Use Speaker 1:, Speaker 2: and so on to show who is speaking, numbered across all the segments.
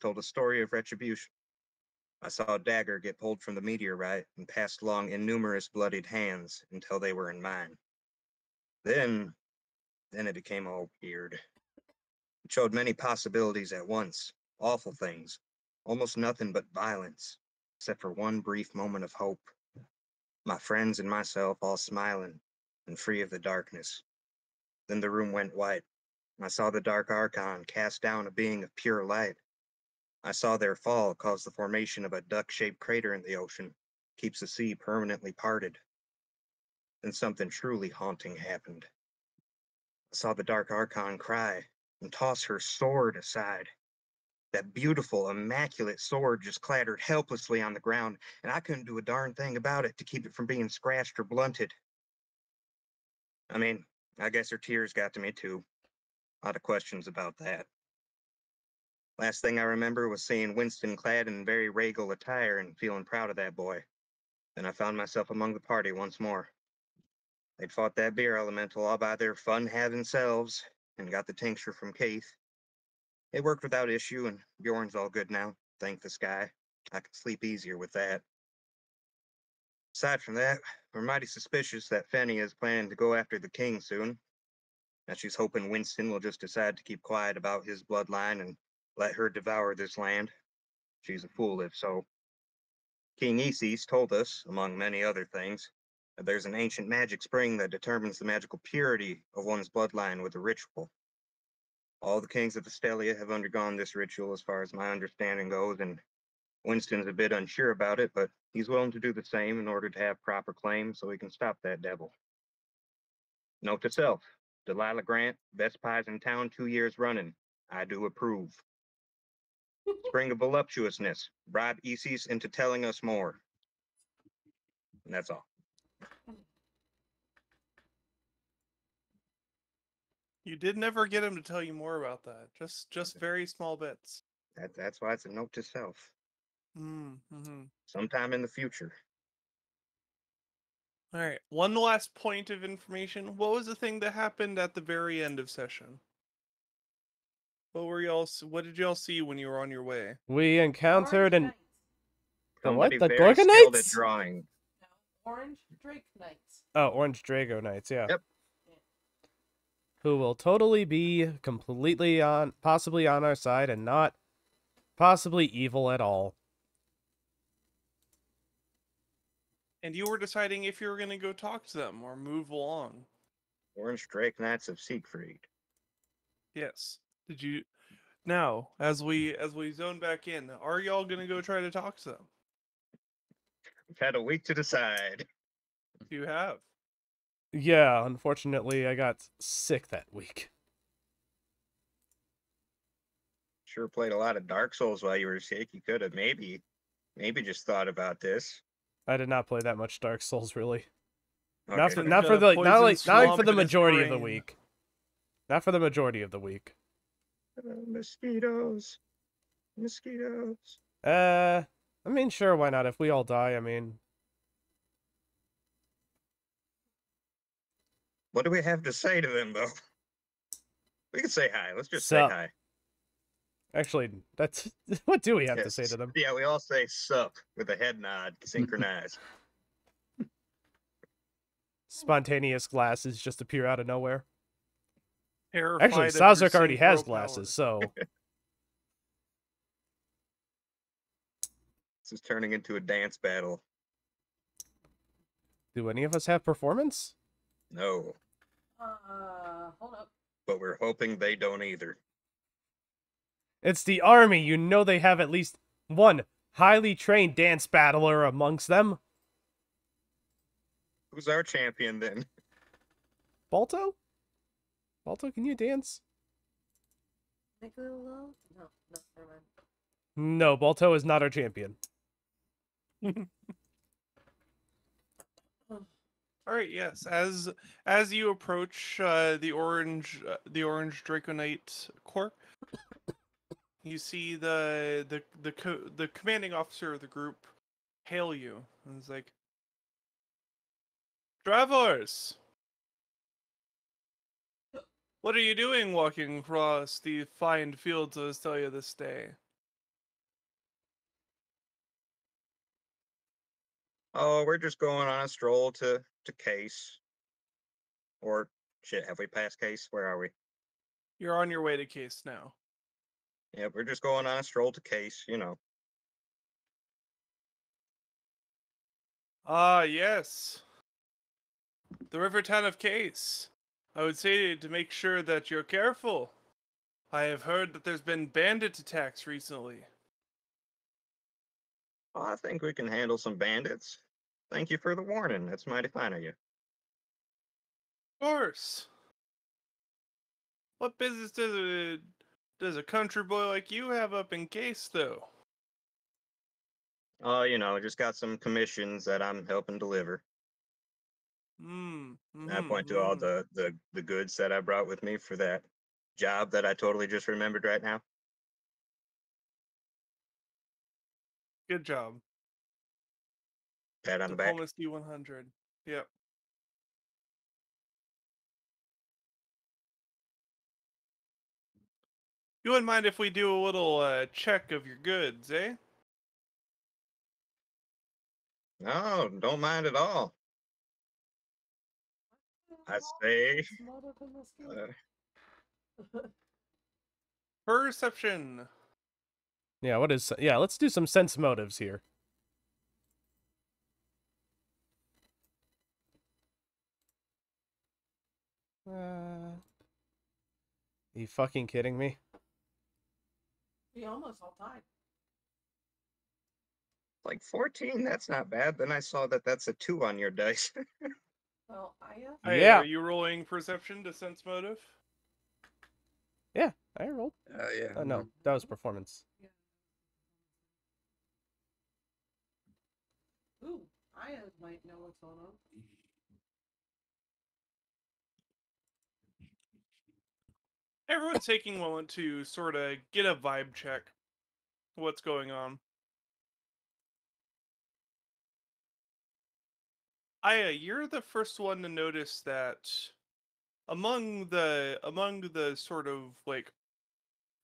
Speaker 1: told a story of retribution. I saw a dagger get pulled from the meteorite and passed along innumerous bloodied hands until they were in mine. Then it became all weird. It showed many possibilities at once, awful things, almost nothing but violence, except for one brief moment of hope. My friends and myself all smiling and free of the darkness. Then the room went white. I saw the dark archon cast down a being of pure light. I saw their fall cause the formation of a duck-shaped crater in the ocean, keeps the sea permanently parted. Then something truly haunting happened. I saw the dark archon cry and toss her sword aside. That beautiful, immaculate sword just clattered helplessly on the ground, and I couldn't do a darn thing about it to keep it from being scratched or blunted. I mean, I guess her tears got to me too. A lot of questions about that. Last thing I remember was seeing Winston clad in very regal attire and feeling proud of that boy. Then I found myself among the party once more. They'd fought that beer elemental all by their fun-having selves and got the tincture from Keith. It worked without issue, and Bjorn's all good now, thank the sky. I could sleep easier with that. Aside from that, we're mighty suspicious that Fenny is planning to go after the king soon. Now she's hoping Winston will just decide to keep quiet about his bloodline and let her devour this land. She's a fool if so. King Isis told us, among many other things, that there's an ancient magic spring that determines the magical purity of one's bloodline with a ritual. All the kings of Estelia have undergone this ritual as far as my understanding goes, and Winston's a bit unsure about it, but he's willing to do the same in order to have proper claim so he can stop that devil. Note to self, Delilah Grant, best pies in town 2 years running. I do approve. Spring of voluptuousness, bribe Isis into telling us more. And that's all.
Speaker 2: You did never get him to tell you more about that. Just very small bits.
Speaker 1: That's why it's a note to self.
Speaker 2: Mm-hmm.
Speaker 1: Sometime in the future.
Speaker 2: All right. One last point of information. What was the thing that happened at the very end of session? What did y'all see when you were on your way?
Speaker 3: We encountered an... The what?
Speaker 1: Somebody
Speaker 3: The
Speaker 1: very skilled at
Speaker 3: Gorgonites?
Speaker 1: drawing.
Speaker 4: Orange Drake Knights.
Speaker 3: Oh, Orange Drago Knights, yeah.
Speaker 1: Yep.
Speaker 3: Who will totally be completely possibly on our side and not possibly evil at all.
Speaker 2: And you were deciding if you were going to go talk to them or move along.
Speaker 1: Orange Drake Knights of Siegfried.
Speaker 2: Yes. Did you... Now, as we zone back in, are y'all going to go try to talk to them?
Speaker 1: We've had a week to decide.
Speaker 2: You have.
Speaker 3: Yeah, unfortunately, I got sick that week.
Speaker 1: Sure played a lot of Dark Souls while you were sick. You could have maybe just thought about this.
Speaker 3: I did not play that much Dark Souls, really.
Speaker 1: Okay.
Speaker 3: Not for the majority of the
Speaker 2: brain.
Speaker 3: week. Not for the majority of the week.
Speaker 1: Mosquitoes.
Speaker 3: I mean, sure, why not? If we all die, I mean...
Speaker 1: What do we have to say to them, though? We can say hi. Let's just say
Speaker 3: Sup.
Speaker 1: hi.
Speaker 3: Actually, that's... What do we have to
Speaker 1: Yes.
Speaker 3: say to them?
Speaker 1: Yeah, we all say sup with a head nod, synchronized.
Speaker 3: Spontaneous glasses just appear out of nowhere.
Speaker 2: Terrified
Speaker 3: Actually,
Speaker 2: of
Speaker 3: Staszrich
Speaker 2: your
Speaker 3: already has
Speaker 2: synchro
Speaker 3: glasses,
Speaker 2: power.
Speaker 3: so...
Speaker 1: This is turning into a dance battle.
Speaker 3: Do any of us have performance?
Speaker 1: No,
Speaker 4: Hold up.
Speaker 1: but we're hoping they don't either.
Speaker 3: It's the army. You know they have at least one highly trained dance battler amongst them.
Speaker 1: Who's our champion then?
Speaker 3: Balto? Balto, can you dance?
Speaker 4: Make a little low? No, never mind.
Speaker 3: No, Balto is not our champion.
Speaker 2: All right, yes. As you approach the orange Draconite Corps, you see the commanding officer of the group hail you, and it's like, "Travelers, what are you doing walking across the fine fields of Estelia this day?"
Speaker 1: Oh, we're just going on a stroll to Case. Or, shit, have we passed Case? Where are we?
Speaker 2: You're on your way to Case now.
Speaker 1: Yeah, we're just going on a stroll to Case, you know.
Speaker 2: Ah, yes. The river town of Case. I would say to make sure that you're careful. I have heard that there's been bandit attacks recently.
Speaker 1: Oh, I think we can handle some bandits. Thank you for the warning. That's mighty fine of you.
Speaker 2: Of course. What business does a country boy like you have up in Case, though?
Speaker 1: Oh, you know, just got some commissions that I'm helping deliver. I point to all the goods that I brought with me for that job that I totally just remembered right now.
Speaker 2: Good job.
Speaker 1: Pat on the back.
Speaker 2: Diplomacy 100. Yep. You wouldn't mind if we do a little check of your goods, eh?
Speaker 1: No, don't mind at all. I say,
Speaker 2: Perception.
Speaker 3: Yeah, what is... Yeah, let's do some sense motives here. Are you fucking kidding me?
Speaker 4: We almost all died.
Speaker 1: like 14, that's not bad. Then I saw that that's a 2 on your dice.
Speaker 4: Well, I
Speaker 2: Hey,
Speaker 3: Yeah.
Speaker 2: Are you rolling perception to sense motive?
Speaker 3: Yeah, I rolled.
Speaker 5: Yeah.
Speaker 3: Oh, no, that was performance.
Speaker 4: Ooh, I might know what's going on.
Speaker 2: Everyone's taking a moment to sort of get a vibe check. What's going on? Aya, you're the first one to notice that among the sort of like,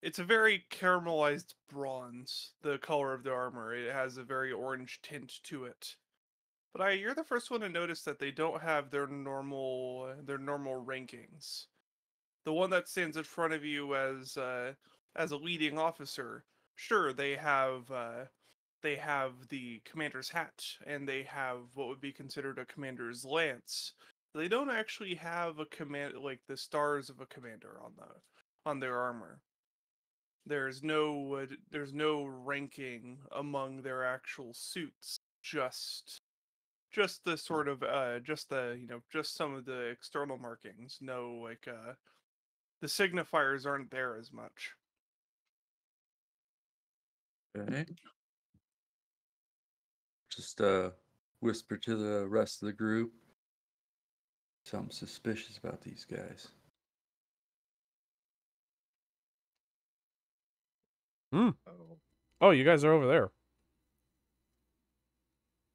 Speaker 2: it's a very caramelized bronze, the color of the armor. It has a very orange tint to it. But Aya, you're the first one to notice that they don't have their normal rankings. The one that stands in front of you as a leading officer, sure, they have the commander's hat and they have what would be considered a commander's lance. They don't actually have a command like the stars of a commander on their armor. There's no ranking among their actual suits. Just the sort of just the just some of the external markings. No, like the signifiers aren't there as much.
Speaker 5: Okay. Just whisper to the rest of the group. Something suspicious about these guys.
Speaker 3: Hmm.
Speaker 1: Oh.
Speaker 3: Oh, you guys are over there.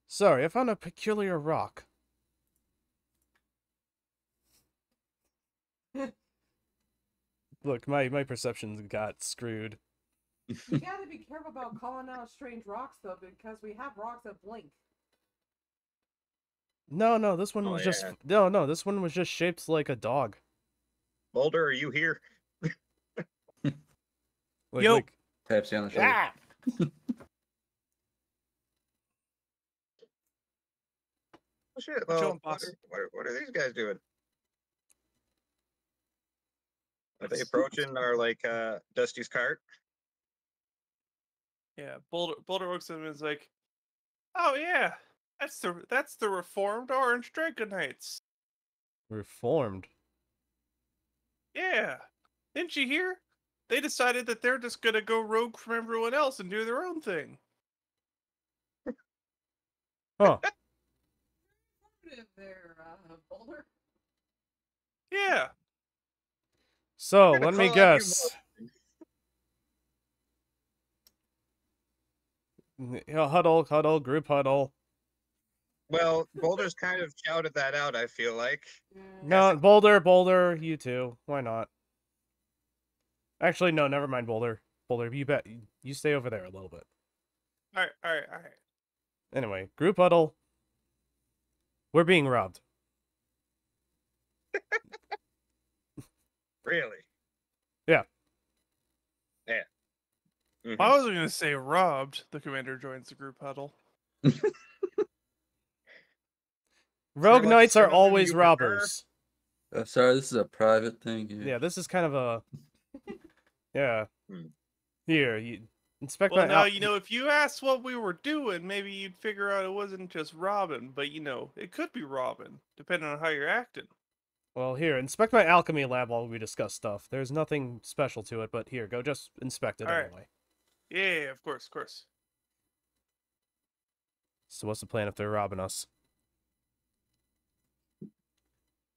Speaker 3: Sorry, I found a peculiar rock. Look, my perceptions got screwed.
Speaker 4: You gotta be careful about calling out strange rocks, though, because we have rocks that blink.
Speaker 3: No, this one
Speaker 1: Oh,
Speaker 3: was just...
Speaker 1: yeah.
Speaker 3: No, this one was just shaped like a dog.
Speaker 1: Boulder, are you here?
Speaker 3: Like,
Speaker 2: Yo.
Speaker 3: like...
Speaker 5: Taps you on the shoulder.
Speaker 3: Ah!
Speaker 1: Oh, shit.
Speaker 2: What's
Speaker 1: Well,
Speaker 2: on, boss?
Speaker 1: what are these guys doing? Are they approaching our, like, Dusty's cart?
Speaker 2: Yeah, Boulder looks at him and is like, "Oh yeah, that's the reformed Orange Draconites.
Speaker 3: Reformed.
Speaker 2: Yeah, didn't you hear? They decided that they're just gonna go rogue from everyone else and do their own thing."
Speaker 3: Huh.
Speaker 4: There, Boulder.
Speaker 2: Yeah,
Speaker 3: So,
Speaker 1: We're gonna
Speaker 3: let me
Speaker 1: call on you,
Speaker 3: guess. Huddle, group huddle.
Speaker 1: Well, Boulder's kind of shouted that out, I feel like.
Speaker 3: No, Boulder, you too. Why not? Actually, no, never mind, Boulder. Boulder, you stay over there a little bit.
Speaker 2: all right.
Speaker 3: Anyway, group huddle. We're being robbed.
Speaker 1: Really?
Speaker 3: Yeah.
Speaker 1: Yeah. Mhm.
Speaker 2: I wasn't gonna say robbed. The commander joins the group huddle.
Speaker 3: Rogue
Speaker 1: like a
Speaker 3: knights are
Speaker 1: synonym
Speaker 3: always
Speaker 1: you prefer?
Speaker 3: robbers.
Speaker 5: Sorry, this is a private thing here.
Speaker 3: Yeah, this is kind of a... Yeah.
Speaker 1: Hmm.
Speaker 3: Here, you inspect
Speaker 2: Well,
Speaker 3: my...
Speaker 2: now, if you asked what we were doing, maybe you'd figure out it wasn't just robbing, but, it could be robbing, depending on how you're acting.
Speaker 3: Well, here, inspect my alchemy lab while we discuss stuff. There's nothing special to it, but here, go just inspect it
Speaker 2: Alright.
Speaker 3: anyway.
Speaker 2: Yeah, of course, of course.
Speaker 3: So what's the plan if they're robbing us?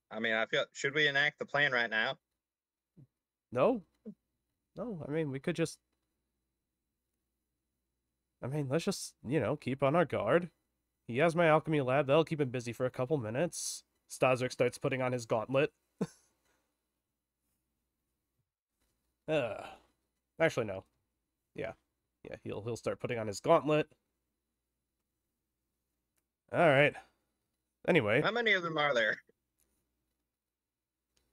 Speaker 1: I mean, I feel. Should we enact the plan right now?
Speaker 3: No? No, I mean, we could just... I mean, let's just, keep on our guard. He has my alchemy lab. That'll keep him busy for a couple minutes. Staszrich starts putting on his gauntlet. Actually, no. Yeah. Yeah, he'll start putting on his gauntlet. Alright. Anyway.
Speaker 1: How many of them are there?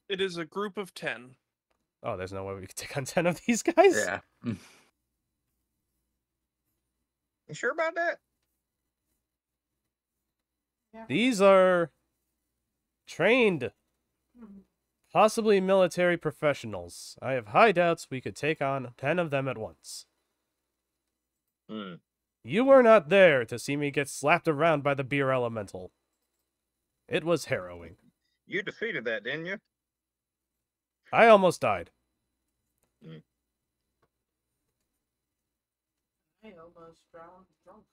Speaker 2: It is a group of 10.
Speaker 3: Oh, there's no way we could take on 10 of these guys?
Speaker 5: Yeah.
Speaker 1: You sure about that?
Speaker 4: Yeah.
Speaker 3: These are trained,
Speaker 4: Mhm.
Speaker 3: possibly military professionals. I have high doubts we could take on 10 of them at once.
Speaker 1: Hmm.
Speaker 3: You were not there to see me get slapped around by the beer elemental. It was harrowing.
Speaker 1: You defeated that, didn't you?
Speaker 3: I almost died.
Speaker 4: I almost drowned drunk.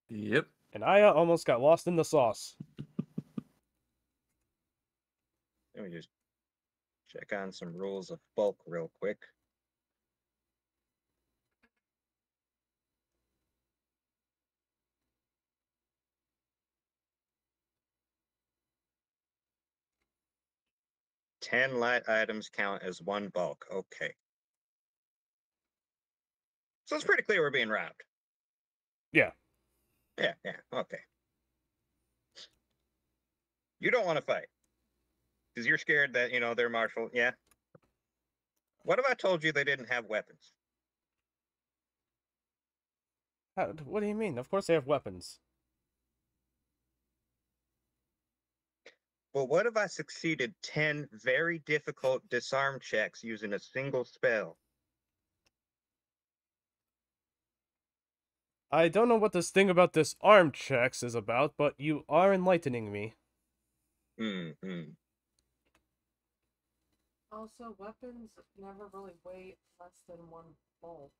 Speaker 5: Yep.
Speaker 3: And I almost got lost in the sauce.
Speaker 1: Let me just check on some rules of bulk real quick. Ten light items count as one bulk. Okay. So it's pretty clear we're being robbed.
Speaker 3: Yeah.
Speaker 1: Yeah, okay. You don't want to fight. Because you're scared that, they're martial. Yeah. What if I told you they didn't have weapons?
Speaker 3: What do you mean? Of course they have weapons.
Speaker 1: Well, what if I succeeded 10 very difficult disarm checks using a single spell?
Speaker 3: I don't know what this thing about this arm checks is about, but you are enlightening me.
Speaker 1: Mm-hmm.
Speaker 4: Also, weapons never really weigh less than one bulk.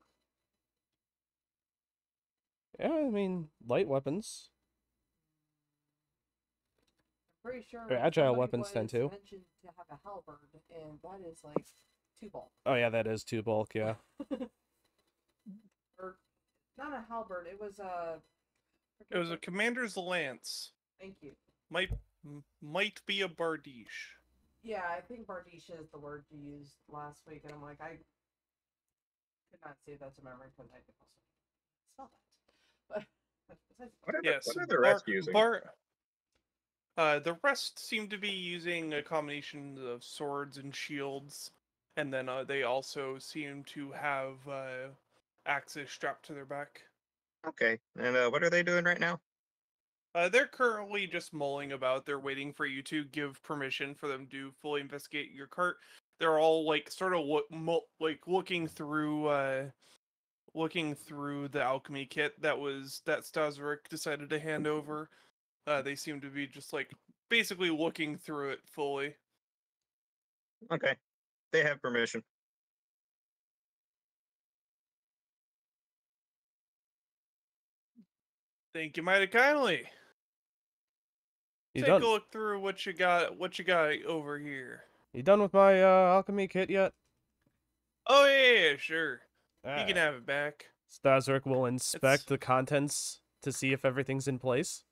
Speaker 3: Yeah, I mean, light weapons.
Speaker 4: I'm pretty sure
Speaker 3: Or agile
Speaker 4: somebody
Speaker 3: weapons tend
Speaker 4: was
Speaker 3: to.
Speaker 4: mentioned to have a halberd, and that is like 2 bulk.
Speaker 3: Oh yeah, that is 2 bulk, yeah.
Speaker 4: Or not a halberd. It was a.
Speaker 2: It was a commander's lance.
Speaker 4: Thank you.
Speaker 2: Might be a bardiche.
Speaker 4: Yeah, I think bardiche is the word you used last week, and I'm like, I could not say that to memory because I could also spell that. But
Speaker 2: Yes.
Speaker 1: What are the rest using?
Speaker 2: The rest seem to be using a combination of swords and shields, and then they also seem to have axes strapped to their back.
Speaker 1: Okay. And what are they doing right now?
Speaker 2: They're currently just mulling about. They're waiting for you to give permission for them to fully investigate your cart. They're all sort of looking through the alchemy kit that Staszrich decided to hand over. They seem to be just basically looking through it fully.
Speaker 1: Okay. They have permission.
Speaker 2: Thank you mighty kindly.
Speaker 3: You
Speaker 2: Take a
Speaker 3: done?
Speaker 2: look through what you got over here.
Speaker 3: You done with my alchemy kit yet?
Speaker 2: Oh yeah, sure. You
Speaker 3: Ah.
Speaker 2: can have it back.
Speaker 3: Staszrich will inspect the contents to see if everything's in place.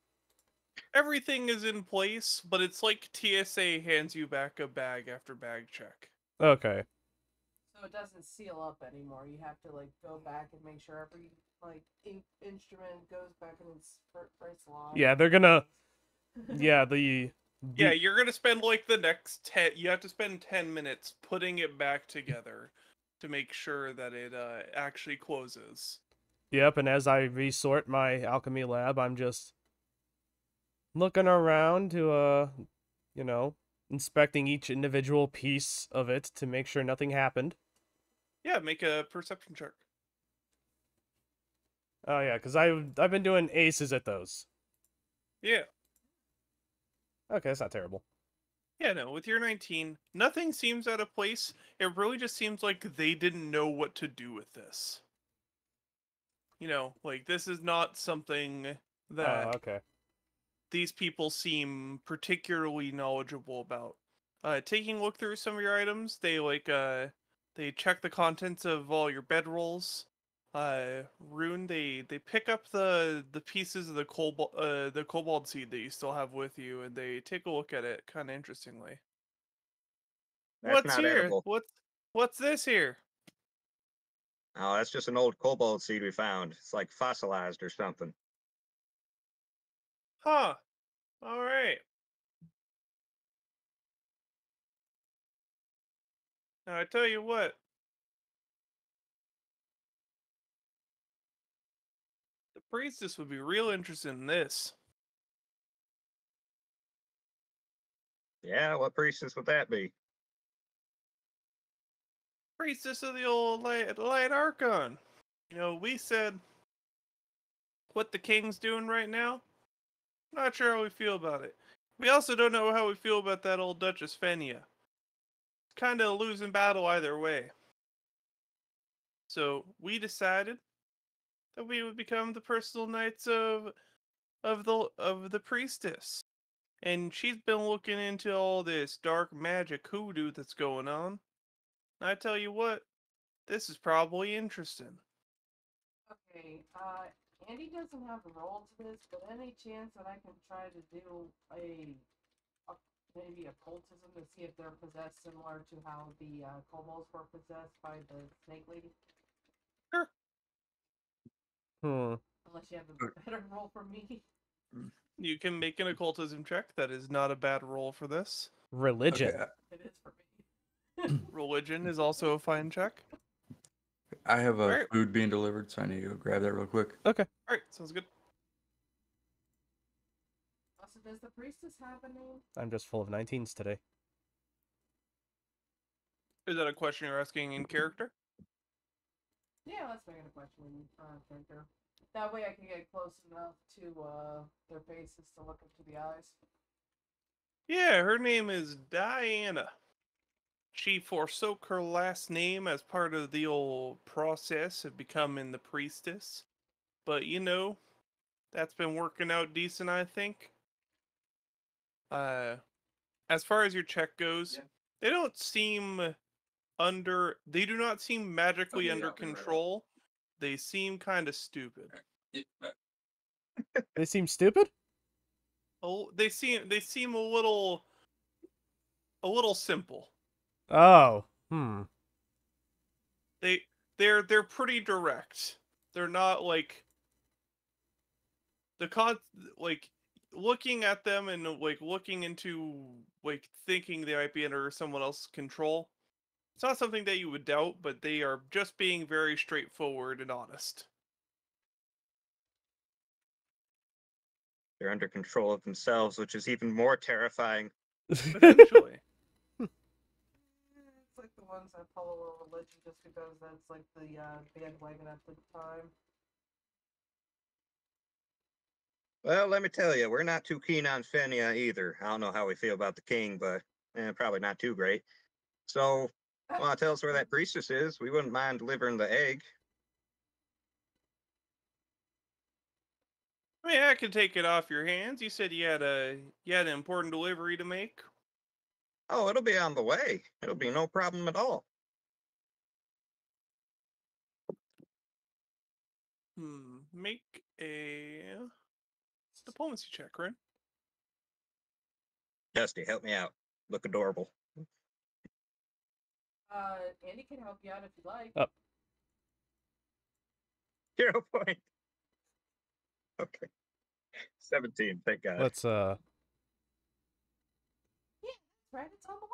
Speaker 2: Everything is in place, but it's like TSA hands you back a bag after bag check.
Speaker 3: Okay.
Speaker 4: So it doesn't seal up anymore. You have to like go back and make sure every like instrument goes back in its right slot.
Speaker 3: Yeah, they're gonna. Yeah,
Speaker 2: Yeah, you're gonna spend like the next 10. You have to spend 10 minutes putting it back together to make sure that it actually closes.
Speaker 3: Yep, and as I resort my alchemy lab, I'm just looking around to you know, inspecting each individual piece of it to make sure nothing happened.
Speaker 2: Yeah, make a perception check.
Speaker 3: Oh yeah, because I've been doing aces at those.
Speaker 2: Yeah.
Speaker 3: Okay, that's not terrible.
Speaker 2: Yeah, no, with your 19, nothing seems out of place. It really just seems like they didn't know what to do with this. You know, like, this is not something that
Speaker 3: Oh, okay.
Speaker 2: these people seem particularly knowledgeable about. Taking a look through some of your items, they check the contents of all your bedrolls. Rune, they pick up the pieces of the kobold seed that you still have with you, and they take a look at it, kind of interestingly.
Speaker 1: That's
Speaker 2: What's
Speaker 1: not
Speaker 2: here?
Speaker 1: edible.
Speaker 2: What's this here?
Speaker 1: Oh, that's just an old kobold seed we found. It's like fossilized or something.
Speaker 2: Huh. All right. Now I tell you what. The priestess would be real interested in this.
Speaker 1: Yeah, what priestess would that be?
Speaker 2: Priestess of the old light Archon. You know, we said what the king's doing right now. Not sure how we feel about it. We also don't know how we feel about that old Duchess Fenia. Kind of a losing battle either way. So we decided that we would become the personal knights of the priestess. And she's been looking into all this dark magic hoodoo that's going on. I tell you what, this is probably interesting.
Speaker 4: Okay, Andy doesn't have a role to this, but any chance that I can try to do maybe occultism to see if they're possessed similar to how the kobolds were possessed by the snake lady?
Speaker 2: Sure.
Speaker 4: Unless you have a better role for me.
Speaker 2: You can make an occultism check. That is not a bad roll for this.
Speaker 3: Religion.
Speaker 5: Okay,
Speaker 4: It is for me.
Speaker 2: Religion is also a fine check.
Speaker 5: I have a
Speaker 2: Alright.
Speaker 5: food being delivered, so I need to go grab that real quick.
Speaker 3: Okay.
Speaker 2: Alright, sounds good.
Speaker 4: Also, does the priestess have a name?
Speaker 3: I'm just full of 19s today.
Speaker 2: Is that a question you're asking in character?
Speaker 4: Yeah, let's make it a question character. That way I can get close enough to their faces to look into the eyes.
Speaker 2: Yeah, her name is Diana. She forsook her last name as part of the old process of becoming the priestess. But, you know, that's been working out decent, I think. As far as your check goes, they don't seem they do not seem magically under control. They seem kind of stupid.
Speaker 3: They seem stupid?
Speaker 2: Oh, they seem a little simple.
Speaker 3: Oh.
Speaker 2: They're pretty direct. They're not like like looking at them and like looking into like thinking they might be under someone else's control. It's not something that you would doubt, but they are just being very straightforward and honest.
Speaker 1: They're under control of themselves, which is even more terrifying.
Speaker 2: Potentially.
Speaker 4: It's like the ones that follow a religion just because that's like the bandwagon at the time.
Speaker 1: Well, let me tell you, we're not too keen on Fenia either. I don't know how we feel about the king, but probably not too great. So, well, tell us where that priestess is. We wouldn't mind delivering the egg.
Speaker 2: I mean, I could take it off your hands. You said you had an important delivery to make.
Speaker 1: Oh, it'll be on the way. It'll be no problem at all.
Speaker 2: Make a diplomacy check, right?
Speaker 1: Dusty, help me out. Look adorable.
Speaker 4: Andy can help you out if you like.
Speaker 3: Oh.
Speaker 1: 0 point. Okay. 17, thank God.
Speaker 3: Let's
Speaker 4: Yeah, that's right. It's on the way.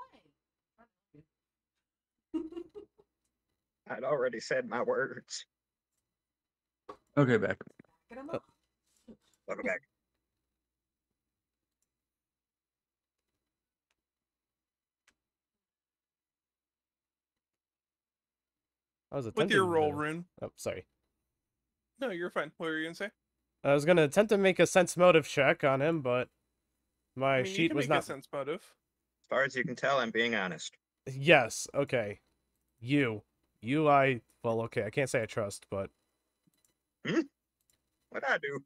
Speaker 1: I'd already said my words.
Speaker 5: Okay, back.
Speaker 4: Get him up.
Speaker 1: Welcome back.
Speaker 3: I was
Speaker 2: With
Speaker 3: attempting
Speaker 2: your roll,
Speaker 3: to...
Speaker 2: Rune.
Speaker 3: Oh, sorry.
Speaker 2: No, you're fine. What were you gonna say?
Speaker 3: I was gonna attempt to make a sense motive check on him, but my
Speaker 2: I mean, you
Speaker 3: sheet
Speaker 2: can
Speaker 3: was
Speaker 2: make
Speaker 3: not.
Speaker 2: a sense motive.
Speaker 1: As far as you can tell, I'm being honest.
Speaker 3: Yes. Okay. You. Well, okay. I can't say I trust, but
Speaker 1: What'd I do?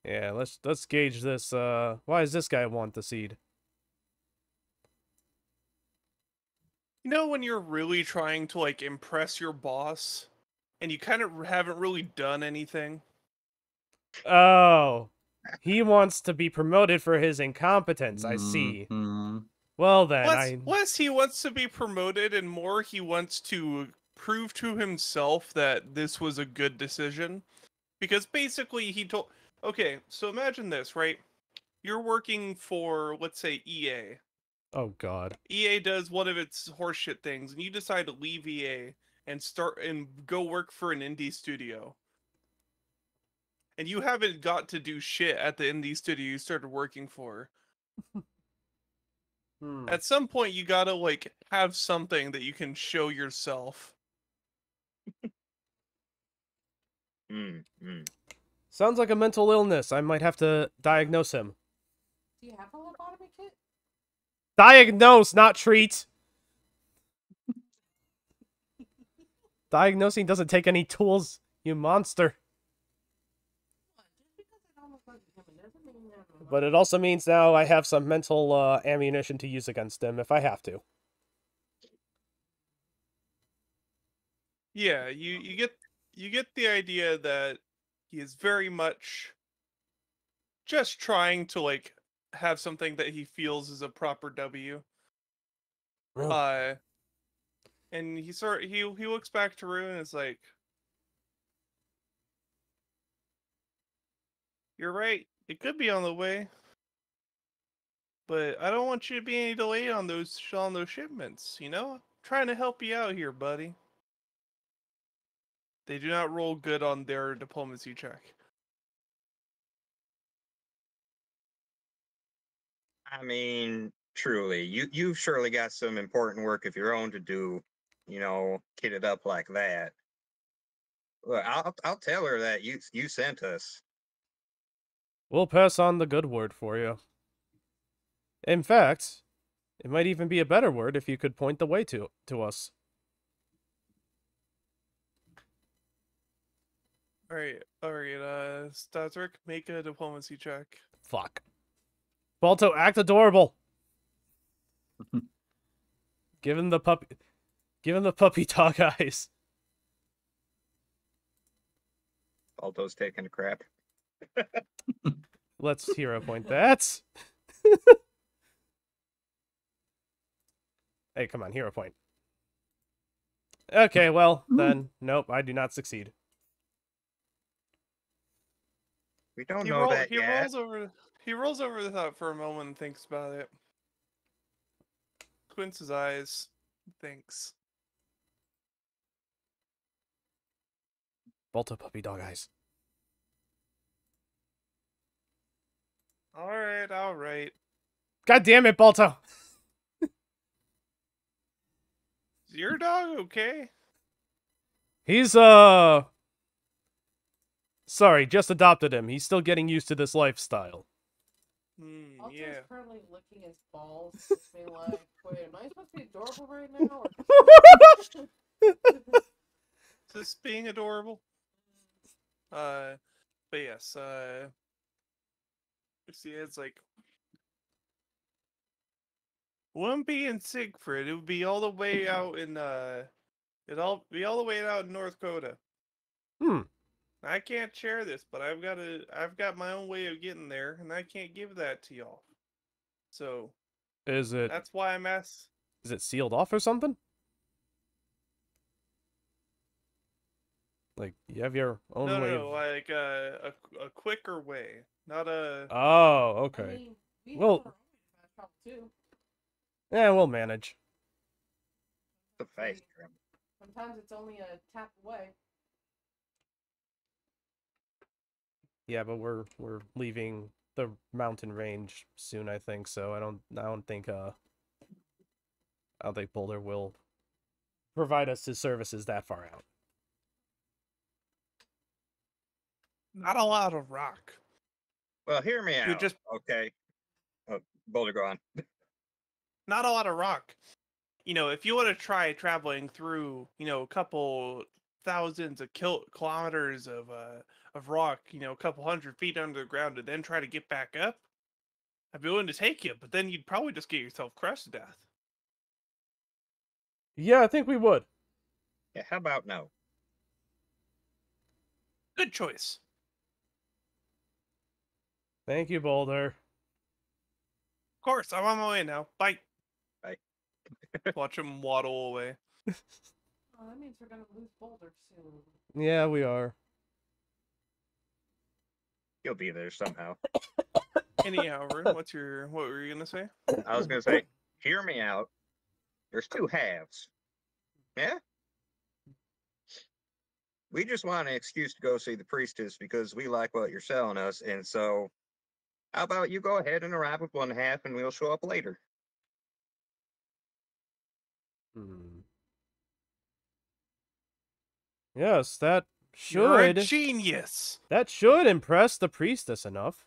Speaker 3: yeah. Let's gauge this. Why does this guy want the seed?
Speaker 2: You know when you're really trying to like impress your boss, and you kind of haven't really done anything.
Speaker 3: Oh, he wants to be promoted for his incompetence. I see.
Speaker 5: Mhm.
Speaker 3: Well then,
Speaker 2: Less he wants to be promoted, and more he wants to prove to himself that this was a good decision. Because basically he told... Okay, so imagine this, right? You're working for, let's say, EA.
Speaker 3: Oh God.
Speaker 2: EA does one of its horseshit things, and you decide to leave EA and go work for an indie studio. And you haven't got to do shit at the indie studio you started working for. At some point, you gotta, like, have something that you can show yourself.
Speaker 3: Sounds like a mental illness. I might have to diagnose him.
Speaker 4: Do you have a lobotomy kit?
Speaker 3: Diagnose, not treat. Diagnosing doesn't take any tools, you monster.
Speaker 4: Just because it almost looks like him doesn't mean that.
Speaker 3: But it also means now I have some mental ammunition to use against him if I have to.
Speaker 2: Yeah, you get the idea that he is very much just trying to, like, have something that he feels is a proper W. And he looks back to Rune and is like, "You're right. It could be on the way, but I don't want you to be any delay on those shipments. You know, I'm trying to help you out here, buddy." They do not roll good on their diplomacy check.
Speaker 1: I mean, truly, you've surely got some important work of your own to do, kit it up like that. Look, I'll tell her that you sent us.
Speaker 3: We'll pass on the good word for you. In fact, it might even be a better word if you could point the way to us.
Speaker 2: Alright, Staszrich, make a diplomacy check.
Speaker 3: Fuck. Balto, act adorable. Give him the puppy dog eyes.
Speaker 1: Balto's taking a crap.
Speaker 3: Let's hero point that. Hey, come on, hero point. Okay, well, then, nope, I do not succeed.
Speaker 1: We don't know that yet.
Speaker 2: He rolls over the thought for a moment and thinks about it. Squints his eyes. Thinks.
Speaker 3: Balto puppy dog eyes.
Speaker 2: Alright.
Speaker 3: God damn it, Balto!
Speaker 2: Is your dog okay?
Speaker 3: He's, sorry, just adopted him. He's still getting used to this lifestyle.
Speaker 4: Alto's
Speaker 2: Yeah.
Speaker 4: currently licking his balls, just being like, wait, am I supposed to be adorable right now? Or...
Speaker 2: Is this being adorable? But yes, see, it's like, wouldn't be in Siegfried. It would be all the way out in be all the way out in North Dakota. I can't share this, but I've got my own way of getting there, and I can't give that to y'all. So
Speaker 3: Is it
Speaker 2: that's why I'm asked.
Speaker 3: Is it sealed off or something? Like, you have your own
Speaker 2: No,
Speaker 3: way.
Speaker 2: no, like a quicker way, not a.
Speaker 3: Oh,
Speaker 4: I
Speaker 3: okay.
Speaker 4: mean, we have
Speaker 3: Well-
Speaker 4: our own way to fast travel too.
Speaker 3: Yeah, we'll manage.
Speaker 1: The fast travel.
Speaker 4: Sometimes it's only a tap away.
Speaker 3: Yeah, but we're leaving the mountain range soon, I think. So I don't think Boulder will provide us his services that far out.
Speaker 2: Not a lot of rock.
Speaker 1: Well, hear me
Speaker 2: You
Speaker 1: out.
Speaker 2: just-
Speaker 1: Okay. Oh, Boulder, go on.
Speaker 2: Not a lot of rock. You know, if you want to try traveling through, a couple thousands of kilometers of rock, a couple 100 feet under the ground, and then try to get back up, I'd be willing to take you. But then you'd probably just get yourself crushed to death.
Speaker 3: Yeah, I think we would.
Speaker 1: Yeah, how about no?
Speaker 2: Good choice.
Speaker 3: Thank you, Boulder.
Speaker 2: Of course, I'm on my way now. Bye.
Speaker 1: Bye.
Speaker 2: Watch him waddle away.
Speaker 4: Oh, that means we're gonna lose Boulder soon.
Speaker 3: Yeah, we are.
Speaker 1: You'll be there somehow.
Speaker 2: Anyhow, Rune, what were you gonna say?
Speaker 1: I was gonna say, hear me out. There's two halves. Yeah? We just want an excuse to go see the priestess because we like what you're selling us, and so how about you go ahead and arrive with one half and we'll show up later.
Speaker 3: Yes, that
Speaker 2: You're a
Speaker 3: should
Speaker 2: genius.
Speaker 3: impress the priestess enough.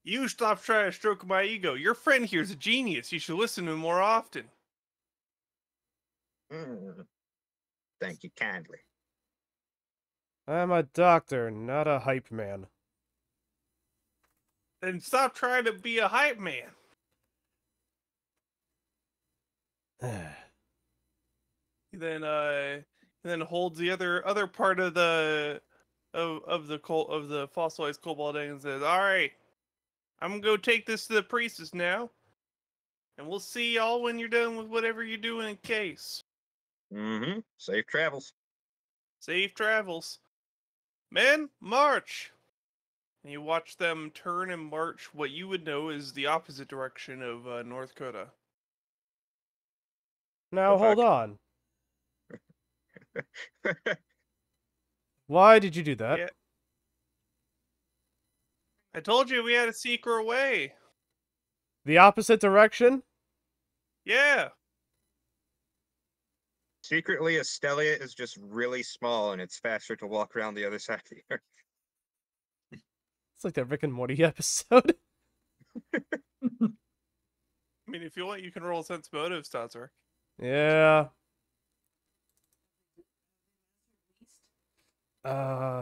Speaker 2: You stop trying to stroke my ego. Your friend here's a genius. You should listen to him more often.
Speaker 1: Mm. Thank you kindly.
Speaker 3: I'm a doctor, not a hype man.
Speaker 2: Then stop trying to be a hype man. He then holds the other part of the fossilized kobold egg and says, "All right, I'm gonna go take this to the priestess now, and we'll see y'all when you're done with whatever you're doing in case.
Speaker 1: Mm-hmm. Safe travels.
Speaker 2: Safe travels. Men, march!" And you watch them turn and march what you would know is the opposite direction of North Dakota.
Speaker 3: Now,
Speaker 1: The
Speaker 3: hold
Speaker 1: fuck?
Speaker 3: on. Why did you do that?
Speaker 2: Yeah. I told you we had a secret way.
Speaker 3: The opposite direction?
Speaker 2: Yeah.
Speaker 1: Secretly, Estelia is just really small and it's faster to walk around the other side of the earth.
Speaker 3: It's like that Rick and Morty episode.
Speaker 2: I mean, if you want, you can roll sense motive, Staszrich.
Speaker 3: Yeah.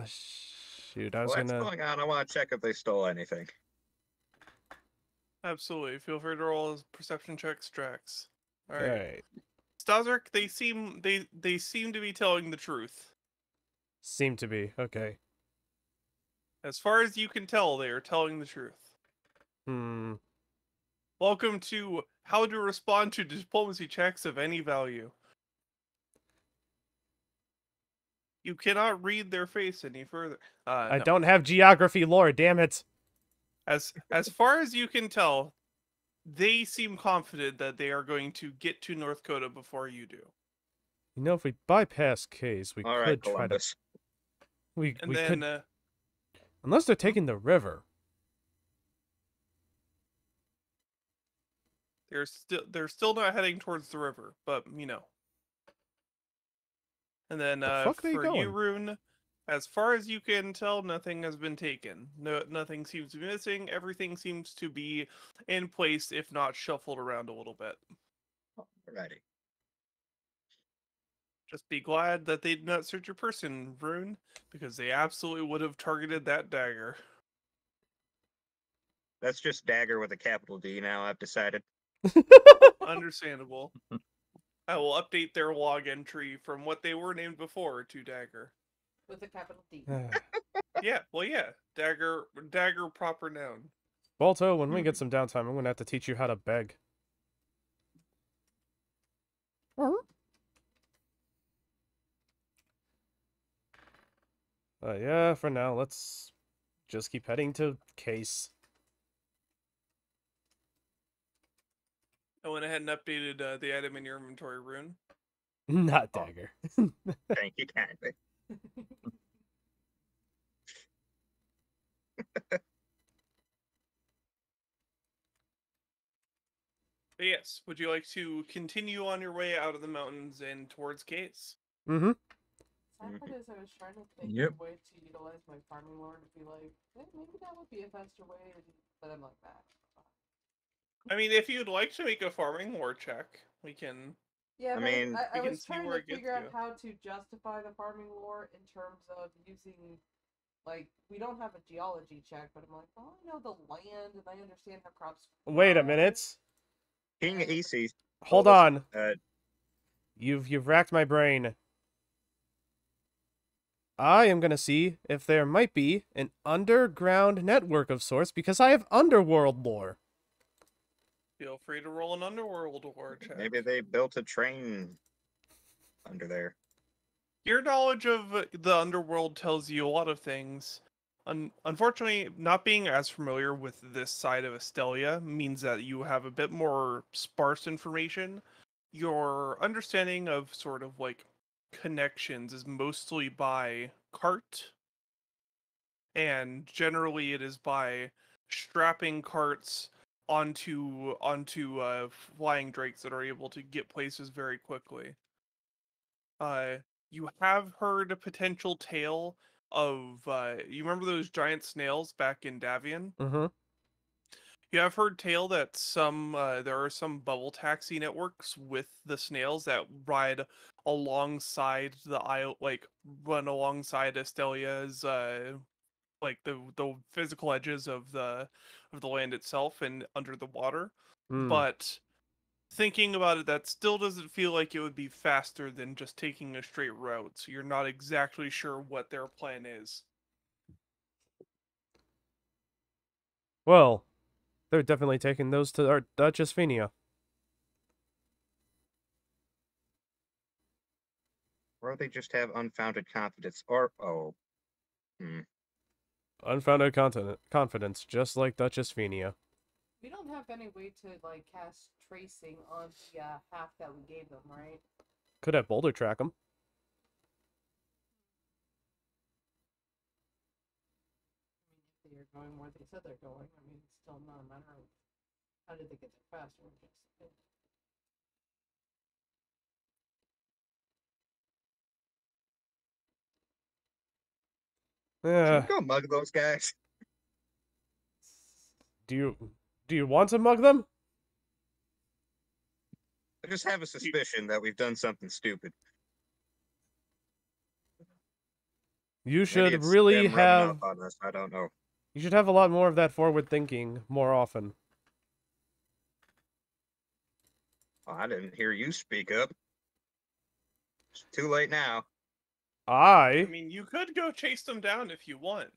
Speaker 3: Shoot, I was
Speaker 1: What's
Speaker 3: gonna...
Speaker 1: going on? I want to check if they stole anything.
Speaker 2: Absolutely. Feel free to roll a perception check, Strax. All right.
Speaker 3: Alright.
Speaker 2: Staszrich, they seem to be telling the truth.
Speaker 3: Seem to be. Okay.
Speaker 2: As far as you can tell, they are telling the truth. Welcome to how to respond to diplomacy checks of any value. You cannot read their face any further.
Speaker 3: I
Speaker 2: No.
Speaker 3: don't have geography lore, damn it.
Speaker 2: As far as you can tell, they seem confident that they are going to get to North Dakota before you do.
Speaker 3: You know, if we bypass Case, we
Speaker 1: All
Speaker 3: could
Speaker 1: right,
Speaker 3: try to...
Speaker 1: Columbus.
Speaker 3: We
Speaker 2: And
Speaker 3: could...
Speaker 2: then
Speaker 3: Unless they're taking the river.
Speaker 2: they're still not heading towards the river, but you know. And then
Speaker 3: The fuck are they
Speaker 2: for you,
Speaker 3: going?
Speaker 2: Rune, as far as you can tell, nothing has been taken. No, nothing seems to be missing. Everything seems to be in place, if not shuffled around a little bit.
Speaker 1: Alrighty.
Speaker 2: Just be glad that they did not search your person, Rune, because they absolutely would have targeted that dagger.
Speaker 1: That's just dagger with a capital D now, I've decided.
Speaker 2: Understandable. I will update their log entry from what they were named before to dagger.
Speaker 4: With a capital D.
Speaker 2: Yeah, well, yeah, dagger proper noun.
Speaker 3: Balto, when we get some downtime, I'm gonna have to teach you how to beg. Yeah, for now, let's just keep heading to Case.
Speaker 2: I went ahead and updated the item in your inventory, Rune.
Speaker 3: Not
Speaker 4: Oh.
Speaker 3: dagger.
Speaker 1: Thank you kindly.
Speaker 2: But yes, would you like to continue on your way out of the mountains and towards Case?
Speaker 3: Mm-hmm.
Speaker 4: Sad part is I was trying to think
Speaker 5: Yep.
Speaker 4: of a way to utilize my farming lore to be like, maybe that would be a faster way, but I'm like, nah.
Speaker 2: I mean, if you'd like to make a farming lore check, we can.
Speaker 4: Yeah,
Speaker 1: I
Speaker 4: but
Speaker 1: mean,
Speaker 4: I
Speaker 2: we can
Speaker 4: was
Speaker 2: see
Speaker 4: trying
Speaker 2: where
Speaker 4: to
Speaker 2: it gets
Speaker 4: figure out
Speaker 2: you.
Speaker 4: how to justify the farming lore in terms of using, like, we don't have a geology check, but I'm like, well, I know the land and I understand how crops.
Speaker 3: Wait a
Speaker 4: grow.
Speaker 3: minute.
Speaker 1: King Isi.
Speaker 3: Hold
Speaker 1: told us,
Speaker 3: on. You've racked my brain. I am gonna see if there might be an underground network of sorts because I have underworld lore.
Speaker 2: Feel free to roll an underworld lore check.
Speaker 1: maybe they built a train under there.
Speaker 2: Your knowledge of the underworld tells you a lot of things. Unfortunately, not being as familiar with this side of Estelia means that you have a bit more sparse information. Your understanding of sort of like connections is mostly by cart, and generally it is by strapping carts onto flying drakes that are able to get places very quickly. You have heard a potential tale of you remember those giant snails back in Davian?
Speaker 3: Mm-hmm.
Speaker 2: You have heard tale that there are some bubble taxi networks with the snails that ride alongside the isle, like run alongside Estelia's like the physical edges of the land itself and under the water. But thinking about it, that still doesn't feel like it would be faster than just taking a straight route. So you're not exactly sure what their plan is.
Speaker 3: Well, they're definitely taking those to our Duchess Phenia.
Speaker 1: Or they just have unfounded confidence. Or,
Speaker 3: Unfounded confidence, just like Duchess Phenia.
Speaker 4: We don't have any way to, like, cast tracing on the half that we gave them, right?
Speaker 3: Could have boulder track them.
Speaker 4: I mean, if they are going where they said they're going, I mean, it's still not a matter of how did they get there faster.
Speaker 1: should we
Speaker 3: Yeah.
Speaker 1: go mug those guys?
Speaker 3: Do you want to mug them?
Speaker 1: I just have a suspicion that we've done something stupid.
Speaker 3: You
Speaker 1: Maybe
Speaker 3: should
Speaker 1: it's
Speaker 3: really
Speaker 1: them rubbing
Speaker 3: have.
Speaker 1: off on us. I don't know.
Speaker 3: You should have a lot more of that forward thinking more often.
Speaker 1: Oh, I didn't hear you speak up. It's too late now.
Speaker 2: I
Speaker 3: I
Speaker 2: mean, you could go chase them down if you want.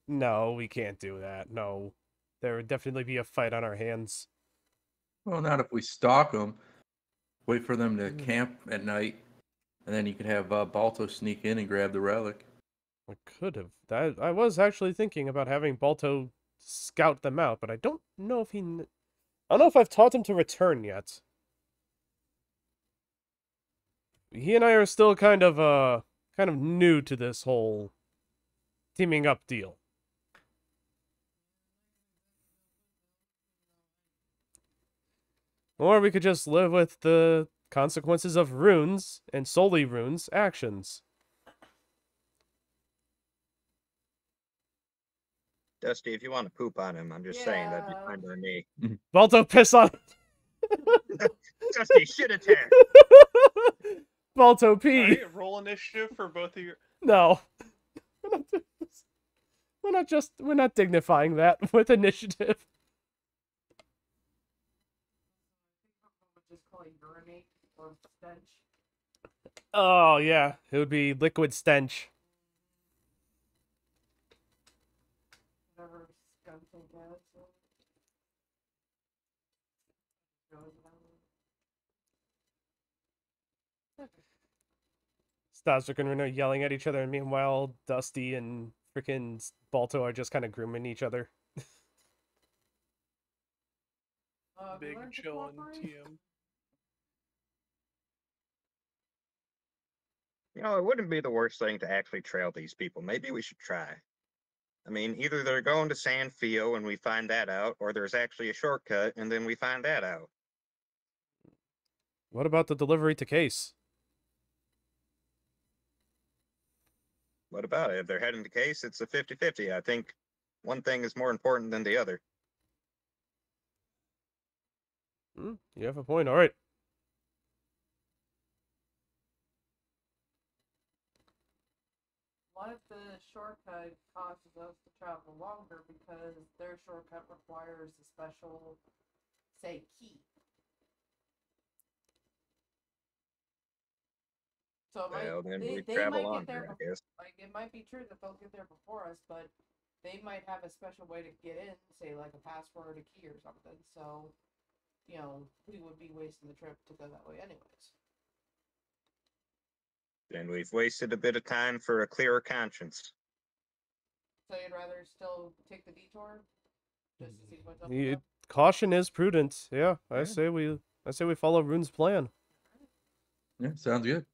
Speaker 3: No, we can't do that. No. There would definitely be a fight on our hands.
Speaker 5: Well, not if we stalk them. Wait for them to camp at night, and then you could have Balto sneak in and grab the relic.
Speaker 3: I could have. I was actually thinking about having Balto scout them out, but I don't know if I don't know if I've taught him to return yet. He and I are still kind of new to this whole teaming up deal. Or we could just live with the consequences of Rune's, and solely Rune's, actions.
Speaker 1: Dusty, if you want to poop on him, I'm just saying that'd be
Speaker 4: Yeah.
Speaker 1: fine by me.
Speaker 3: Balto, piss on
Speaker 1: Dusty, shit attack!
Speaker 3: Balto, pee!
Speaker 2: Alright, roll initiative for both of your.
Speaker 3: No. We're not doing this. We're not dignifying that with initiative.
Speaker 4: Just call it urinate or stench.
Speaker 3: Oh, yeah. It would be liquid stench.
Speaker 4: Whatever skunk think has.
Speaker 3: Staszrich and Rune yelling at each other, and meanwhile, Dusty and freaking Balto are just kind of grooming each other.
Speaker 4: We
Speaker 2: Big
Speaker 4: learned to
Speaker 2: chill and
Speaker 4: cooperate?
Speaker 2: TM.
Speaker 1: You know, it wouldn't be the worst thing to actually trail these people. Maybe we should try. I mean, either they're going to San Fio and we find that out, or there's actually a shortcut and then we find that out.
Speaker 3: What about the delivery to Case?
Speaker 1: What about it? If they're heading to Case, it's a 50-50. I think one thing is more important than the other.
Speaker 3: You have a point. All right.
Speaker 4: What if the shortcut causes us to travel longer because their shortcut requires a special, say, key? So
Speaker 1: Well, then we
Speaker 4: they
Speaker 1: travel
Speaker 4: might get
Speaker 1: longer,
Speaker 4: there.
Speaker 1: I guess.
Speaker 4: Like it might be true that they'll get there before us, but they might have a special way to get in, say like a password, a key, or something. So, you know, we would be wasting the trip to go that way anyways.
Speaker 1: Then we've wasted a bit of time for a clearer conscience.
Speaker 4: So you'd rather still take the detour, just to see what's up.
Speaker 3: Caution is prudent. Yeah, I
Speaker 5: Yeah.
Speaker 3: say we follow Rune's plan.
Speaker 5: Yeah, sounds good.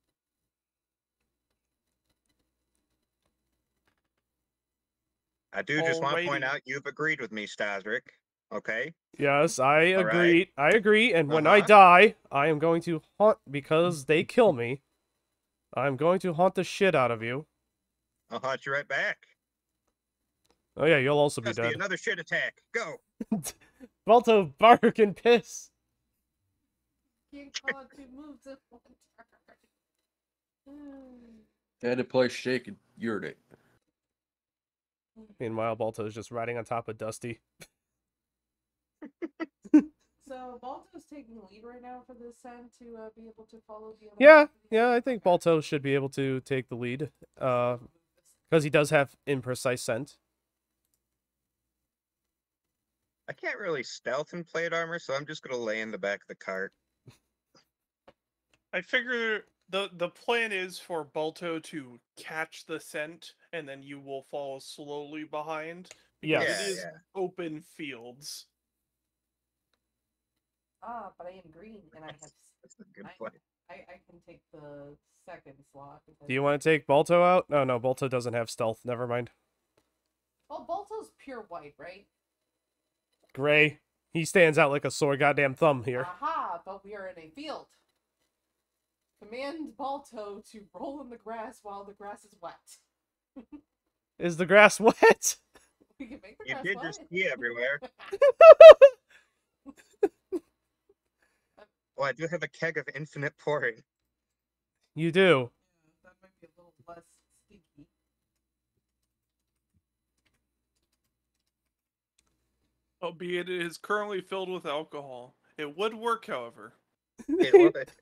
Speaker 1: I do just want to point
Speaker 2: Alrighty.
Speaker 1: out you've agreed with me, Staszrich. Okay?
Speaker 3: Yes, I
Speaker 1: All right.
Speaker 3: agree. I agree. And when I
Speaker 1: Uh-huh.
Speaker 3: die, I am going to haunt because they kill me. I'm going to haunt the shit out of you.
Speaker 1: I'll haunt you right back.
Speaker 3: Oh yeah, you'll also be
Speaker 1: Dusty,
Speaker 3: dead.
Speaker 1: another shit attack. Go.
Speaker 3: Balto, bark, and piss.
Speaker 4: You can't call it 2 moves at one turn.
Speaker 5: Had to play shake and urinate.
Speaker 3: Meanwhile, Balto is just riding on top of Dusty.
Speaker 4: So Balto's taking the lead right now for this scent to be able to follow the other.
Speaker 3: Yeah, I think Balto should be able to take the lead. Because he does have imprecise scent.
Speaker 1: I can't really stealth in plate armor, so I'm just going to lay in the back of the cart.
Speaker 2: I figure the plan is for Balto to catch the scent, and then you will follow slowly behind. Because
Speaker 3: Yes.
Speaker 2: it is
Speaker 1: Yeah.
Speaker 2: open fields.
Speaker 4: But I am green and I have.
Speaker 1: That's a good play.
Speaker 4: I can take the second slot. Because...
Speaker 3: Do you want to take Balto out? No, Balto doesn't have stealth. Never mind.
Speaker 4: Well, Balto's pure white, right?
Speaker 3: Gray. He stands out like a sore goddamn thumb here.
Speaker 4: Aha! But we are in a field. Command Balto to roll in the grass while the grass is wet.
Speaker 3: Is the grass wet?
Speaker 4: We can make the
Speaker 1: You
Speaker 4: grass
Speaker 1: did
Speaker 4: wet.
Speaker 1: just pee everywhere. Well, I do have a keg of infinite pouring.
Speaker 3: You do.
Speaker 4: Yeah, that might be a little less stinky.
Speaker 2: Albeit it is currently filled with alcohol. It would work, however.
Speaker 1: It would.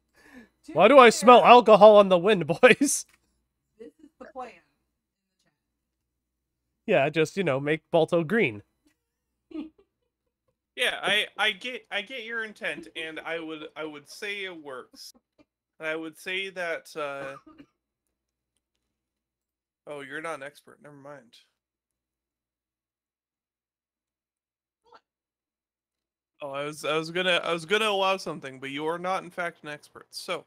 Speaker 4: To
Speaker 3: Why
Speaker 4: be
Speaker 3: do I smell
Speaker 4: fair,
Speaker 3: alcohol on the wind, boys?
Speaker 4: This is the plan.
Speaker 3: Yeah, just, make Balto green.
Speaker 2: Yeah, I get your intent, and I would say it works. And I would say that oh, you're not an expert. Never mind. Oh, I was gonna allow something, but you are not in fact an expert. So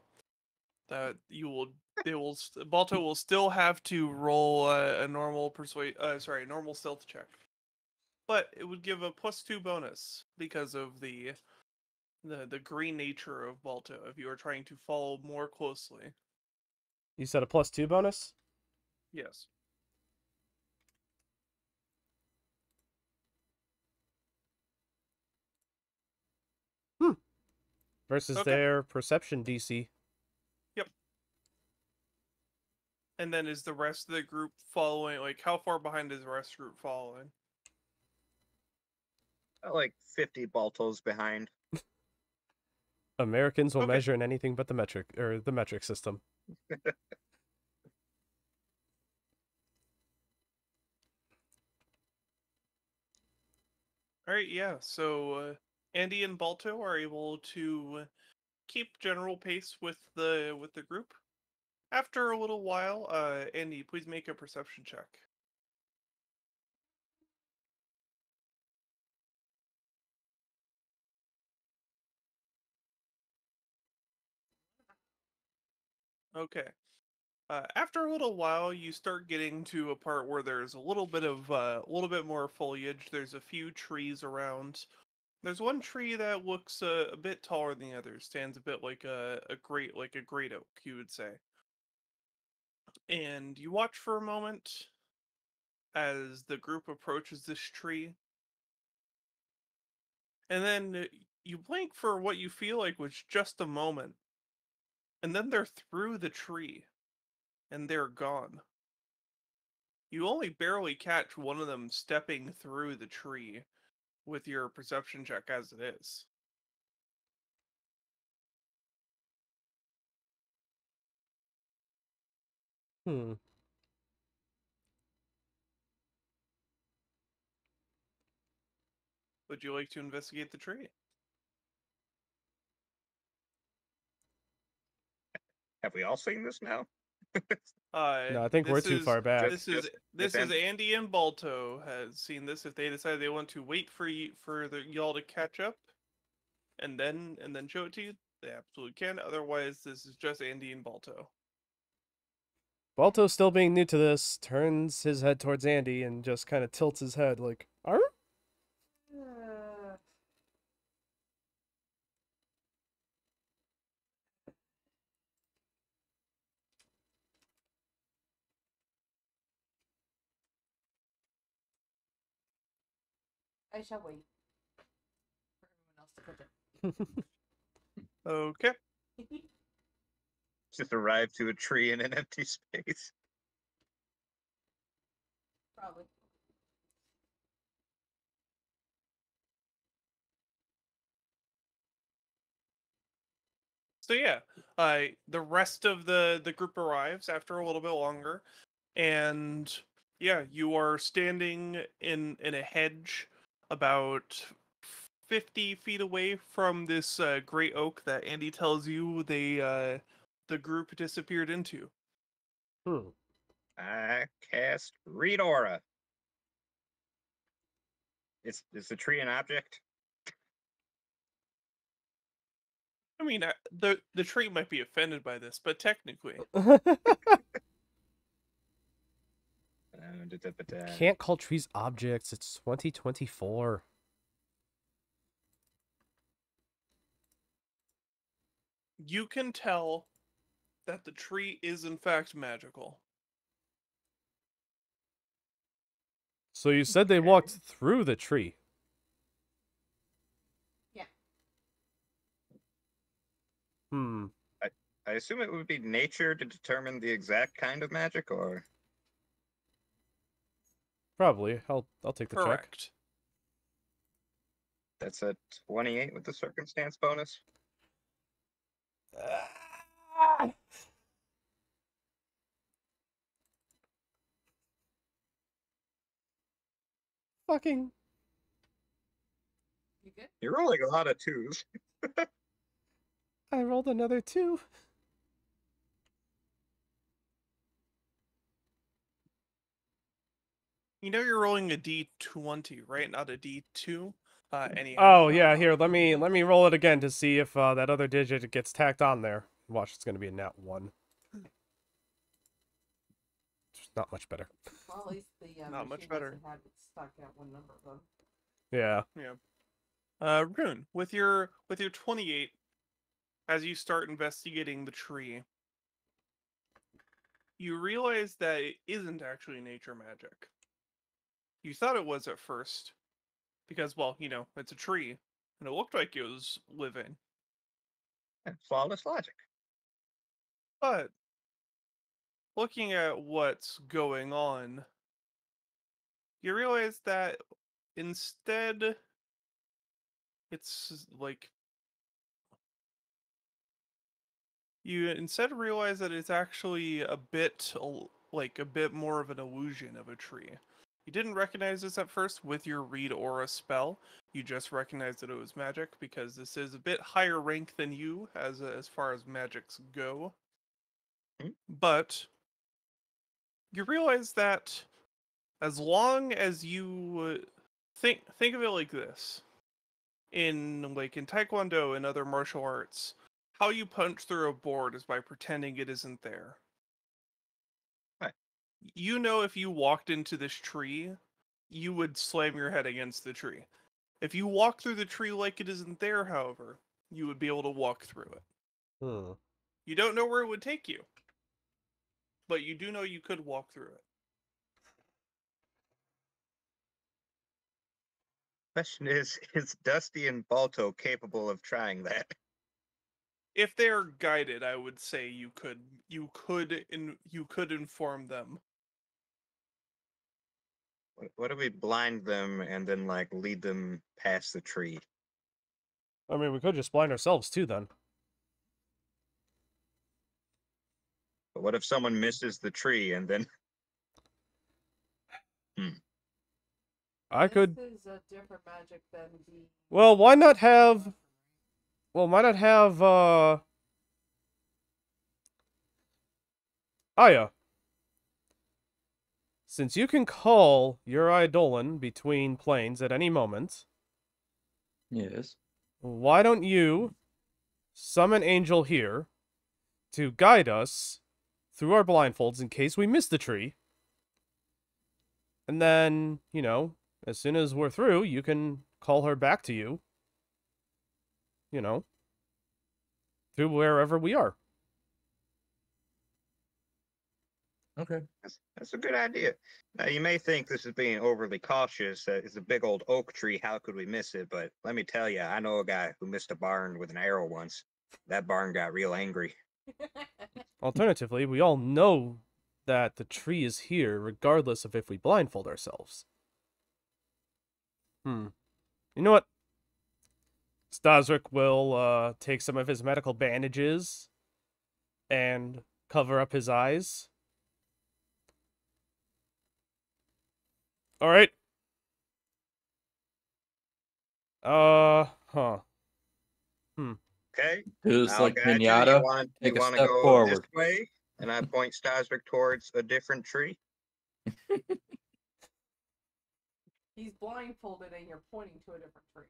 Speaker 2: that Balto will still have to roll a normal normal stealth check. But it would give a +2 bonus because of the green nature of Balto if you are trying to follow more closely.
Speaker 3: You said a +2 bonus?
Speaker 2: Yes.
Speaker 3: Versus
Speaker 2: Okay.
Speaker 3: their perception DC.
Speaker 2: Yep. And then is the rest of the group following? Like, how far behind is the rest of the group following?
Speaker 1: Like 50 Baltos behind.
Speaker 3: Americans will
Speaker 2: Okay.
Speaker 3: measure in anything but the metric system.
Speaker 2: All right, yeah. So Andy and Balto are able to keep general pace with the group. After a little while, Andy, please make a perception check. Okay. After a little while, you start getting to a part where there's a little bit more foliage. There's a few trees around. There's one tree that looks a bit taller than the others. Stands a bit like a great oak, you would say. And you watch for a moment as the group approaches this tree, and then you blink for what you feel like was just a moment, and then they're through the tree, and they're gone. You only barely catch one of them stepping through the tree with your perception check as it is.
Speaker 3: Hmm.
Speaker 2: Would you like to investigate the tree?
Speaker 1: Have we all seen this now?
Speaker 3: No, I think we're too far back.
Speaker 2: This is Andy and Balto has seen this. If they decide they want to wait for y'all to catch up, and then show it to you, they absolutely can. Otherwise, this is just Andy and Balto.
Speaker 3: Balto, still being new to this, turns his head towards Andy and just kind of tilts his head like, "Arr?"
Speaker 4: I shall wait for everyone else to catch up.
Speaker 2: Okay.
Speaker 1: Just arrive to a tree in an empty space.
Speaker 4: Probably.
Speaker 2: So yeah, the rest of the group arrives after a little bit longer, and yeah, you are standing in a hedge about 50 feet away from this great oak that Andy tells you the group disappeared into.
Speaker 3: Hmm.
Speaker 1: I cast Read Aura. Is the tree an object?
Speaker 2: I mean, the tree might be offended by this, but technically,
Speaker 3: Can't call trees objects. It's 2024.
Speaker 2: you can tell that the tree is in fact magical.
Speaker 3: So you said they walked through the tree.
Speaker 4: Yeah.
Speaker 3: Hmm.
Speaker 1: I assume it would be nature to determine the exact kind of magic, or
Speaker 3: Probably. I'll take the check.
Speaker 2: Correct.
Speaker 1: that's a 28 with the circumstance bonus.
Speaker 3: Fucking.
Speaker 4: You good?
Speaker 1: You're rolling a lot of twos.
Speaker 3: I rolled another 2.
Speaker 2: You know you're rolling a d20, right? Not a d2. Anyhow.
Speaker 3: Oh yeah, here. Let me roll it again to see if that other digit gets tacked on there. Watch, it's gonna be a nat 1. It's not much better.
Speaker 4: Well, at least the
Speaker 2: Not much
Speaker 4: machine
Speaker 2: better.
Speaker 4: doesn't have it stuck at one number though.
Speaker 3: Yeah.
Speaker 2: Yeah. Rune, with your 28, as you start investigating the tree, you realize that it isn't actually nature magic. You thought it was at first, because, well, it's a tree, and it looked like it was living.
Speaker 1: Flawless logic.
Speaker 2: But looking at what's going on, you realize that instead, it's like you instead realize that it's actually a bit more of an illusion of a tree. You didn't recognize this at first with your Read Aura spell. You just recognized that it was magic because this is a bit higher rank than you as far as magics go. But you realize that as long as you think of it like this, in Taekwondo and other martial arts, how you punch through a board is by pretending it isn't there.
Speaker 1: Right.
Speaker 2: You know, if you walked into this tree, you would slam your head against the tree. If you walk through the tree like it isn't there, however, you would be able to walk through it.
Speaker 3: Hmm.
Speaker 2: You don't know where it would take you, but you do know you could walk through it.
Speaker 1: Question is Dusty and Balto capable of trying that?
Speaker 2: If they're guided, I would say you could inform them.
Speaker 1: What if we blind them and then like lead them past the tree?
Speaker 3: I mean, we could just blind ourselves too, then.
Speaker 1: But what if someone misses the tree and then?
Speaker 3: I could.
Speaker 4: This is a different magic than the.
Speaker 3: Well, why not have? Well, why not have? Aya. Since you can call your Eidolon between planes at any moment,
Speaker 5: Yes.
Speaker 3: why don't you summon Angel here to guide us through our blindfolds in case we miss the tree? And then, you know, as soon as we're through, you can call her back to you. You know, through wherever we are.
Speaker 5: Okay.
Speaker 1: That's a good idea. Now, you may think this is being overly cautious. It's a big old oak tree. How could we miss it? But let me tell you, I know a guy who missed a barn with an arrow once. That barn got real angry.
Speaker 3: Alternatively, we all know that the tree is here regardless of if we blindfold ourselves. You know what? Staszrich will take some of his medical bandages and cover up his eyes. All right.
Speaker 1: Okay.
Speaker 5: Who's
Speaker 1: I'll
Speaker 5: like
Speaker 1: guide you.
Speaker 5: pinata?
Speaker 1: You want
Speaker 5: Take a
Speaker 1: to
Speaker 5: step
Speaker 1: go
Speaker 5: forward.
Speaker 1: this way, and I point Staszrich towards a different tree.
Speaker 4: He's blindfolded and you're pointing to a different tree.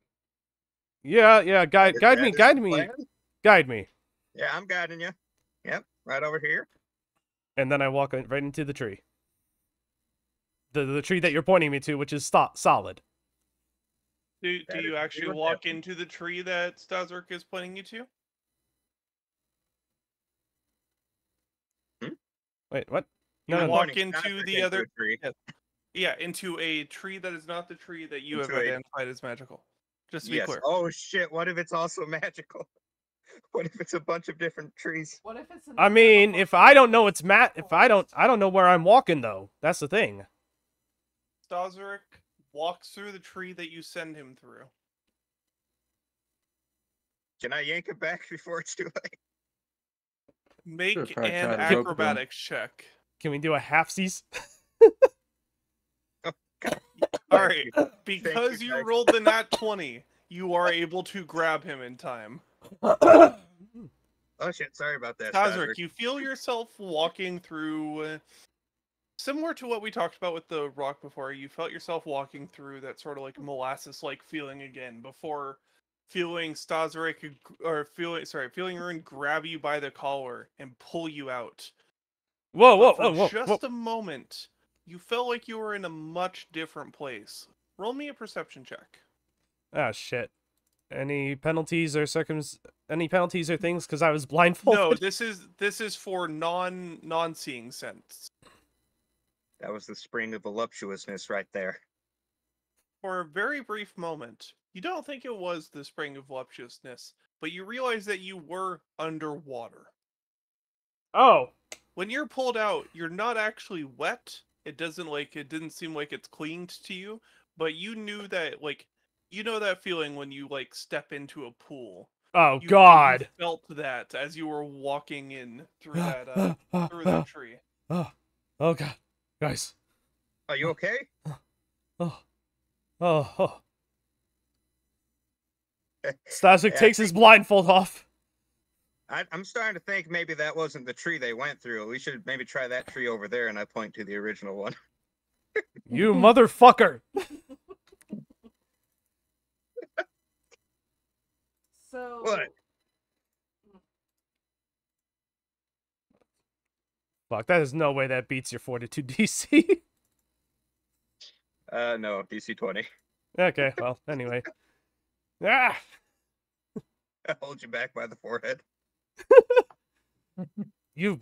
Speaker 3: Yeah, guide
Speaker 1: That
Speaker 3: me,
Speaker 1: is
Speaker 3: guide
Speaker 1: the
Speaker 3: me,
Speaker 1: plan?
Speaker 3: guide me.
Speaker 1: Yeah, I'm guiding you. Yep, right over here.
Speaker 3: And then I walk right into the tree. The tree that you're pointing me to, which is solid.
Speaker 2: Do
Speaker 1: That is
Speaker 2: you actually
Speaker 1: what
Speaker 2: walk
Speaker 1: happened.
Speaker 2: into the tree that Staszrich is pointing you to?
Speaker 3: Wait, what?
Speaker 2: You
Speaker 3: No,
Speaker 2: walk
Speaker 1: Pointing
Speaker 2: into
Speaker 1: Staszrich
Speaker 2: the other
Speaker 1: a tree.
Speaker 2: Yeah, into a tree that is not the tree that you have
Speaker 1: Into a-
Speaker 2: identified as magical. Just to be
Speaker 1: Yes.
Speaker 2: clear.
Speaker 1: Oh shit! What if it's also magical? What if it's a bunch of different trees?
Speaker 4: What if it's?
Speaker 3: I mean, if I don't know it's I don't know where I'm walking though. That's the thing.
Speaker 2: Staszrich walks through the tree that you send him through.
Speaker 1: Can I yank it back before it's too late?
Speaker 2: Make
Speaker 5: Sure, probably
Speaker 2: an
Speaker 5: try to joke with him.
Speaker 2: acrobatics check.
Speaker 3: Can we do a halfsies?
Speaker 2: Alright,
Speaker 1: you.
Speaker 2: because you
Speaker 1: guys.
Speaker 2: rolled the nat 20, you are able to grab him in time.
Speaker 1: Oh shit! Sorry about that,
Speaker 2: Staszrich, you feel yourself walking through, similar to what we talked about with the rock before, you felt yourself walking through that sort of like molasses-like feeling again, before feeling Staszrich, feeling Rune grab you by the collar and pull you out.
Speaker 3: Whoa,
Speaker 2: But
Speaker 3: whoa,
Speaker 2: for
Speaker 3: whoa,
Speaker 2: just
Speaker 3: whoa.
Speaker 2: a moment, you felt like you were in a much different place. Roll me a perception check.
Speaker 3: Ah, shit. Any penalties or any penalties or things because I was blindfolded?
Speaker 2: No, this is for non-seeing sense.
Speaker 1: That was the spring of voluptuousness right there.
Speaker 2: For a very brief moment, you don't think it was the spring of voluptuousness, but you realize that you were underwater.
Speaker 3: Oh.
Speaker 2: When you're pulled out, you're not actually wet. It didn't seem like it's clinged to you, but you knew that, like, you know that feeling when you, like, step into a pool.
Speaker 3: Oh,
Speaker 2: You
Speaker 3: God.
Speaker 2: felt that as you were walking in through that tree.
Speaker 3: Oh, God. Guys.
Speaker 1: Are you okay?
Speaker 3: Oh. Staszrich
Speaker 1: Yeah, I
Speaker 3: takes his blindfold off.
Speaker 1: I'm starting to think maybe that wasn't the tree they went through. We should maybe try that tree over there, and I point to the original one.
Speaker 3: You motherfucker!
Speaker 4: So
Speaker 1: What?
Speaker 3: Fuck, that is no way that beats your Fortitude DC.
Speaker 1: No, DC 20.
Speaker 3: Okay, well, anyway. Ah!
Speaker 1: I hold you back by the forehead.
Speaker 3: You...
Speaker 4: you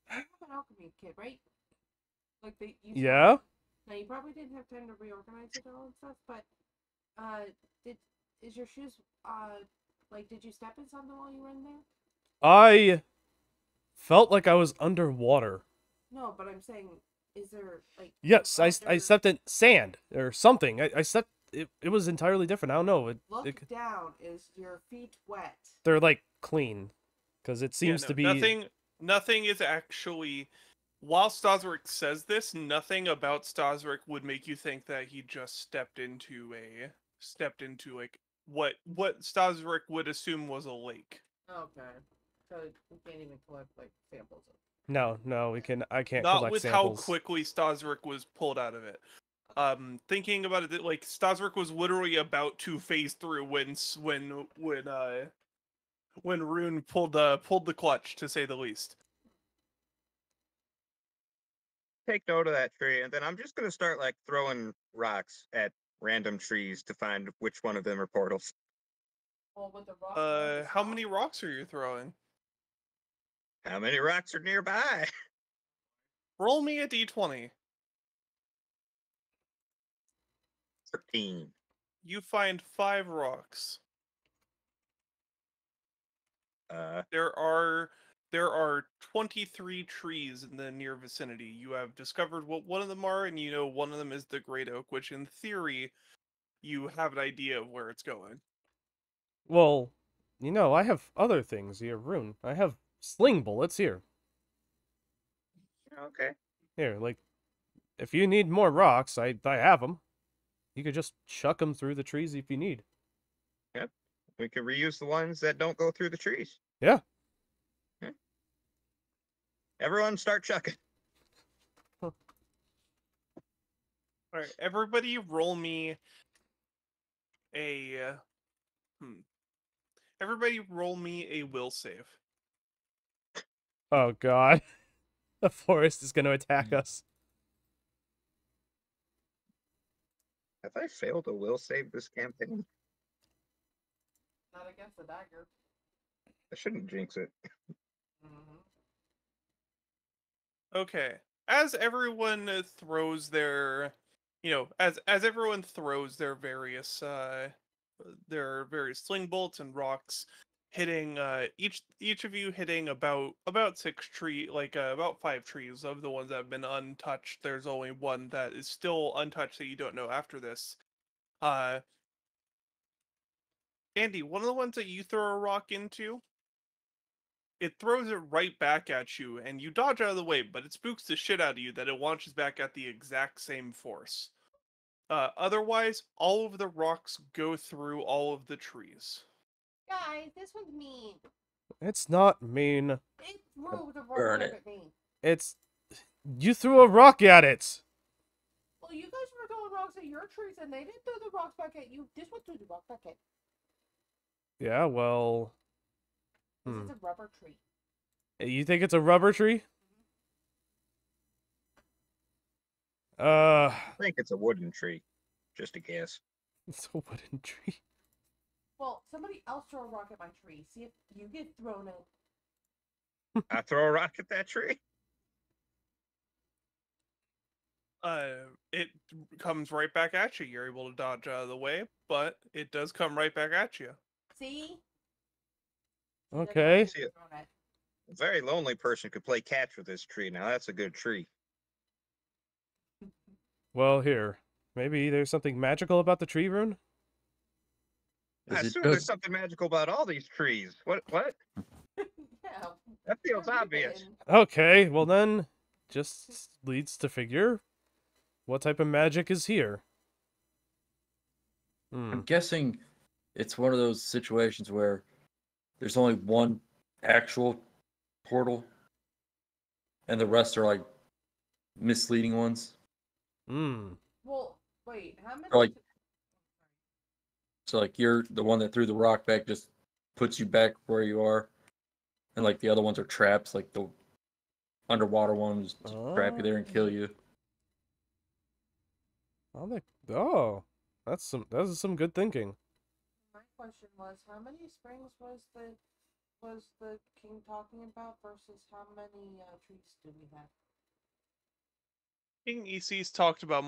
Speaker 4: have an alchemy kit, right? Like
Speaker 3: Yeah?
Speaker 4: Now you probably didn't have time to reorganize it all and stuff, but is your shoes like did you step in something while you were in there?
Speaker 3: I felt like I was underwater.
Speaker 4: No, but I'm saying, is there like
Speaker 3: Yes, I
Speaker 4: mud or-
Speaker 3: stepped in sand or something. I stepped... It was entirely different. I don't know.
Speaker 4: Look down. Is your feet wet?
Speaker 3: They're, like, clean. Because it seems to be...
Speaker 2: Nothing is actually... While Staszrich says this, nothing about Staszrich would make you think that he just stepped into like what Staszrich would assume was a lake.
Speaker 4: Okay. So we can't even collect like samples of
Speaker 3: No, I can't
Speaker 2: Not
Speaker 3: collect
Speaker 2: with
Speaker 3: samples.
Speaker 2: how quickly Staszrich was pulled out of it. Thinking about it, like Staszrich was literally about to phase through when Rune pulled the clutch, to say the least.
Speaker 1: Take note of that tree, and then I'm just gonna start like throwing rocks at random trees to find which one of them are portals.
Speaker 4: Well, with the rock.
Speaker 2: How many rocks are you throwing?
Speaker 1: How many rocks are nearby?
Speaker 2: Roll me a d20.
Speaker 1: 13.
Speaker 2: You find 5 rocks. There are 23 trees in the near vicinity. You have discovered what one of them are, and you know one of them is the great oak, which in theory, you have an idea of where it's going.
Speaker 3: Well, you know, I have other things here, Rune. I have sling bullets here.
Speaker 1: Okay.
Speaker 3: Here, like, if you need more rocks, I have them. You could just chuck them through the trees if you need.
Speaker 1: Yep. We can reuse the ones that don't go through the trees.
Speaker 3: Yeah.
Speaker 1: Yeah. Everyone start chucking.
Speaker 2: All right, everybody, roll me a. Everybody, roll me a will save.
Speaker 3: Oh god. The forest is going to attack us.
Speaker 1: Have I failed a will save this campaign?
Speaker 4: Not against the dagger.
Speaker 1: I shouldn't jinx it.
Speaker 4: Mm-hmm.
Speaker 2: Okay. As everyone throws their, as everyone throws their various sling bolts and rocks, hitting each of you hitting about 6 about 5 trees of the ones that have been untouched. There's only one that is still untouched that you don't know after this. Andy, one of the ones that you throw a rock into, it throws it right back at you, and you dodge out of the way, but it spooks the shit out of you that it launches back at the exact same force. Otherwise, all of the rocks go through all of the trees.
Speaker 4: Guys, this one's mean.
Speaker 3: It's not mean.
Speaker 4: It threw the
Speaker 5: Burn
Speaker 4: rock
Speaker 5: it.
Speaker 4: at me.
Speaker 3: It's... You threw a rock at it!
Speaker 4: Well, you guys were throwing rocks at your trees, and they didn't throw the rocks back at you. This one threw the rock back at.
Speaker 3: Yeah, well...
Speaker 4: This is a rubber tree.
Speaker 3: You think it's a rubber tree?
Speaker 1: I think it's a wooden tree. Just a guess.
Speaker 3: It's a wooden tree.
Speaker 4: Well, somebody else throw a rock at my tree. See if you get thrown it.
Speaker 1: I throw a rock at that tree.
Speaker 2: It comes right back at you. You're able to dodge out of the way, but it does come right back at you.
Speaker 4: See?
Speaker 3: Okay.
Speaker 1: See, a very lonely person could play catch with this tree. Now that's a good tree.
Speaker 3: Well, here. Maybe there's something magical about the tree, Rune?
Speaker 1: I
Speaker 5: Is it
Speaker 1: assume there's
Speaker 5: just-
Speaker 1: something magical about all these trees. What?
Speaker 4: Yeah.
Speaker 1: That feels
Speaker 4: they're
Speaker 1: obvious.
Speaker 4: ribbon.
Speaker 3: Okay, well then, just leads to figure what type of magic is here.
Speaker 5: I'm guessing it's one of those situations where there's only one actual portal, and the rest are like misleading ones.
Speaker 3: Hmm.
Speaker 4: Well, wait, how many?
Speaker 5: Or like, so like you're the one that threw the rock back just puts you back where you are, and like the other ones are traps. Like the underwater ones just trap you there and kill you.
Speaker 3: Oh, that's some good thinking.
Speaker 4: My question was, how many springs was the king talking about versus how many trees do we have?
Speaker 2: King EC's talked about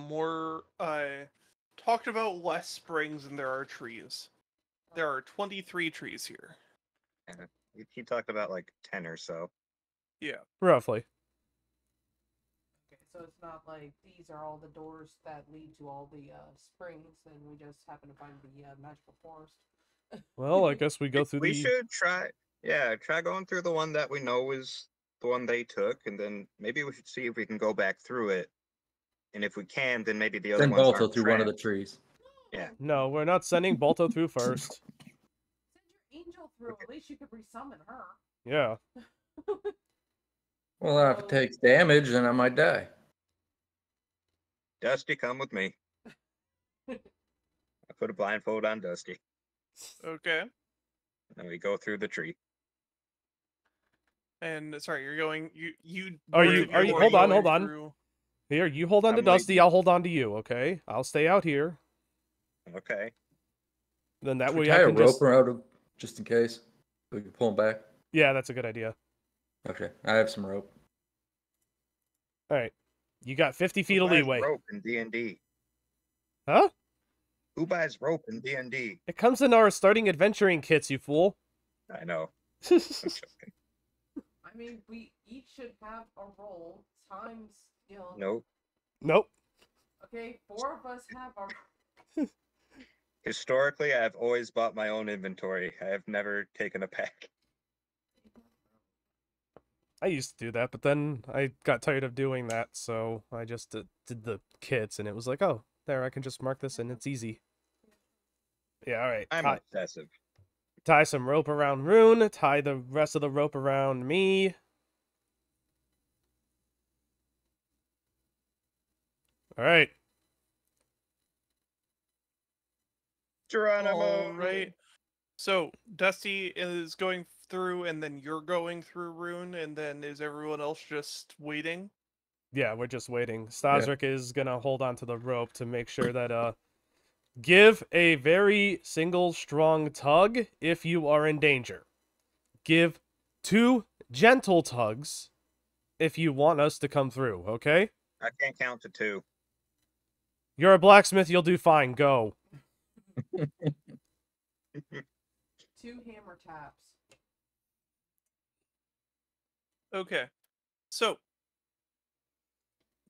Speaker 2: less springs than there are trees. There are 23 trees here.
Speaker 1: Yeah. He talked about like 10 or so.
Speaker 2: Yeah.
Speaker 3: Roughly.
Speaker 4: Okay, so it's not like these are all the doors that lead to all the springs, and we just happen to find the magical forest.
Speaker 3: Well, I guess we go through
Speaker 1: We
Speaker 3: the.
Speaker 1: should try going through the one that we know is the one they took, and then maybe we should see if we can go back through it. And if we can, then maybe the other
Speaker 5: Send
Speaker 1: ones
Speaker 5: Balto
Speaker 1: aren't
Speaker 5: through one of the
Speaker 1: trapped.
Speaker 5: trees.
Speaker 1: Yeah.
Speaker 3: No, we're not sending Balto through first.
Speaker 4: Send your angel through. At least you could resummon her.
Speaker 3: Yeah.
Speaker 5: Well, if it takes damage, then I might die.
Speaker 1: Dusty, come with me. I put a blindfold on Dusty,
Speaker 2: Okay.
Speaker 1: and we go through the tree.
Speaker 2: And sorry, you're going. You.
Speaker 3: Are
Speaker 2: both
Speaker 3: you-
Speaker 2: of
Speaker 3: are you-
Speaker 2: are
Speaker 3: hold on,
Speaker 2: going
Speaker 3: hold on.
Speaker 2: through-
Speaker 3: Here, you hold on to
Speaker 1: I'm
Speaker 3: Dusty.
Speaker 1: waiting.
Speaker 3: I'll hold on to you. Okay. I'll stay out here.
Speaker 1: Okay.
Speaker 3: Then that
Speaker 5: Should we
Speaker 3: way
Speaker 5: tie
Speaker 3: I
Speaker 5: a
Speaker 3: can
Speaker 5: rope
Speaker 3: just.
Speaker 5: around him just in case? So we can pull him back.
Speaker 3: Yeah, that's a good idea.
Speaker 5: Okay, I have some rope.
Speaker 3: All right. You got 50 feet
Speaker 1: Who
Speaker 3: of
Speaker 1: buys
Speaker 3: leeway.
Speaker 1: rope in D&D?
Speaker 3: Huh?
Speaker 1: Who buys rope in D&D?
Speaker 3: It comes in our starting adventuring kits, you fool.
Speaker 1: I know. I'm joking.
Speaker 4: I mean, we each should have a roll times,
Speaker 1: Nope.
Speaker 3: Nope.
Speaker 4: Okay, 4 of us have our.
Speaker 1: Historically, I've always bought my own inventory. I have never taken a pack.
Speaker 3: I used to do that, but then I got tired of doing that, so I just did the kits, and it was like, oh, there, I can just mark this, and it's easy. Yeah, all right.
Speaker 1: I'm obsessive.
Speaker 3: Tie some rope around Rune, tie the rest of the rope around me. All right.
Speaker 1: Geronimo.
Speaker 2: All right. So Dusty is going through, and then you're going through Rune, and then is everyone else just waiting?
Speaker 3: Yeah, we're just waiting. Staszrich is gonna hold on to the rope to make sure that give a very single strong tug if you are in danger. Give 2 gentle tugs if you want us to come through, okay?
Speaker 1: I can't count to 2.
Speaker 3: You're a blacksmith, you'll do fine. Go.
Speaker 4: 2 hammer taps.
Speaker 2: Okay. So,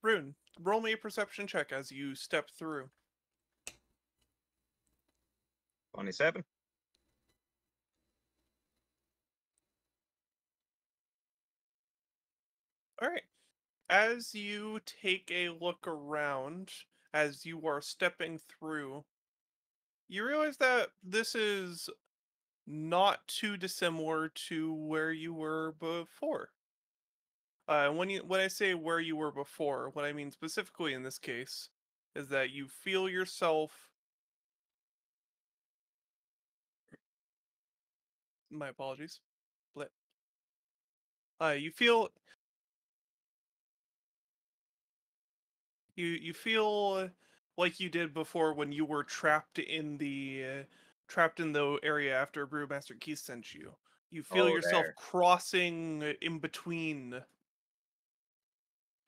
Speaker 2: Rune, roll me a perception check as you step through.
Speaker 1: 27.
Speaker 2: All right. As you take a look around, as you are stepping through, you realize that this is not too dissimilar to where you were before. When I say where you were before, what I mean specifically in this case is that you feel yourself. My apologies. Blip. You feel. You feel like you did before when you were trapped in the area after Brewmaster Keith sent you. You feel
Speaker 1: Oh,
Speaker 2: yourself
Speaker 1: there.
Speaker 2: crossing in between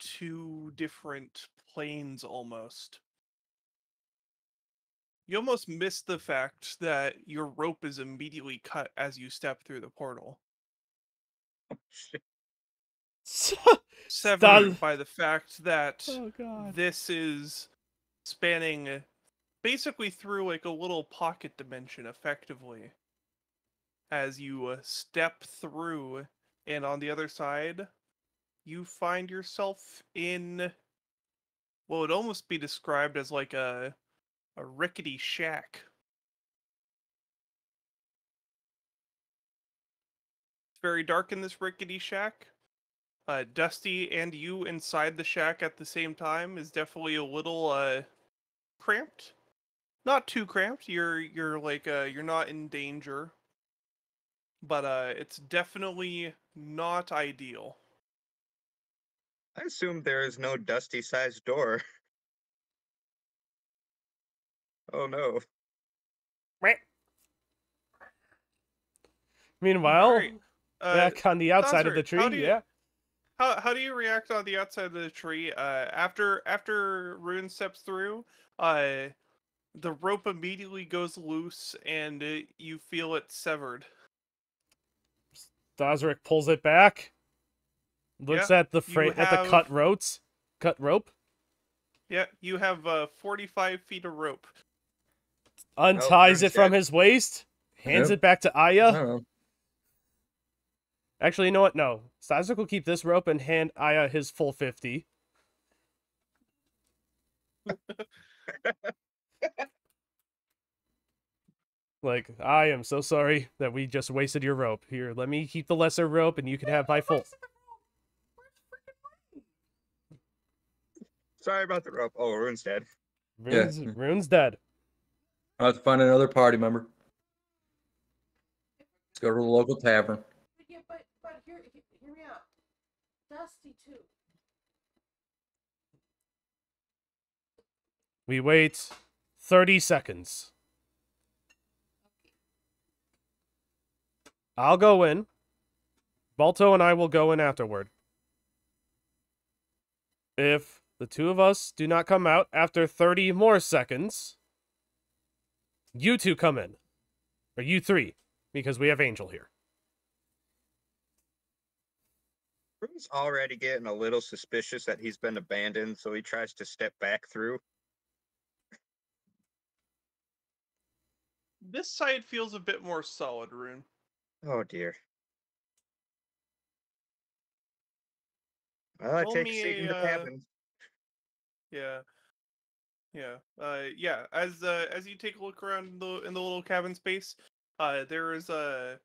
Speaker 2: 2 different planes almost. You almost miss the fact that your rope is immediately cut as you step through the portal. Severed by the fact that
Speaker 3: Oh, God.
Speaker 2: this is spanning basically through like a little pocket dimension effectively. As you step through, and on the other side, you find yourself in what would almost be described as like a rickety shack. very dark in this rickety shack. Dusty and you inside the shack at the same time is definitely a little cramped. Not too cramped. You're like you're not in danger. But it's definitely not ideal.
Speaker 1: I assume there is no Dusty-sized door. Oh no.
Speaker 3: Meanwhile,
Speaker 2: Alright,
Speaker 3: back on the outside of the
Speaker 2: Staszrich,
Speaker 3: tree, yeah.
Speaker 2: How do you react on the outside of the tree? After Rune steps through, the rope immediately goes loose and you feel it severed.
Speaker 3: Staszrich pulls it back. Looks
Speaker 2: Yeah,
Speaker 3: at the
Speaker 2: you
Speaker 3: at the
Speaker 2: have-
Speaker 3: cut rope.
Speaker 2: Yeah, you have 45 feet of rope.
Speaker 3: Unties
Speaker 1: Rune's
Speaker 3: it from
Speaker 1: dead.
Speaker 3: his waist. Hands
Speaker 5: Yep.
Speaker 3: it back to
Speaker 5: I
Speaker 3: Aya.
Speaker 5: don't know.
Speaker 3: Actually, you know what? No. Staszrich will keep this rope and hand Aya his full 50. Like, I am so sorry that we just wasted your rope. Here, let me keep the lesser rope and you can have my full.
Speaker 1: Sorry about the rope. Oh, Rune's dead.
Speaker 3: Rune's dead.
Speaker 5: I'll have to find another party member. Let's go to the local tavern.
Speaker 4: Yeah, but hear me out. Dusty too.
Speaker 3: We wait 30 seconds. I'll go in. Balto and I will go in afterward. If the two of us do not come out after 30 more seconds, you two come in. Or you three, because we have Angel here.
Speaker 1: Rune's already getting a little suspicious that he's been abandoned, so he tries to step back through.
Speaker 2: This side feels a bit more solid, Rune.
Speaker 1: Oh dear. Well, I
Speaker 2: Roll
Speaker 1: take a
Speaker 2: me
Speaker 1: seat in the
Speaker 2: a,
Speaker 1: cabin.
Speaker 2: Yeah. Yeah. As you take a look around in the little cabin space, there is a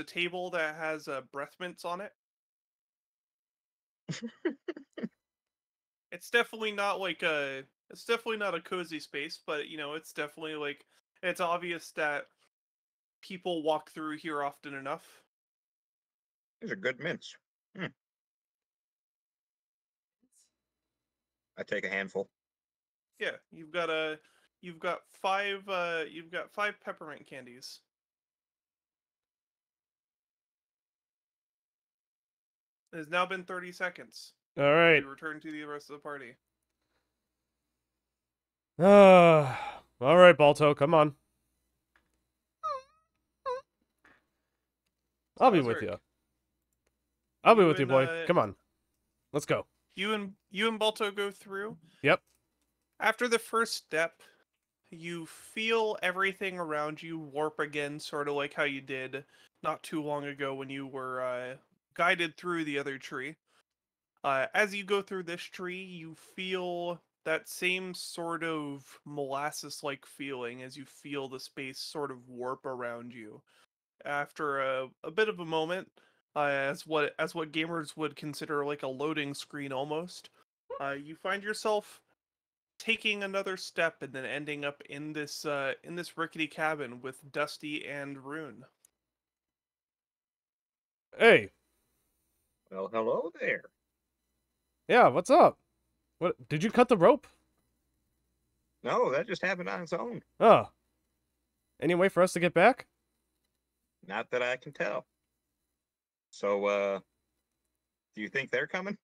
Speaker 2: table that has breath mints on it. It's definitely not a cozy space, but you know, it's definitely like it's obvious that people walk through here often enough.
Speaker 1: These are good mints. I take a handful.
Speaker 2: Yeah, you've got five peppermint candies. It has now been 30 seconds.
Speaker 3: All right.
Speaker 2: We return to the rest of the party.
Speaker 3: All right, Balto, come on. I'll be with
Speaker 2: Staszrich,
Speaker 3: you. I'll be
Speaker 2: you
Speaker 3: with you,
Speaker 2: and,
Speaker 3: boy. Come on. Let's go.
Speaker 2: You and Balto go through.
Speaker 3: Yep.
Speaker 2: After the first step, you feel everything around you warp again, sort of like how you did not too long ago when you were guided through the other tree. As you go through this tree, you feel that same sort of molasses-like feeling as you feel the space sort of warp around you. After a bit of a moment, as what gamers would consider like a loading screen almost, you find yourself taking another step and then ending up in this rickety cabin with Dusty and Rune.
Speaker 3: Hey.
Speaker 1: Well, hello there.
Speaker 3: Yeah, what's up? What? Did you cut the rope?
Speaker 1: No, that just happened on its own.
Speaker 3: Oh. Any way for us to get back?
Speaker 1: Not that I can tell. So, do you think they're coming?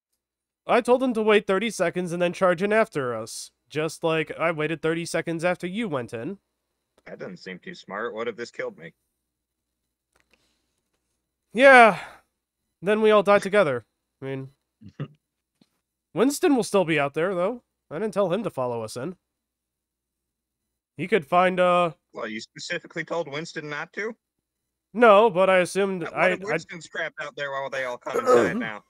Speaker 3: I told them to wait 30 seconds and then charge in after us. Just like I waited 30 seconds after you went in.
Speaker 1: That doesn't seem too smart. What if this killed me?
Speaker 3: Yeah. Then we all die together. I mean... Winston will still be out there, though. I didn't tell him to follow us in. He could find,
Speaker 1: Well, you specifically told Winston not to?
Speaker 3: No, but I assumed...
Speaker 1: What if Winston's trapped out there while they all come inside now?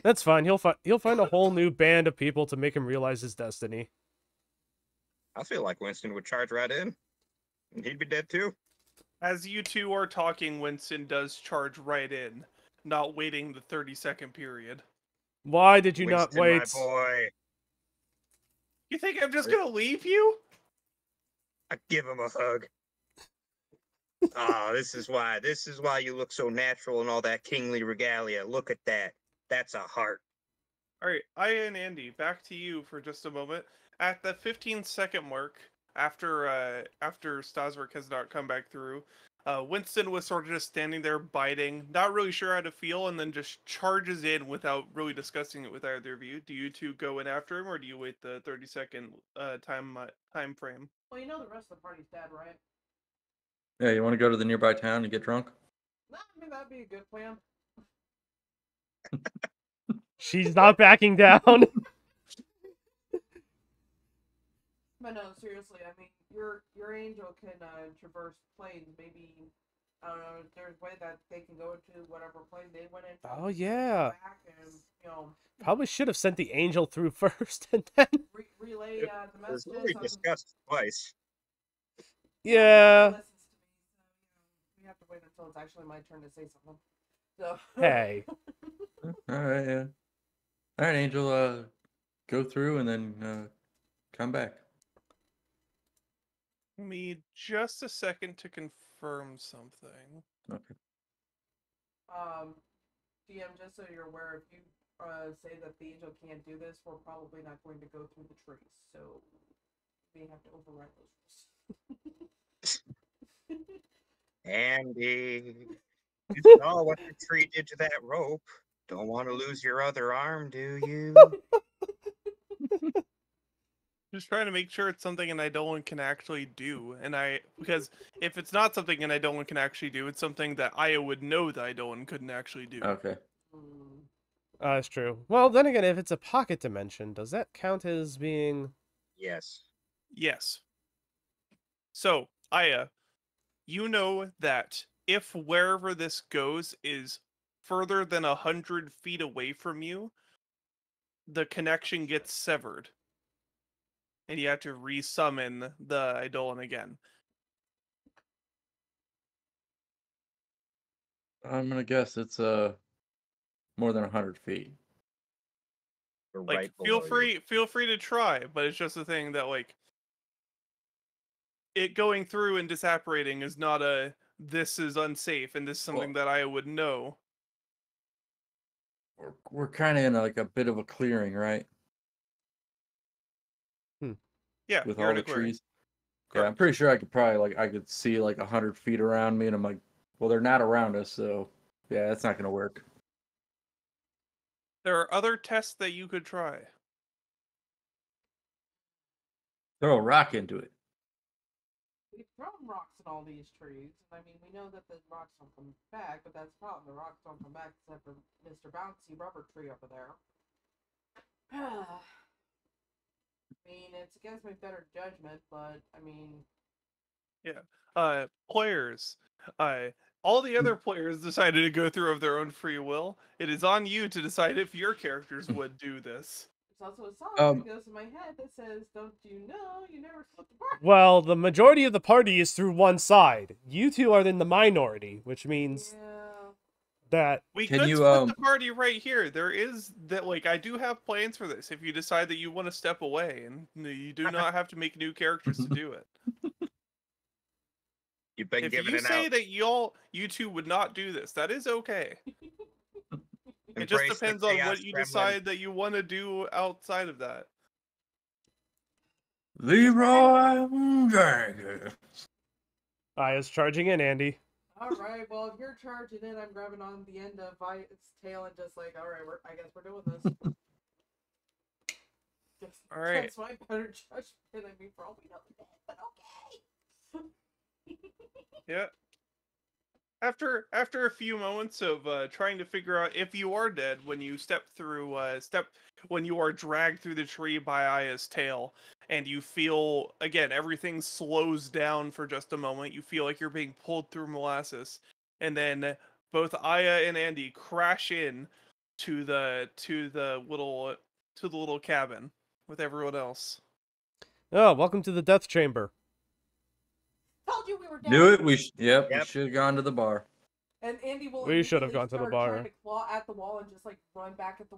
Speaker 3: That's fine. He'll find a whole new band of people to make him realize his destiny.
Speaker 1: I feel like Winston would charge right in. And he'd be dead too.
Speaker 2: As you two are talking, Winston does charge right in, not waiting the 30-second period.
Speaker 3: Why did you not
Speaker 1: Winston, my
Speaker 3: wait?
Speaker 1: boy.
Speaker 2: You think I'm just gonna leave you?
Speaker 1: I give him a hug. Ah, this is why you look so natural in all that kingly regalia. Look at that. That's a heart.
Speaker 2: Alright, Aya and Andy, back to you for just a moment. At the 15-second mark, after Staszrich has not come back through, Winston was sort of just standing there biting, not really sure how to feel, and then just charges in without really discussing it with either of you. Do you two go in after him, or do you wait the 30-second time frame?
Speaker 4: Well, you know the rest of the party's dead, right?
Speaker 5: Yeah, you want to go to the nearby town and get drunk?
Speaker 4: No, I mean, that'd be a good plan.
Speaker 3: She's not backing down.
Speaker 4: But no, seriously, I mean, your angel can traverse planes. Maybe, I don't know, there's a way that they can go into whatever plane they went in.
Speaker 3: Oh, yeah.
Speaker 4: Back and, you know,
Speaker 3: Probably should have sent the angel through first and then.
Speaker 4: relay
Speaker 1: It
Speaker 4: the
Speaker 1: was
Speaker 4: messages.
Speaker 1: really discussed twice.
Speaker 3: Yeah.
Speaker 4: Listens to me, so, we have to wait until it's actually my turn to say something. So.
Speaker 3: Hey.
Speaker 5: Alright, yeah. Alright, Angel, go through and then come back.
Speaker 2: Give me just a second to confirm something.
Speaker 5: Okay.
Speaker 4: DM, just so you're aware, if you say that the angel can't do this, we're probably not going to go through the trees, so we have to override those rules.
Speaker 1: Andy, you saw what the tree did to that rope. Don't want to lose your other arm, do you?
Speaker 2: Just trying to make sure it's something an Eidolon can actually do, because if it's not something an Eidolon can actually do, it's something that Aya would know the Eidolon couldn't actually do.
Speaker 5: Okay.
Speaker 3: That's true. Well, then again, if it's a pocket dimension, does that count as being...
Speaker 1: Yes.
Speaker 2: Yes. So, Aya, you know that if wherever this goes is further than 100 feet away from you, the connection gets severed. And you have to resummon the Eidolon again.
Speaker 5: I'm gonna guess it's more than 100 feet.
Speaker 1: We're
Speaker 2: Like,
Speaker 1: right
Speaker 2: feel
Speaker 1: below you.
Speaker 2: free to try, but it's just a thing that, like, it going through and disapparating is not a, this is unsafe, and this is something that I would know.
Speaker 5: We're kind of in like a bit of a clearing, right?
Speaker 2: Yeah,
Speaker 5: With
Speaker 2: you're
Speaker 5: all
Speaker 2: in a
Speaker 5: the
Speaker 2: clearing.
Speaker 5: trees. Yeah, I'm pretty sure I could probably I could see like 100 feet around me, and I'm like, well, they're not around us, so yeah, that's not gonna work.
Speaker 2: There are other tests that you could try.
Speaker 5: Throw a rock into it.
Speaker 4: We've thrown rocks at all these trees, and I mean, we know that the rocks don't come back, but that's the problem. The rocks don't come back except for Mr. Bouncy Rubber Tree over there. I mean, it's against my better judgment, but I mean,
Speaker 2: Players, all the other players decided to go through of their own free will. It is on you to decide if your characters would do this.
Speaker 4: there's also a song that goes in my head that says, "Don't you know you never split the bar?"
Speaker 3: Well, the majority of the party is through one side. You two are in the minority, which means that...
Speaker 2: We
Speaker 5: Can
Speaker 2: could
Speaker 5: you,
Speaker 2: split the party right here. There is that, like, I do have plans for this. If you decide that you want to step away, and you do not have to make new characters to do it.
Speaker 1: You've been
Speaker 2: If
Speaker 1: giving
Speaker 2: you
Speaker 1: it
Speaker 2: say
Speaker 1: out.
Speaker 2: that you two would not do this, that is okay. It just
Speaker 1: Embrace the
Speaker 2: depends on
Speaker 1: chaos,
Speaker 2: what you
Speaker 1: gremlin.
Speaker 2: decide that you want to do outside of that.
Speaker 5: Leroy Jenkins.
Speaker 3: Aya's charging in, Andy.
Speaker 4: Alright, well, if you're charging in, I'm grabbing on the end of its tail and just like, alright, I guess we're doing this.
Speaker 2: All right.
Speaker 4: That's my better judgment. I mean, for all we know, but okay.
Speaker 2: Yeah. After a few moments of trying to figure out if you are dead when you when you are dragged through the tree by Aya's tail, and you feel again everything slows down for just a moment. You feel like you're being pulled through molasses, and then both Aya and Andy crash in to the little cabin with everyone else.
Speaker 3: Oh, welcome to the death chamber.
Speaker 4: Told you we were dead.
Speaker 5: Knew it. We we
Speaker 1: Yep.
Speaker 5: should have gone to the bar.
Speaker 4: And Andy will.
Speaker 3: We should have
Speaker 4: immediately
Speaker 3: gone to the
Speaker 4: start
Speaker 3: bar.
Speaker 4: Trying to claw at the wall and just like run back at the,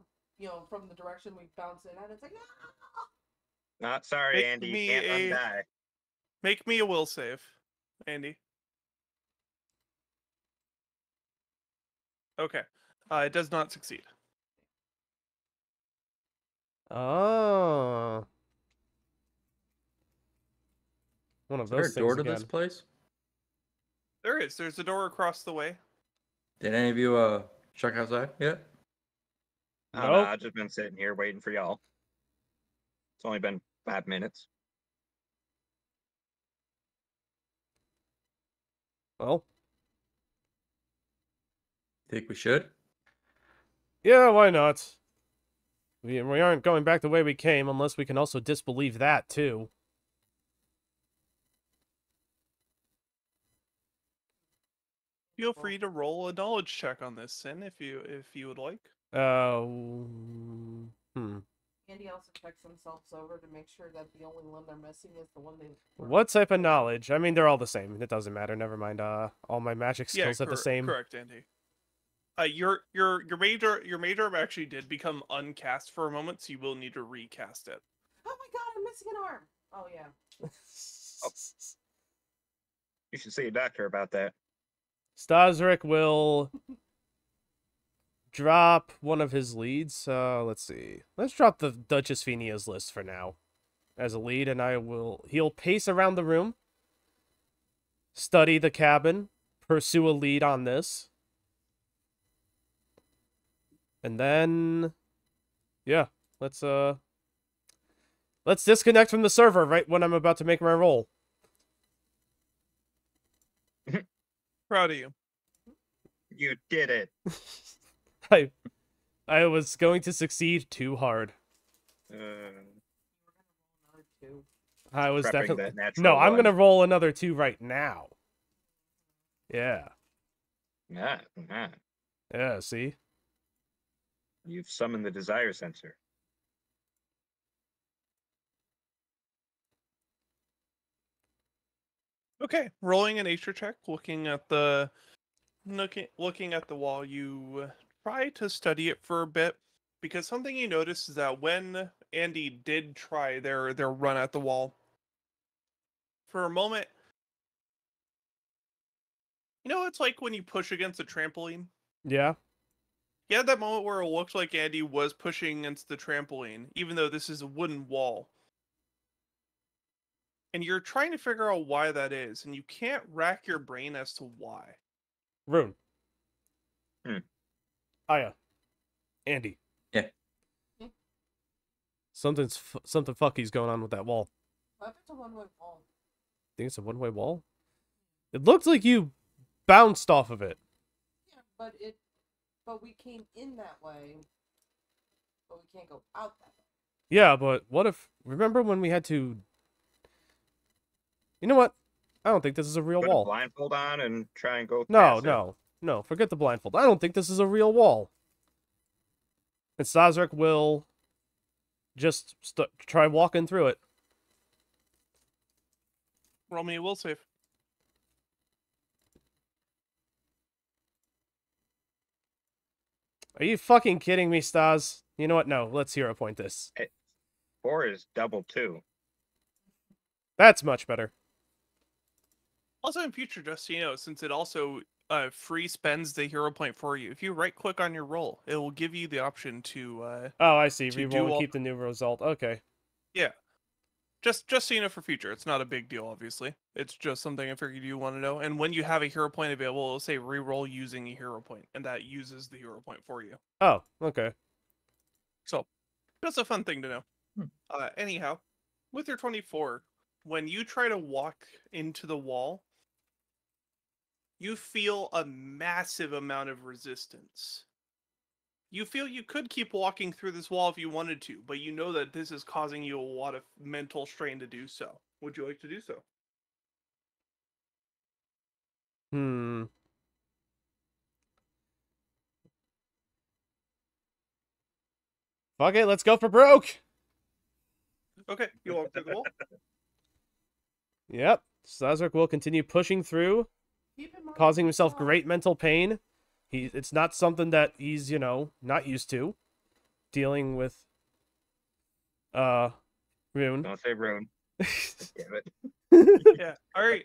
Speaker 4: from the direction we bounced in at. It's like, no.
Speaker 1: Not sorry,
Speaker 2: Make
Speaker 1: Andy. You
Speaker 2: me
Speaker 1: can't
Speaker 2: a-
Speaker 1: undie.
Speaker 2: Make me a will save, Andy. Okay. It does not succeed.
Speaker 3: Oh. One of
Speaker 5: Is there
Speaker 3: those
Speaker 5: a door
Speaker 3: things
Speaker 5: to
Speaker 3: again.
Speaker 5: this place?
Speaker 2: There is. There's a door across the way.
Speaker 5: Did any of you check outside yet?
Speaker 1: Oh, no,
Speaker 3: Nope.
Speaker 1: I've just been sitting here waiting for y'all. It's only been 5 minutes.
Speaker 3: Well,
Speaker 5: Think we should?
Speaker 3: yeah, why not? We aren't going back the way we came unless we can also disbelieve that, too.
Speaker 2: Feel free to roll a knowledge check on this, Sin, if you would like.
Speaker 4: Andy also checks themselves over to make sure that the only limb they're missing is the one they.
Speaker 3: What type of knowledge? I mean, they're all the same. It doesn't matter. Never mind. All my magic skills are the same.
Speaker 2: Correct, Andy. Your major actually did become uncast for a moment, so you will need to recast it.
Speaker 4: Oh my god, I'm missing an arm. Oh yeah.
Speaker 1: You should see a doctor about that.
Speaker 3: Staszrich will drop one of his leads. Let's see. Let's drop the Duchess Fenia's list for now as a lead, and he'll pace around the room, study the cabin, pursue a lead on this. And then, yeah, let's disconnect from the server right when I'm about to make my roll.
Speaker 2: Proud of you.
Speaker 1: You did it.
Speaker 3: I was going to succeed too hard.
Speaker 4: Another two.
Speaker 3: I was
Speaker 1: Prepping
Speaker 3: definitely
Speaker 1: that natural
Speaker 3: no. I'm
Speaker 1: one.
Speaker 3: gonna roll another 2 right now. Yeah, yeah. See,
Speaker 1: You've summoned the desire sensor.
Speaker 2: Okay, rolling a nature check, looking at the wall, you try to study it for a bit, because something you notice is that when Andy did try their run at the wall, for a moment, it's like when you push against a trampoline.
Speaker 3: yeah.
Speaker 2: You had that moment where it looked like Andy was pushing against the trampoline, even though this is a wooden wall. And you're trying to figure out why that is, and you can't rack your brain as to why.
Speaker 3: Rune.
Speaker 1: Hmm.
Speaker 3: Aya. Andy.
Speaker 5: Yeah.
Speaker 3: Something fucky's going on with that wall.
Speaker 4: What if it's a one-way wall?
Speaker 3: Think it's a one-way wall? It looked like you bounced off of it.
Speaker 4: Yeah, but we came in that way, but we can't go out that way.
Speaker 3: Yeah, but what if... Remember when we had to... You know what? I don't think this is a real
Speaker 1: Put a
Speaker 3: wall.
Speaker 1: blindfold on and try and go.
Speaker 3: No,
Speaker 1: past it.
Speaker 3: no. Forget the blindfold. I don't think this is a real wall. And Staszrich will just try walking through it.
Speaker 2: Roll me a will save.
Speaker 3: Are you fucking kidding me, Stas? You know what? No, let's hero point this.
Speaker 1: 4 is double 2.
Speaker 3: That's much better.
Speaker 2: Also in future, just so you know, since it also free spends the hero point for you, if you right click on your roll, it will give you the option to
Speaker 3: Oh, I see.
Speaker 2: to
Speaker 3: Reroll
Speaker 2: do
Speaker 3: and
Speaker 2: all-
Speaker 3: keep the new result. Okay.
Speaker 2: yeah. Just so you know for future, it's not a big deal, obviously. It's just something I figured you want to know. And when you have a hero point available, it'll say reroll using a hero point, and that uses the hero point for you.
Speaker 3: Oh, okay.
Speaker 2: So, just a fun thing to know.
Speaker 5: Hmm.
Speaker 2: Anyhow, with your 24, when you try to walk into the wall, you feel a massive amount of resistance. You feel you could keep walking through this wall if you wanted to, but you know that this is causing you a lot of mental strain to do so. Would you like to do so?
Speaker 3: Fuck it, let's go for broke.
Speaker 2: Okay, you walk through the wall.
Speaker 3: Yep. Staszrich will continue pushing through,
Speaker 4: Keep in mind
Speaker 3: causing
Speaker 4: he's
Speaker 3: himself
Speaker 4: not-
Speaker 3: great mental pain. It's not something that he's, not used to dealing with Rune.
Speaker 1: Don't say Rune. Damn it.
Speaker 2: Yeah. All right.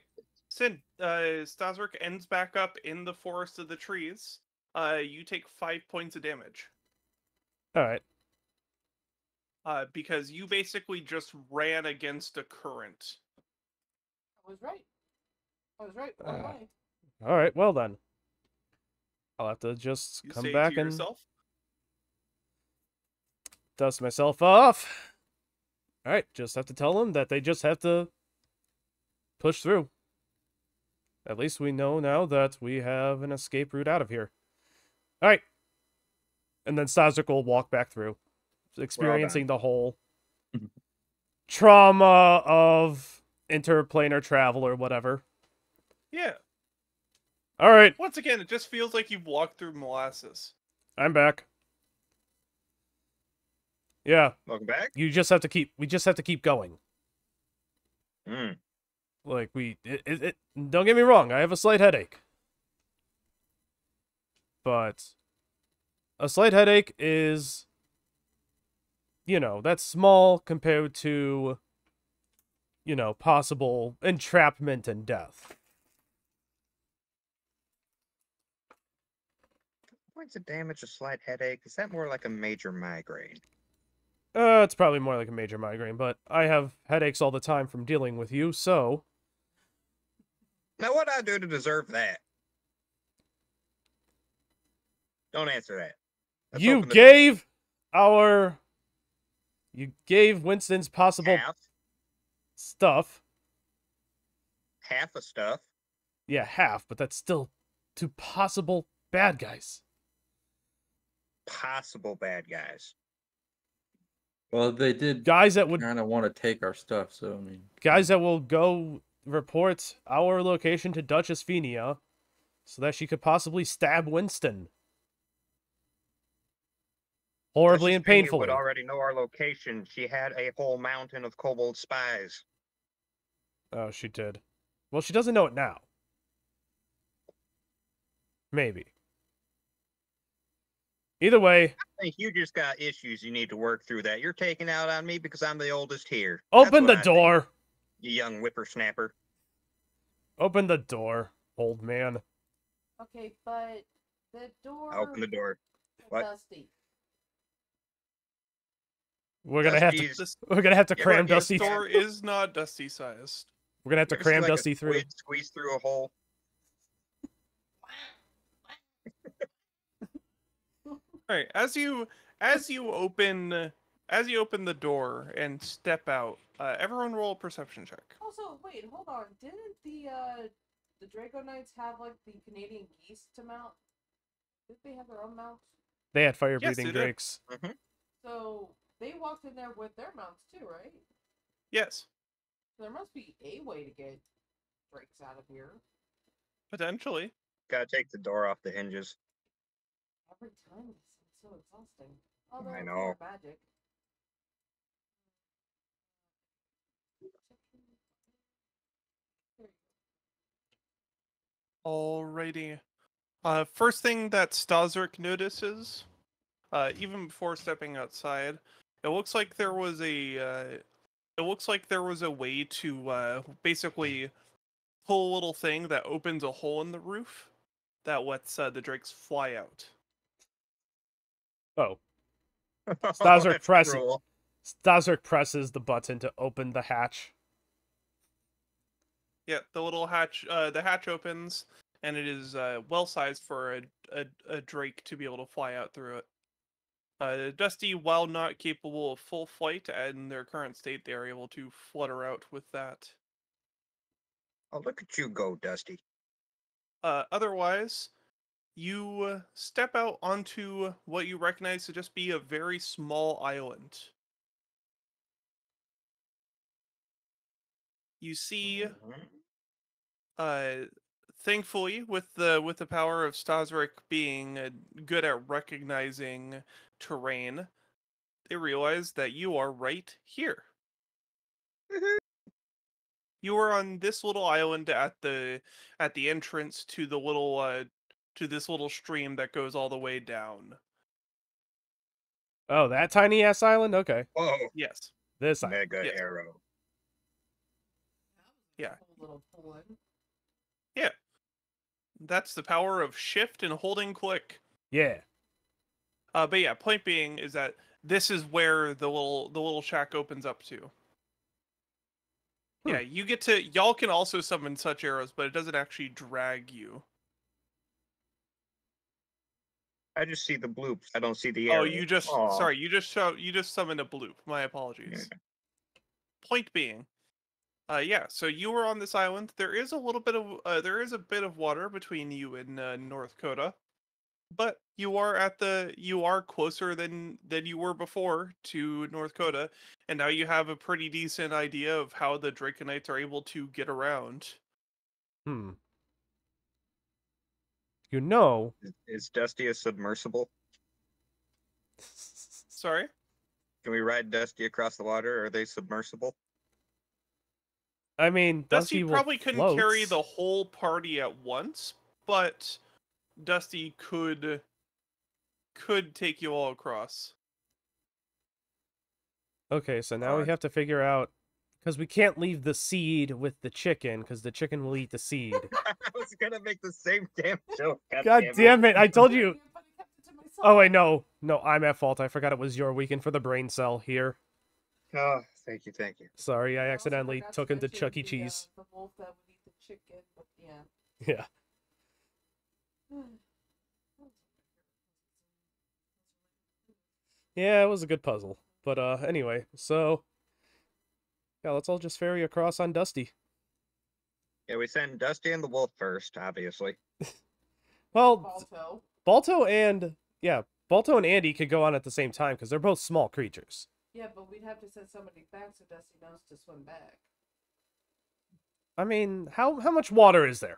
Speaker 2: Sin, Staszrich ends back up in the forest of the trees. You take 5 points of damage.
Speaker 3: All right.
Speaker 2: Because you basically just ran against a current.
Speaker 4: I was right. One way.
Speaker 3: All right. Well then, I'll have to just
Speaker 2: You
Speaker 3: come
Speaker 2: say
Speaker 3: back
Speaker 2: to
Speaker 3: and
Speaker 2: yourself.
Speaker 3: dust myself off. All right. Just have to tell them that they just have to push through. At least we know now that we have an escape route out of here. All right. And then Staszrich will walk back through, experiencing the whole trauma of interplanar travel or whatever.
Speaker 2: Yeah.
Speaker 3: All right.
Speaker 2: Once again, it just feels like you've walked through molasses.
Speaker 3: I'm back. Yeah.
Speaker 1: Welcome back.
Speaker 3: We just have to keep going.
Speaker 1: Mm.
Speaker 3: Like don't get me wrong, I have a slight headache. But a slight headache is, that's small compared to, possible entrapment and death.
Speaker 1: Points of damage, a slight headache. Is that more like a major migraine?
Speaker 3: It's probably more like a major migraine, but I have headaches all the time from dealing with you, so...
Speaker 1: Now, what I do to deserve that? Don't answer that. Let's
Speaker 3: You
Speaker 1: open the
Speaker 3: gave Winston's possible
Speaker 1: half
Speaker 3: stuff.
Speaker 1: of stuff.
Speaker 3: Yeah, half, but that's still to possible bad guys.
Speaker 1: Possible bad guys.
Speaker 5: Well, they did
Speaker 3: Guys that would
Speaker 5: kind of want to take our stuff, so I mean,
Speaker 3: guys that will go report our location to Duchess Fenia so that she could possibly stab Winston. Horribly
Speaker 1: Duchess
Speaker 3: and
Speaker 1: Fenia
Speaker 3: painfully.
Speaker 1: would already know our location. She had a whole mountain of Kobold spies.
Speaker 3: Oh, she did. Well, she doesn't know it now. Maybe. Either way,
Speaker 1: I think you just got issues you need to work through that. You're taking out on me because I'm the oldest here.
Speaker 3: open
Speaker 1: That's
Speaker 3: the
Speaker 1: what I think,
Speaker 3: door.
Speaker 1: you young whippersnapper.
Speaker 3: Open the door, old man.
Speaker 4: Okay, but the door.
Speaker 1: I open the door.
Speaker 4: is
Speaker 1: What?
Speaker 4: Dusty.
Speaker 3: We're gonna have to
Speaker 1: Dusty's-
Speaker 2: This
Speaker 3: we're gonna have to
Speaker 1: Yeah,
Speaker 3: cram
Speaker 1: but
Speaker 3: Dusty.
Speaker 2: door is not Dusty sized.
Speaker 3: We're gonna have to
Speaker 1: You ever see,
Speaker 3: cram
Speaker 1: like, a
Speaker 3: Dusty through.
Speaker 1: squid squeeze through a hole.
Speaker 2: All right, as you open the door and step out, everyone roll a perception check.
Speaker 4: Also, wait, hold on. Didn't the Draco Knights have like the Canadian geese to mount? Did they have their own mounts?
Speaker 3: They had fire
Speaker 2: Yes,
Speaker 3: breathing
Speaker 2: they did.
Speaker 3: drakes.
Speaker 4: So they walked in there with their mounts too, right?
Speaker 2: Yes,
Speaker 4: There must be a way to get drakes out of here.
Speaker 2: potentially.
Speaker 1: Gotta take the door off the hinges.
Speaker 4: Every time this is so exhausting. Although
Speaker 1: I
Speaker 4: it's
Speaker 1: know.
Speaker 4: more magic. There you
Speaker 2: Alrighty. First thing that Staszrich notices, even before stepping outside, it looks like there was a way to basically pull a little thing that opens a hole in the roof that lets the drakes fly out.
Speaker 3: Oh.
Speaker 1: Stars
Speaker 3: are pressing. Staszrich presses the button to open the hatch.
Speaker 2: Yeah, the little hatch, the hatch opens, and it is well sized for a drake to be able to fly out through it. Dusty, while not capable of full flight in their current state, they are able to flutter out with that.
Speaker 1: Oh, look at you go, Dusty.
Speaker 2: Otherwise, you step out onto what you recognize to just be a very small island. You see,
Speaker 1: Mhm.
Speaker 2: thankfully, with the power of Staszrich being good at recognizing terrain, they realize that you are right here.
Speaker 1: Mhm.
Speaker 2: You are on this little island at the entrance to the little to this little stream that goes all the way down.
Speaker 3: Oh, that tiny ass island? Okay.
Speaker 1: Whoa,
Speaker 2: Yes.
Speaker 3: This island.
Speaker 1: mega
Speaker 2: Yes.
Speaker 1: arrow.
Speaker 2: Yeah.
Speaker 4: Cool little pull-in.
Speaker 2: Yeah. That's the power of shift and holding click.
Speaker 3: Yeah.
Speaker 2: But yeah, point being is that this is where the little shack opens up to. Yeah, you get to y'all can also summon such arrows, but it doesn't actually drag you.
Speaker 1: I just see the bloops. I don't see the arrow.
Speaker 2: Oh, you just
Speaker 1: Aw.
Speaker 2: sorry, you just summoned a bloop. My apologies. Point being, yeah. So you were on this island. There is a little bit of there is a bit of water between you and North Coda, but you are closer than you were before to North Coda, and now you have a pretty decent idea of how the Draconites are able to get around.
Speaker 3: Hmm. You know.
Speaker 1: Is Dusty a submersible?
Speaker 2: Sorry.
Speaker 1: Can we ride Dusty across the water? Or are they submersible?
Speaker 3: I mean,
Speaker 2: Dusty
Speaker 3: will
Speaker 2: probably couldn't carry
Speaker 3: floats.
Speaker 2: the whole party at once, but Dusty could take you all across.
Speaker 3: Okay, so now we
Speaker 1: Alright.
Speaker 3: have to figure out, because we can't leave the seed with the chicken, because the chicken will eat the seed.
Speaker 1: I was gonna make the same damn joke.
Speaker 3: God damn it! I told you.
Speaker 4: But I kept it to myself.
Speaker 3: Oh wait, no, I'm at fault. I forgot it was your weekend for the brain cell here.
Speaker 1: Oh, thank you, thank you.
Speaker 3: Sorry, I
Speaker 4: also
Speaker 3: accidentally
Speaker 4: forgot to
Speaker 3: took into
Speaker 4: mention
Speaker 3: Chuck E.
Speaker 4: the,
Speaker 3: Cheese.
Speaker 4: The wolf that would eat the chicken, but yeah.
Speaker 3: Yeah. Yeah, it was a good puzzle. But anyway, so yeah, let's all just ferry across on Dusty.
Speaker 1: Yeah, we send Dusty and the wolf first, obviously.
Speaker 3: Well,
Speaker 4: Balto.
Speaker 3: Balto and Andy could go on at the same time because they're both small creatures.
Speaker 4: Yeah, but we'd have to send somebody back so Dusty knows to swim back.
Speaker 3: I mean, how much water is there?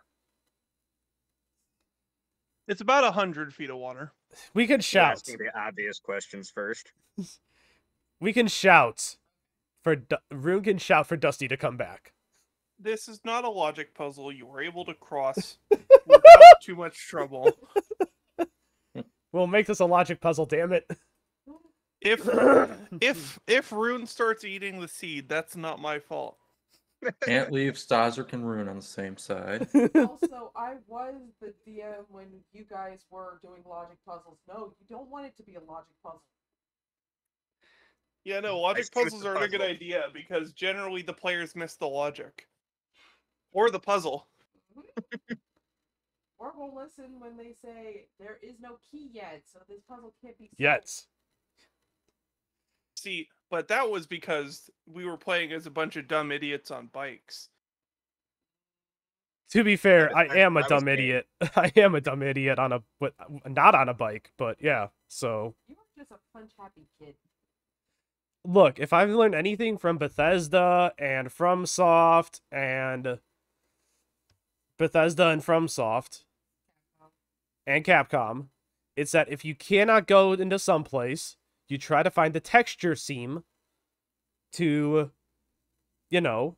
Speaker 2: It's about 100 feet of water.
Speaker 3: We could
Speaker 1: We're
Speaker 3: shout.
Speaker 1: asking the obvious questions first.
Speaker 3: We can shout for Rune can shout for Dusty to come back.
Speaker 2: This is not a logic puzzle. You were able to cross without too much trouble.
Speaker 3: We'll make this a logic puzzle, damn it.
Speaker 2: If Rune starts eating the seed, that's not my fault.
Speaker 5: Can't leave Staszrich and Rune on the same side.
Speaker 4: Also, I was the DM when you guys were doing logic puzzles. No, you don't want it to be a logic puzzle.
Speaker 2: Yeah, no, logic
Speaker 1: Excuse
Speaker 2: puzzles
Speaker 1: the
Speaker 2: aren't a good
Speaker 1: puzzle.
Speaker 2: idea because generally the players miss the logic. Or the puzzle.
Speaker 4: Or won't listen when they say there is no key yet, so this puzzle can't be solved.
Speaker 3: Yet.
Speaker 2: See, but that was because we were playing as a bunch of dumb idiots on bikes.
Speaker 3: To be fair, I am a
Speaker 1: I was
Speaker 3: dumb
Speaker 1: game.
Speaker 3: idiot. I am a dumb idiot on not on a bike, but yeah. So
Speaker 4: You were just a punch happy kid.
Speaker 3: look, if I've learned anything from Bethesda and FromSoft and Capcom, it's that if you cannot go into some place, you try to find the texture seam to, jump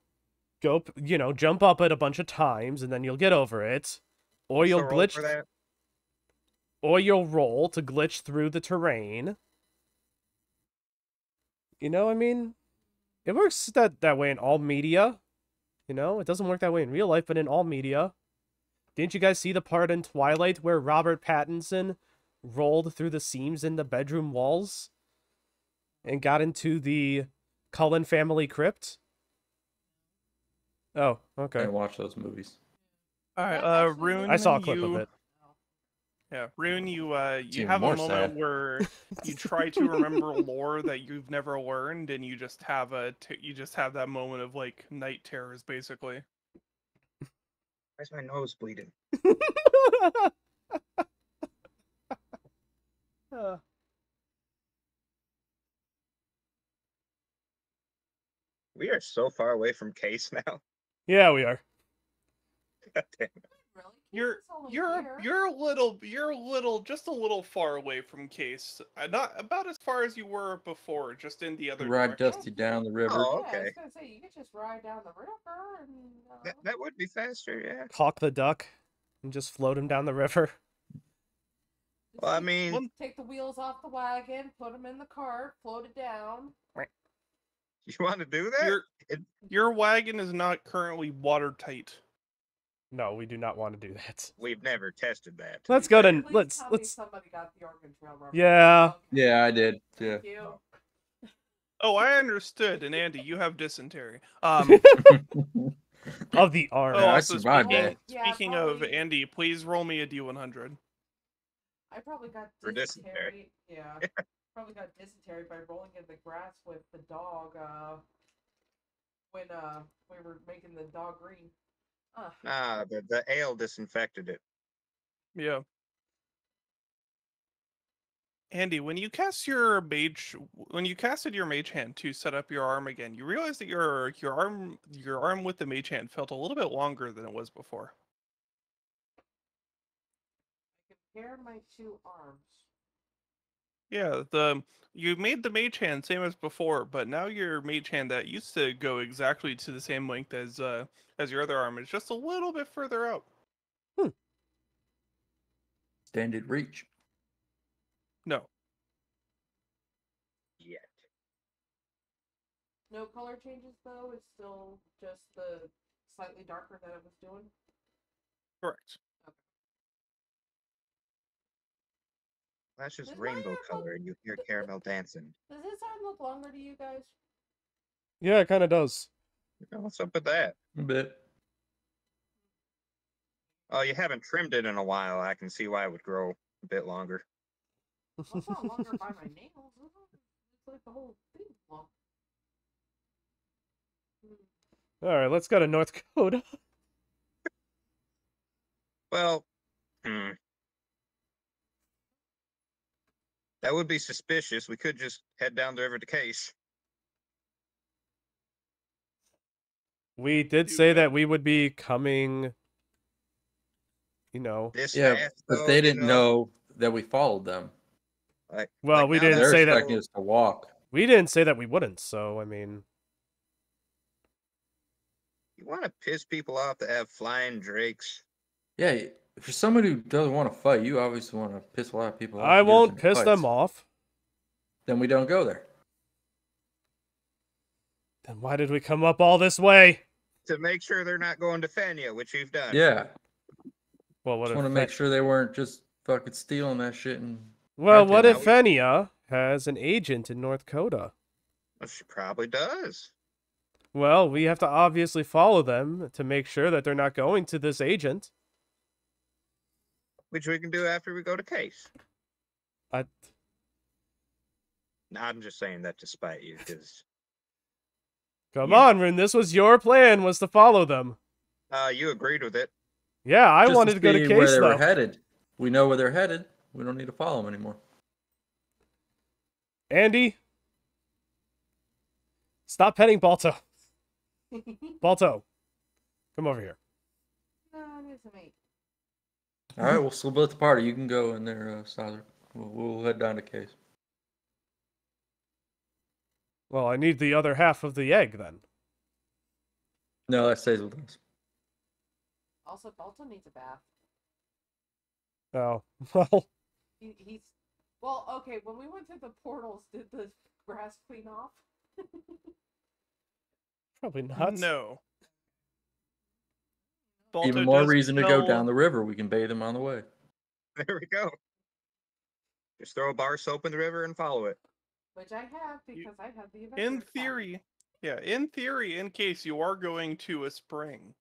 Speaker 3: up it a bunch of times, and then you'll get over it, or you'll
Speaker 1: So roll
Speaker 3: glitch,
Speaker 1: for that?
Speaker 3: or you'll roll to glitch through the terrain. I mean, it works that way in all media. It doesn't work that way in real life, but in all media. Didn't you guys see the part in Twilight where Robert Pattinson rolled through the seams in the bedroom walls and got into the Cullen family crypt? Oh,
Speaker 5: I
Speaker 3: okay.
Speaker 5: didn't watch those movies.
Speaker 2: All right,
Speaker 4: Actually,
Speaker 2: Rune.
Speaker 3: I saw a clip of it.
Speaker 2: Yeah, Rune, you
Speaker 5: even
Speaker 2: have a
Speaker 5: more
Speaker 2: moment
Speaker 5: sad.
Speaker 2: where you try to remember lore that you've never learned, and you just have that moment of like night terrors, basically.
Speaker 1: Why's my nose bleeding? We are so far away from Case now.
Speaker 3: Yeah, we are.
Speaker 1: God damn it.
Speaker 4: Really?
Speaker 2: You're
Speaker 4: It's only
Speaker 2: you're
Speaker 4: here.
Speaker 2: you're a little just a little far away from Case. Not about as far as you were before, just in the other
Speaker 5: Ride
Speaker 2: direction.
Speaker 5: Dusty down the river.
Speaker 1: Oh,
Speaker 4: Yeah, I
Speaker 1: okay.
Speaker 4: was gonna say you could just ride down the river and
Speaker 1: That would be faster, yeah.
Speaker 3: Hawk the duck and just float him down the river.
Speaker 4: just
Speaker 1: Well, I
Speaker 4: take-
Speaker 1: mean,
Speaker 4: take the wheels off the wagon, put them in the cart, float it down.
Speaker 1: you want to do that?
Speaker 2: Your wagon is not currently watertight.
Speaker 3: No, we do not want to do that.
Speaker 1: We've never tested that.
Speaker 3: Let's go to
Speaker 4: Please
Speaker 3: let's
Speaker 4: tell me
Speaker 3: let's.
Speaker 4: somebody got the Oregon Trail reference.
Speaker 3: Yeah.
Speaker 4: Okay,
Speaker 5: Yeah, I did. Yeah.
Speaker 4: Thank you.
Speaker 2: Oh, I understood. And Andy, you have dysentery.
Speaker 3: Of the arm.
Speaker 5: Yeah, I
Speaker 2: also
Speaker 5: survived
Speaker 2: speaking,
Speaker 5: that.
Speaker 4: Yeah,
Speaker 2: speaking of
Speaker 4: probably-
Speaker 2: Andy, please roll me a D100.
Speaker 4: I probably got
Speaker 1: For
Speaker 4: dysentery. Yeah. Probably got dysentery by rolling in the grass with the dog when we were making the dog green.
Speaker 1: The ale disinfected it.
Speaker 2: Yeah. Andy, when you casted your mage hand to set up your arm again, you realized that your arm with the mage hand felt a little bit longer than it was before.
Speaker 4: I compare my two arms.
Speaker 2: Yeah, you made the mage hand same as before, but now your mage hand that used to go exactly to the same length as your other arm is just a little bit further out.
Speaker 5: Extended reach.
Speaker 2: No.
Speaker 1: Yet.
Speaker 4: No color changes though. It's still just the slightly darker that it was doing.
Speaker 2: Correct.
Speaker 1: That's just
Speaker 4: Does my
Speaker 1: rainbow
Speaker 4: arm
Speaker 1: color,
Speaker 4: look-
Speaker 1: and you hear caramel dancing.
Speaker 4: Does his arm look longer to you guys?
Speaker 3: Yeah, it kind of does.
Speaker 1: What's up with that?
Speaker 5: A bit.
Speaker 1: Oh, you haven't trimmed it in a while. I can see why it would grow a bit longer.
Speaker 4: Well, it's not longer by my nails. It's like the whole thing long.
Speaker 3: All right, let's go to North Dakota.
Speaker 1: Well, that would be suspicious. We could just head down the river to Case.
Speaker 3: We did say that we would be coming. You know.
Speaker 1: This
Speaker 5: Yeah,
Speaker 1: fast,
Speaker 5: but
Speaker 1: though,
Speaker 5: they
Speaker 1: you
Speaker 5: didn't know that we followed them.
Speaker 3: Well, we
Speaker 1: now
Speaker 3: didn't
Speaker 1: that
Speaker 5: They're
Speaker 3: say
Speaker 1: we
Speaker 3: that-
Speaker 5: expecting
Speaker 1: know-
Speaker 5: us to walk.
Speaker 3: We didn't say that we wouldn't. So I mean,
Speaker 1: You want to piss people off to have flying drakes?
Speaker 5: Yeah, if you're somebody who doesn't want to fight, you obviously want to piss a lot of people off.
Speaker 3: I
Speaker 5: to get us
Speaker 3: won't
Speaker 5: into
Speaker 3: piss them
Speaker 5: fights.
Speaker 3: off.
Speaker 5: Then we don't go there.
Speaker 3: Then why did we come up all this way?
Speaker 1: To make sure they're not going to Fenya, which you've done.
Speaker 5: Yeah,
Speaker 3: Well, what
Speaker 5: just
Speaker 3: if
Speaker 5: want to make sure they weren't just fucking stealing that shit and.
Speaker 3: Well,
Speaker 5: Okay,
Speaker 3: what
Speaker 5: now
Speaker 3: if Fenya has an agent in North Dakota?
Speaker 1: Well, she probably does.
Speaker 3: Well, we have to obviously follow them to make sure that they're not going to this agent.
Speaker 1: Which we can do after we go to Case.
Speaker 3: I,
Speaker 1: No, I'm just saying that to spite you, because
Speaker 3: come
Speaker 1: Yeah.
Speaker 3: on, Rune. This was your plan, was to follow them.
Speaker 1: you agreed with it.
Speaker 3: Yeah, I
Speaker 5: Just
Speaker 3: wanted to go to
Speaker 5: see where
Speaker 3: Case,
Speaker 5: they were
Speaker 3: though.
Speaker 5: headed. We know where they're headed. We don't need to follow them anymore.
Speaker 3: Andy, stop petting Balto. Balto, come over here.
Speaker 4: No, it isn't me.
Speaker 5: All right, we'll split the party. You can go in there, Staszrich. We'll head down to Case.
Speaker 3: Well, I need the other half of the egg, then.
Speaker 5: No, that stays with us.
Speaker 4: Also, Balto needs a bath.
Speaker 3: Oh, well,
Speaker 4: He's well. Okay, when we went through the portals, did the grass clean off?
Speaker 3: probably not.
Speaker 2: No.
Speaker 5: Even
Speaker 2: Balto
Speaker 5: more
Speaker 2: does
Speaker 5: reason to go
Speaker 2: smell-
Speaker 5: down the river. We can bathe them on the way.
Speaker 1: There we go. Just throw a bar of soap in the river and follow it.
Speaker 4: Which I have because I have the
Speaker 2: In
Speaker 4: Avenger
Speaker 2: theory, yeah, in theory, in case you are going to a spring.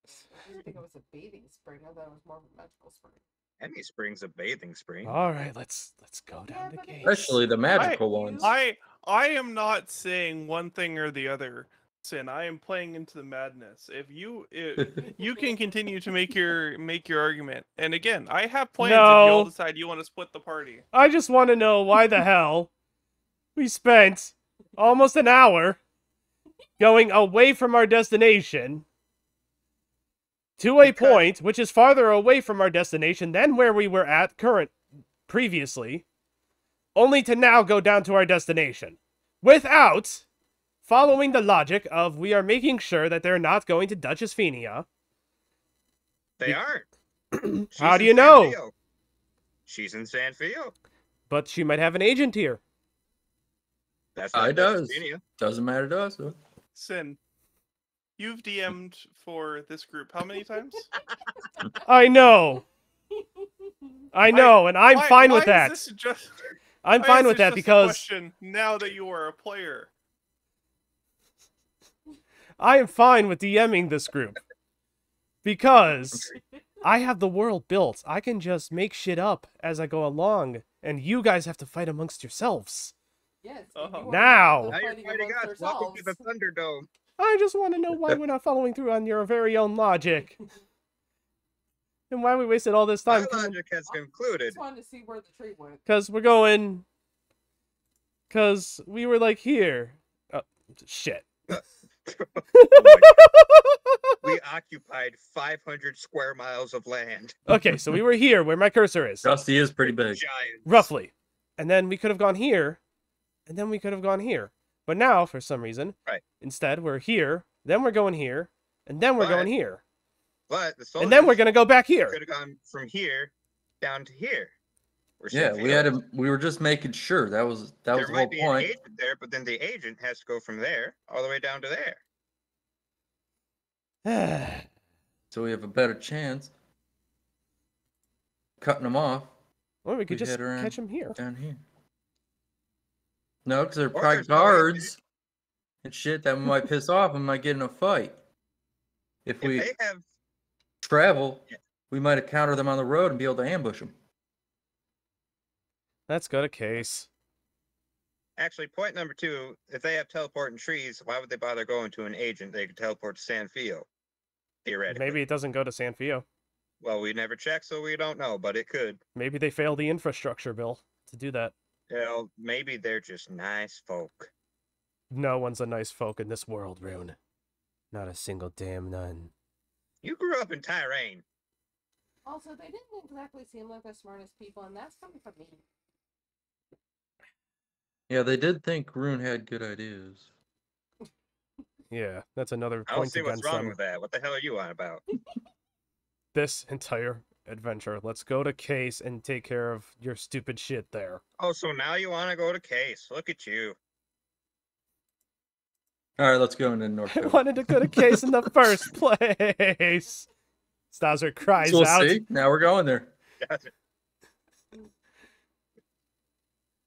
Speaker 4: I didn't think it was a bathing spring. I thought it was more of a magical spring.
Speaker 1: Any spring's a bathing spring.
Speaker 3: All right, let's go
Speaker 4: Yeah,
Speaker 3: down to
Speaker 4: but
Speaker 3: Case.
Speaker 5: Especially the magical ones.
Speaker 2: I am not saying one thing or the other, Sin. I am playing into the madness. If you can continue to make your argument, and again, I have plans if you all
Speaker 3: No.
Speaker 2: decide you want to split the party.
Speaker 3: I just want to know why the hell we spent almost an hour going away from our destination to a
Speaker 1: Because-
Speaker 3: point which is farther away from our destination than where we were at previously, only to now go down to our destination without following the logic of we are making sure that they're not going to Duchess Fenia.
Speaker 1: They aren't.
Speaker 3: How
Speaker 1: She's
Speaker 3: do
Speaker 1: in
Speaker 3: you
Speaker 1: San
Speaker 3: know?
Speaker 1: Fio. She's in San Fio.
Speaker 3: But she might have an agent here.
Speaker 1: That's
Speaker 5: I
Speaker 1: not
Speaker 5: does.
Speaker 1: Pennsylvania.
Speaker 5: Doesn't matter to us, though.
Speaker 2: Sin, you've DM'd for this group how many times?
Speaker 3: I know. I know, and I'm fine with
Speaker 2: why
Speaker 3: that.
Speaker 2: Is this just,
Speaker 3: I'm
Speaker 2: why
Speaker 3: fine
Speaker 2: is
Speaker 3: with
Speaker 2: this
Speaker 3: that
Speaker 2: just a
Speaker 3: because
Speaker 2: question now that you are a player.
Speaker 3: I am fine with DMing this group. Because I have the world built. I can just make shit up as I go along, and you guys have to fight amongst yourselves.
Speaker 4: Yes.
Speaker 2: Uh-huh.
Speaker 4: you are
Speaker 3: Now.
Speaker 4: the
Speaker 1: Now you're
Speaker 4: fighting
Speaker 1: fighting
Speaker 4: amongst
Speaker 1: us. Welcome to the
Speaker 4: ourselves.
Speaker 1: Thunderdome.
Speaker 3: I just want to know why we're not following through on your very own logic. And why we wasted all this
Speaker 1: My
Speaker 3: time coming...
Speaker 1: logic has concluded.
Speaker 4: Just wanted to see where the tree went.
Speaker 3: Because we're going... Because we were like here. Oh, shit.
Speaker 1: We occupied 500 square miles of land.
Speaker 3: Okay, so we were here where my cursor is.
Speaker 5: Dusty is pretty big.
Speaker 1: Giants.
Speaker 3: Roughly. And then we could have gone here. And then we could have gone here. But now, for some reason,
Speaker 1: Right.
Speaker 3: instead we're here. Then we're going here. And then we're
Speaker 1: But-
Speaker 3: going here.
Speaker 1: But the
Speaker 3: And then we're going to go back here.
Speaker 1: could have gone from here down to here. Where
Speaker 5: Yeah,
Speaker 1: San
Speaker 5: we
Speaker 1: Fio
Speaker 5: had
Speaker 1: is.
Speaker 5: to. We were just making sure that was
Speaker 1: There
Speaker 5: the whole
Speaker 1: might be an
Speaker 5: point.
Speaker 1: agent there, but then the agent has to go from there all the way down to there.
Speaker 5: So we have a better chance cutting them off
Speaker 3: Or we could
Speaker 5: We
Speaker 3: just
Speaker 5: head around.
Speaker 3: catch him here.
Speaker 5: down here. No, because they're
Speaker 1: Or
Speaker 5: probably
Speaker 1: there's no
Speaker 5: guards and shit that might piss off and might get in a fight. If
Speaker 1: If
Speaker 5: we
Speaker 1: they have,
Speaker 5: travel,
Speaker 1: Yeah.
Speaker 5: we might encounter them on the road and be able to ambush them.
Speaker 3: Let's go to case.
Speaker 1: actually, point number 2, if they have teleporting trees, why would they bother going to an agent? They could teleport to San Fio, theoretically.
Speaker 3: Maybe it doesn't go to San Fio.
Speaker 1: Well, we never checked, so we don't know, but it could.
Speaker 3: Maybe they failed the infrastructure bill to do that.
Speaker 1: You know, maybe they're just nice folk.
Speaker 3: No one's a nice folk in this world, Rune. Not a single damn none.
Speaker 1: You grew up in Tyrane.
Speaker 4: Also, they didn't exactly seem like the smartest people, and that's coming from me.
Speaker 5: Yeah, they did think Rune had good ideas.
Speaker 3: Yeah, that's another
Speaker 1: I don't
Speaker 3: point
Speaker 1: see what's
Speaker 3: against
Speaker 1: wrong
Speaker 3: them.
Speaker 1: with that. What the hell are you on about?
Speaker 3: This entire adventure. Let's go to case and take care of your stupid shit there.
Speaker 1: Oh, so now you want to go to Case. Look at you.
Speaker 5: All right, let's go into North
Speaker 3: I
Speaker 5: Dakota.
Speaker 3: wanted to go to case in the first place. Staszrich cries
Speaker 5: So we'll
Speaker 3: out.
Speaker 5: see. Now we're going there.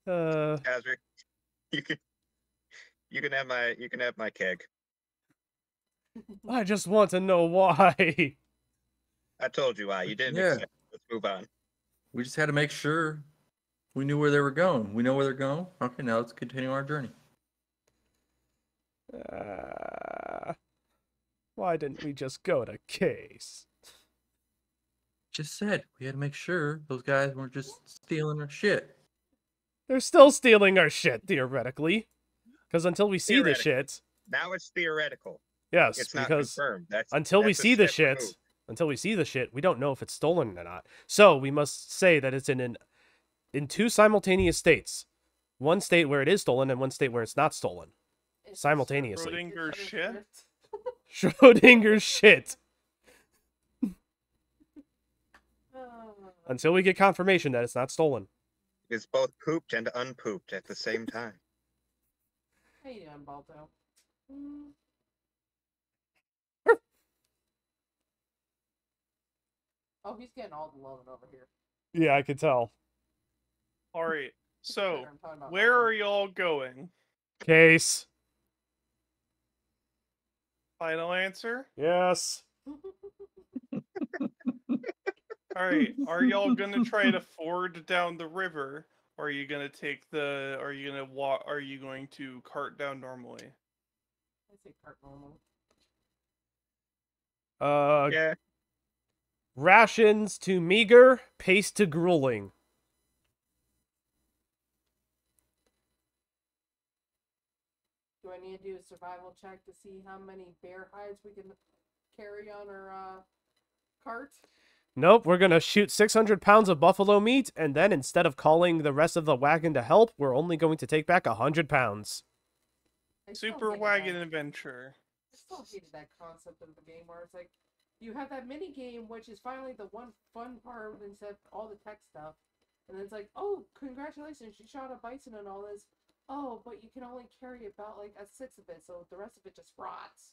Speaker 1: Azric, you can have my keg.
Speaker 3: I just want to know why.
Speaker 1: I told you why. You didn't
Speaker 5: Yeah.
Speaker 1: accept. Let's move on.
Speaker 5: We just had to make sure we knew where they were going. We know where they're going. Okay, now let's continue our journey.
Speaker 3: Why didn't we just go to case?
Speaker 5: Just said we had to make sure those guys weren't just stealing our shit.
Speaker 3: They're still stealing our shit, theoretically. Because until we see the
Speaker 1: Theoretically.
Speaker 3: shit...
Speaker 1: Now it's theoretical.
Speaker 3: Yes,
Speaker 1: It's not
Speaker 3: because
Speaker 1: confirmed.
Speaker 3: until we
Speaker 1: that's a
Speaker 3: see the
Speaker 1: step
Speaker 3: shit...
Speaker 1: removed.
Speaker 3: Until we see the shit, we don't know if it's stolen or not. So, we must say that it's in two simultaneous states. One state where it is stolen and one state where it's not stolen.
Speaker 4: It's
Speaker 3: Simultaneously.
Speaker 2: Schrodinger's shit?
Speaker 3: Schrodinger's shit.
Speaker 4: Oh.
Speaker 3: Until we get confirmation that it's not stolen.
Speaker 1: It's both pooped and unpooped at the same time.
Speaker 4: How you doing, Balto? Mm. Oh, he's getting all the loving over here.
Speaker 3: Yeah, I could tell.
Speaker 2: Alright, so,
Speaker 4: I'm talking about
Speaker 2: where
Speaker 4: Balto.
Speaker 2: are y'all going?
Speaker 3: Case.
Speaker 2: Final answer?
Speaker 3: Yes.
Speaker 2: Alright, are y'all gonna try to ford down the river? Or are you gonna take the, are you gonna walk, are you going to cart down normally?
Speaker 4: I say cart normal.
Speaker 1: Yeah.
Speaker 3: Rations to meager, pace to grueling.
Speaker 4: Do I need to do a survival check to see how many bear hides we can carry on our cart?
Speaker 3: Nope, we're gonna shoot 600 pounds of buffalo meat, and then instead of calling the rest of the wagon to help, we're only going to take back 100 pounds.
Speaker 4: I still
Speaker 2: Super
Speaker 4: hated
Speaker 2: Wagon
Speaker 4: that.
Speaker 2: Adventure.
Speaker 4: I still hated that concept of the game where it's like, you have that mini game, which is finally the one fun part instead of all the tech stuff. And then it's like, oh, congratulations, you shot a bison and all this. Oh, but you can only carry about like a sixth of it, so the rest of it just rots.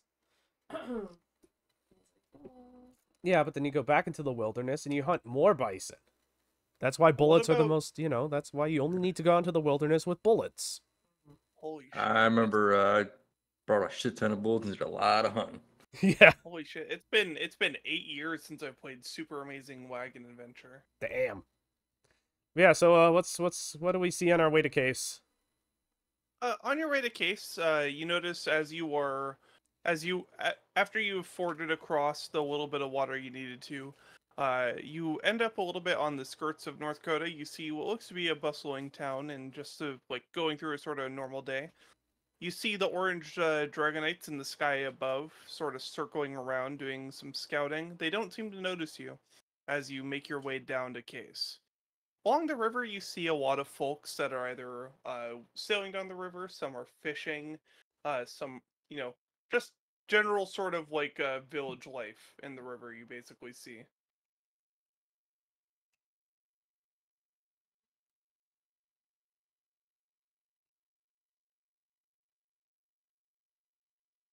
Speaker 3: Yeah, but then you go back into the wilderness and you hunt more bison. That's why bullets are the
Speaker 2: about-
Speaker 3: most, that's why you only need to go into the wilderness with bullets.
Speaker 2: Holy shit.
Speaker 5: I remember I brought a shit ton of bullets and did a lot of hunting.
Speaker 3: Yeah.
Speaker 2: Holy shit. It's been 8 years since I played Super Amazing Wagon Adventure.
Speaker 3: Damn. Yeah, so what do we see on our way to case?
Speaker 2: On your way to case, you notice after you forded across the little bit of water you needed to, you end up a little bit on the skirts of North Dakota. You see what looks to be a bustling town, and just like going through a sort of normal day. You see the orange dragonites in the sky above, sort of circling around, doing some scouting. They don't seem to notice you as you make your way down to case. Along the river, you see a lot of folks that are either sailing down the river, some are fishing, some, just general sort of like village life in the river you basically see.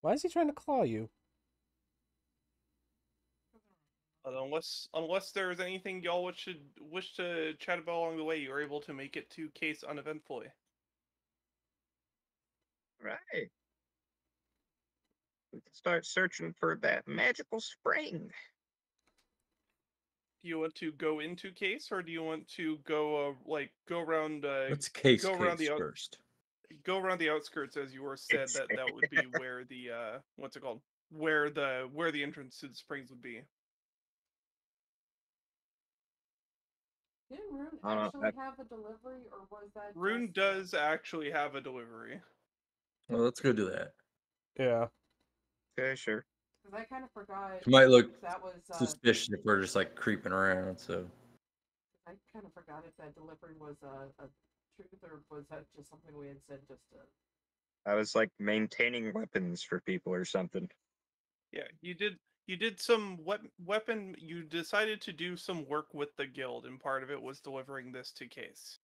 Speaker 3: Why is he trying to claw you?
Speaker 2: Unless there's anything y'all wish to chat about along the way, you were able to make it to case uneventfully.
Speaker 1: Right. We can start searching for that magical spring.
Speaker 2: Do you want to go into case, or do you want to go go around?
Speaker 5: Let's case
Speaker 2: go around the
Speaker 5: first.
Speaker 2: Go around the outskirts, as you were said that would be where the what's it called? Where the entrance to the springs would be.
Speaker 4: Did Rune
Speaker 1: I don't know,
Speaker 4: actually have a delivery, or was that
Speaker 2: Rune
Speaker 4: just,
Speaker 2: does actually have a delivery.
Speaker 5: Well, let's go do that.
Speaker 3: Yeah.
Speaker 1: Okay, sure.
Speaker 4: Because I kind of forgot
Speaker 5: It might look
Speaker 4: that was.
Speaker 5: suspicious if we're just like creeping around. So
Speaker 4: I kind of forgot if that delivery was a truth, or was that just something we had said just to.
Speaker 1: I was like maintaining weapons for people or something.
Speaker 2: Yeah, you did some weapon. You decided to do some work with the guild, and part of it was delivering this to case.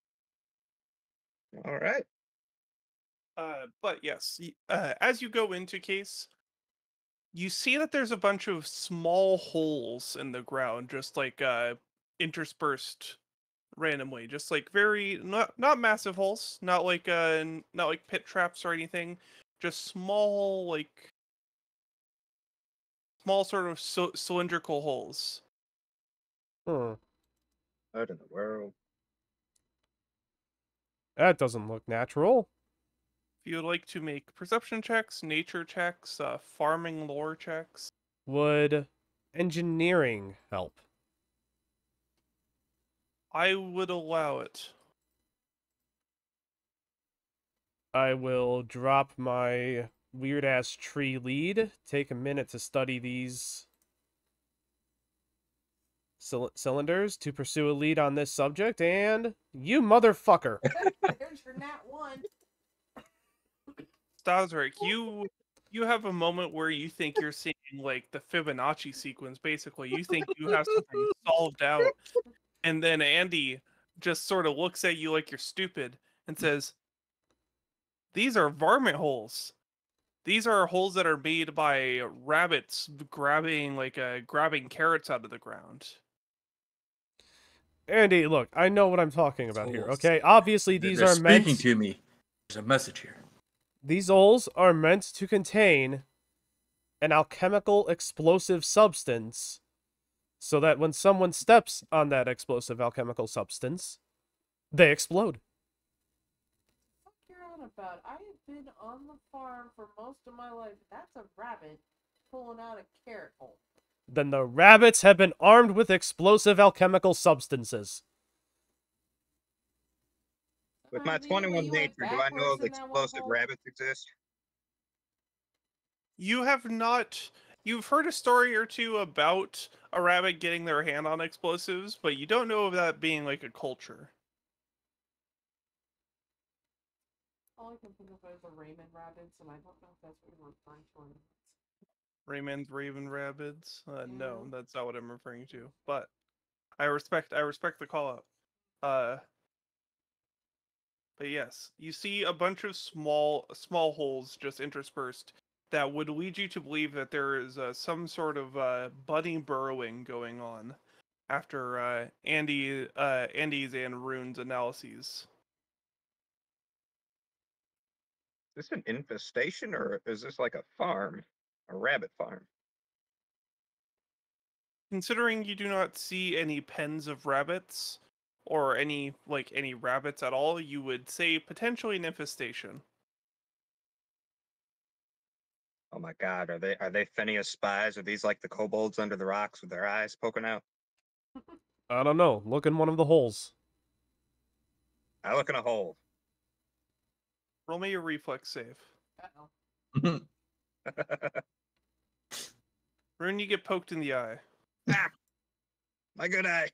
Speaker 1: All right.
Speaker 2: But yes, as you go into case, you see that there's a bunch of small holes in the ground, just like interspersed randomly, just like very not massive holes, not like pit traps or anything, just small sort of cylindrical holes.
Speaker 3: Hmm.
Speaker 1: What in the world?
Speaker 3: That doesn't look natural.
Speaker 2: If you would like to make perception checks, nature checks, farming lore checks,
Speaker 3: Would engineering help?
Speaker 2: I would allow it.
Speaker 3: I will drop my weird ass tree lead, take a minute to study these cylinders to pursue a lead on this subject, and you motherfucker.
Speaker 4: There's your nat 1.
Speaker 2: Staszrich, you have a moment where you think you're seeing like the Fibonacci sequence. Basically, you think you have something solved out, and then Andy just sort of looks at you like you're stupid and says, "These are varmint holes. These are holes that are made by rabbits grabbing carrots out of the ground."
Speaker 3: Andy, look, I know what I'm talking about here,
Speaker 5: Holes.
Speaker 3: okay? Obviously, these
Speaker 5: they're
Speaker 3: are meant...
Speaker 5: speaking to me. There's a message here.
Speaker 3: These holes are meant to contain an alchemical explosive substance so that when someone steps on that explosive alchemical substance, they explode.
Speaker 4: What you're on about? I have been on the farm for most of my life. That's a rabbit pulling out a carrot hole.
Speaker 3: Then the rabbits have been armed with explosive alchemical substances.
Speaker 1: With my
Speaker 4: Immediately
Speaker 1: 21
Speaker 4: you went
Speaker 1: nature, do I know
Speaker 4: backwards
Speaker 1: if
Speaker 4: in that one
Speaker 1: explosive
Speaker 4: hole?
Speaker 1: rabbits exist?
Speaker 2: You have not you've heard a story or two about a rabbit getting their hand on explosives, but you don't know of that being like a culture.
Speaker 4: All I can think of is the Raymond rabbits, and I don't know if that's what you're referring to or not.
Speaker 2: Raymond's Raven Rabbits? No,
Speaker 4: Mhm.
Speaker 2: that's not what I'm referring to. But I respect the call out. But yes, you see a bunch of small holes just interspersed that would lead you to believe that there is some sort of budding burrowing going on after Andy's and Rune's analyses.
Speaker 1: Is this an infestation or is this like a farm? A rabbit farm?
Speaker 2: Considering you do not see any pens of rabbits or any rabbits at all, you would say potentially an infestation.
Speaker 1: Oh my god, are they Phineas spies? Are these like the kobolds under the rocks with their eyes poking out?
Speaker 3: I don't know. Look in one of the holes.
Speaker 1: I look in a hole.
Speaker 2: Roll me a reflex save.
Speaker 4: Uh-oh.
Speaker 2: Rune, you get poked in the eye.
Speaker 1: Ah, my good eye.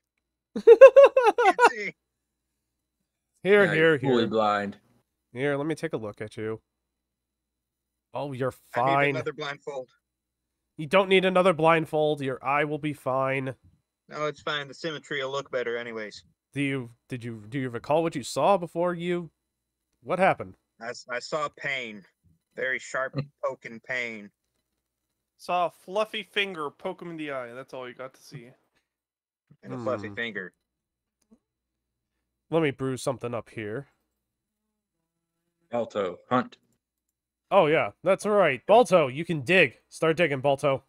Speaker 1: Can't see.
Speaker 3: Here,
Speaker 5: Now
Speaker 3: here,
Speaker 5: you're fully
Speaker 3: here.
Speaker 5: blind.
Speaker 3: Here, let me take a look at you. Oh, you're
Speaker 1: I need
Speaker 3: fine.
Speaker 1: another blindfold.
Speaker 3: You don't need another blindfold. Your eye will be fine.
Speaker 1: No, it's fine. The symmetry will look better anyways.
Speaker 3: Do you recall what you saw before you? What happened?
Speaker 1: I saw pain. Very sharp poking pain.
Speaker 2: Saw a fluffy finger poke him in the eye. That's all you got to see.
Speaker 1: And a fluffy
Speaker 3: Hmm.
Speaker 1: finger.
Speaker 3: Let me brew something up here.
Speaker 5: Balto, hunt.
Speaker 3: Oh yeah, that's right. Balto, you can dig. Start digging, Balto.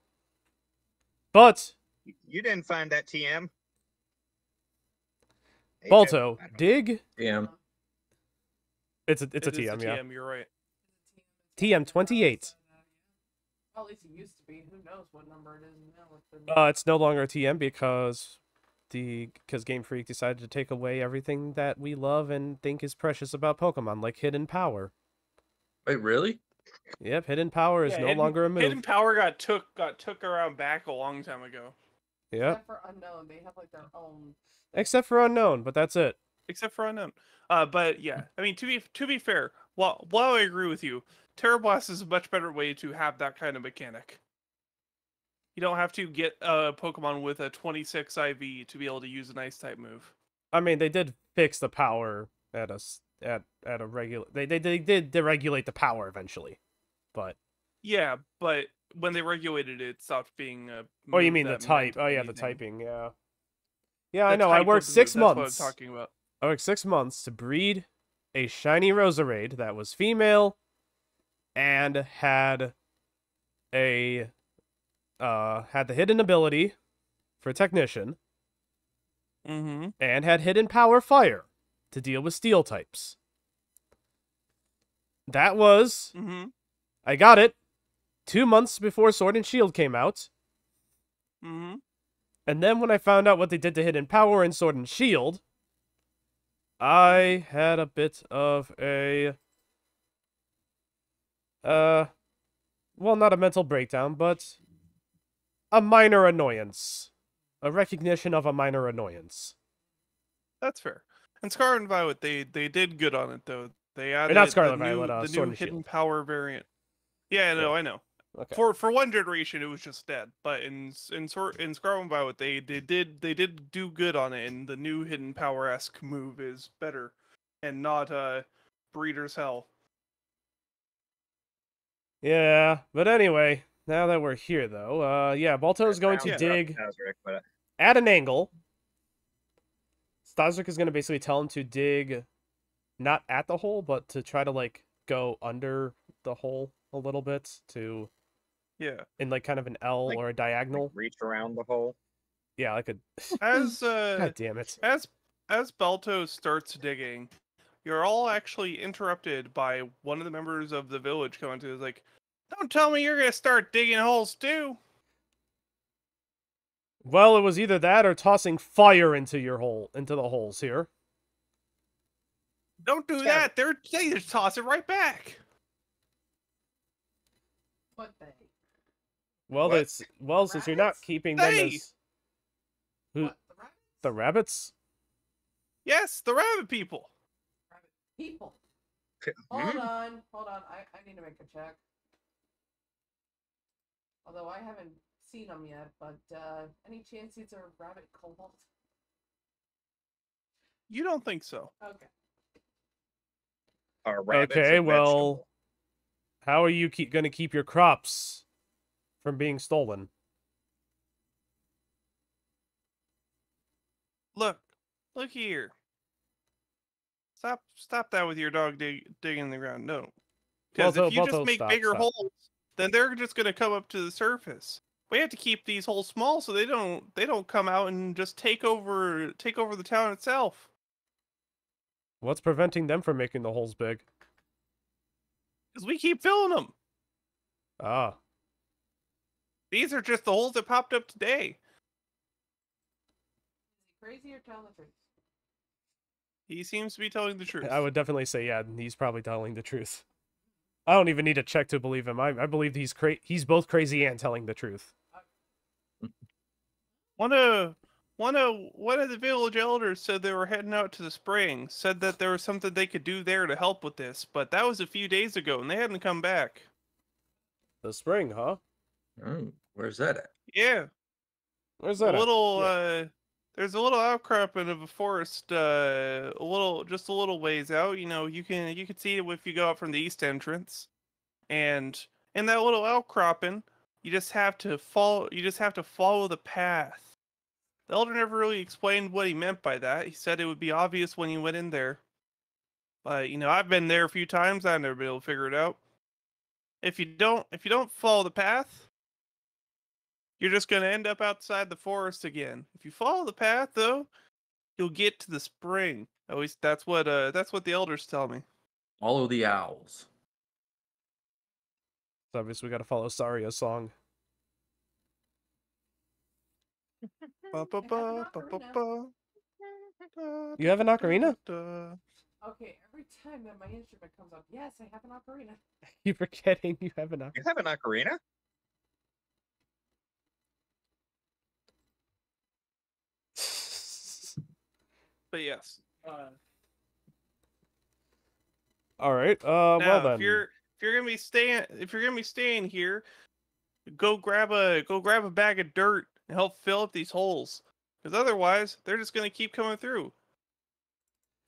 Speaker 3: But
Speaker 1: You didn't find that TM? Hey,
Speaker 3: Balto,
Speaker 1: I don't know.
Speaker 3: dig.
Speaker 5: Damn.
Speaker 3: It's a
Speaker 2: It is
Speaker 3: TM,
Speaker 2: the
Speaker 3: yeah.
Speaker 2: TM, you're right.
Speaker 3: TM 28.
Speaker 4: Well, at least it used to be. Who knows what number it is now? With the
Speaker 3: It's no longer a TM because Game Freak decided to take away everything that we love and think is precious about Pokemon, like hidden power.
Speaker 5: Wait, really?
Speaker 3: Yep, hidden power is
Speaker 2: Yeah,
Speaker 3: no longer a move.
Speaker 2: Hidden Power got took around back a long time ago.
Speaker 3: Yep,
Speaker 4: Except for Unknown, they have like their own.
Speaker 3: except for Unknown, but that's it.
Speaker 2: Except for Unknown. But yeah, I mean to be fair, while I agree with you, Terra Blast is a much better way to have that kind of mechanic. You don't have to get a Pokemon with a 26 IV to be able to use an Ice type move.
Speaker 3: I mean, they did fix the power at a regular. They did deregulate the power eventually, but.
Speaker 2: Yeah, but when they regulated it, it stopped being a.
Speaker 3: Oh, you
Speaker 2: move
Speaker 3: mean the
Speaker 2: that
Speaker 3: type?
Speaker 2: meant
Speaker 3: Oh yeah, the
Speaker 2: anything.
Speaker 3: typing. Yeah. Yeah, I
Speaker 2: The
Speaker 3: know. I
Speaker 2: type
Speaker 3: worked
Speaker 2: of the move,
Speaker 3: 6
Speaker 2: that's what I'm
Speaker 3: months.
Speaker 2: talking about.
Speaker 3: I worked 6 months to breed a shiny Roserade that was female and had a had the hidden ability for Technician
Speaker 2: Mm-hmm.
Speaker 3: and had hidden power Fire to deal with steel types. That was
Speaker 2: Mm-hmm.
Speaker 3: I got it 2 months before Sword and Shield came out.
Speaker 2: Mm-hmm.
Speaker 3: And then when I found out what they did to hidden power in Sword and Shield, I had a bit of a well, not a mental breakdown, but a minor annoyance. A recognition of a minor annoyance.
Speaker 2: That's fair. And Scarlet and Violet, they did good on it though. They added
Speaker 3: not Scarlet
Speaker 2: the
Speaker 3: and Violet,
Speaker 2: the
Speaker 3: Sword
Speaker 2: new
Speaker 3: and
Speaker 2: hidden
Speaker 3: Shield.
Speaker 2: power variant. Yeah, I know.
Speaker 3: Okay.
Speaker 2: For one generation, it was just dead. But in Scarlet and Violet, they did do good on it, and the new hidden power-esque move is better, and not Breeder's Hell.
Speaker 3: Yeah, but anyway, now that we're here though, yeah, Balto's going to
Speaker 1: Round
Speaker 3: dig
Speaker 1: Staszrich, but
Speaker 3: at an angle. Staszrich is going to basically tell him to dig not at the hole, but to try to like go under the hole a little bit to
Speaker 2: Yeah.
Speaker 3: in like kind of an L
Speaker 1: Like-
Speaker 3: or a diagonal.
Speaker 1: like reach around the hole.
Speaker 3: Yeah, like a
Speaker 2: As
Speaker 3: God damn it.
Speaker 2: as Balto starts digging, you're all actually interrupted by one of the members of the village coming to is like, "Don't tell me you're gonna start digging holes too."
Speaker 3: Well, it was either that or tossing fire into the holes here.
Speaker 2: Don't do
Speaker 1: Yeah.
Speaker 2: that. They just toss it right back.
Speaker 4: What they?
Speaker 3: Well,
Speaker 1: What?
Speaker 3: since you're not
Speaker 4: Rabbits?
Speaker 3: keeping them
Speaker 2: Hey!
Speaker 3: as who
Speaker 4: What? The rabbits?
Speaker 3: the rabbits.
Speaker 2: Yes, the rabbit people.
Speaker 4: Rabbit people.
Speaker 1: Hmm?
Speaker 4: Hold on. I need to make a check. Although I haven't seen them yet, but any chance these are rabbit kobold?
Speaker 2: You don't think so?
Speaker 4: Okay.
Speaker 1: Are rabbits
Speaker 3: Okay,
Speaker 1: a
Speaker 3: well,
Speaker 1: vegetable?
Speaker 3: how are you going to keep your crops from being stolen?
Speaker 2: Look here. Stop that with your dog digging in the ground. No, because if you
Speaker 3: Balto,
Speaker 2: just make
Speaker 3: stop,
Speaker 2: bigger
Speaker 3: stop.
Speaker 2: holes, then they're just gonna come up to the surface. We have to keep these holes small so they don't come out and just take over the town itself.
Speaker 3: What's preventing them from making the holes big?
Speaker 2: Because we keep filling them.
Speaker 3: Ah,
Speaker 2: These are just the holes that popped up today.
Speaker 4: Is he crazy or telling the truth?
Speaker 2: He seems to be telling the truth.
Speaker 3: I would definitely say yeah. He's probably telling the truth. I don't even need to check to believe him. I believe he's both crazy and telling the truth.
Speaker 2: One of the village elders said they were heading out to the spring. Said that there was something they could do there to help with this, but that was a few days ago, and they hadn't come back.
Speaker 3: The spring, huh?
Speaker 5: Oh, where's that at?
Speaker 2: Yeah,
Speaker 3: Where's
Speaker 2: a
Speaker 3: that? At?
Speaker 2: little. There's a little outcropping of a forest. Just a little ways out. You know, you can see it if you go out from the east entrance, and in that little outcropping, you just have to follow. You just have to follow the path. The elder never really explained what he meant by that. He said it would be obvious when you went in there. But, you know, I've been there a few times. I've never been able to figure it out. If you don't follow the path, you're just going to end up outside the forest again. If you follow the path, though, you'll get to the spring. At least that's what the elders tell me.
Speaker 5: Follow the owls.
Speaker 3: So obviously we got to follow Saria's song.
Speaker 2: Ba, ba, ba, ba, ba, ba.
Speaker 3: You have an ocarina?
Speaker 4: Okay, every time that my instrument comes up, yes, I have an ocarina.
Speaker 3: You forgetting you have an ocarina?
Speaker 1: You have an ocarina?
Speaker 2: But yes.
Speaker 3: All right.
Speaker 2: Now,
Speaker 3: Well then.
Speaker 2: if you're gonna be staying here, go grab a bag of dirt and help fill up these holes. Because otherwise, they're just gonna keep coming through.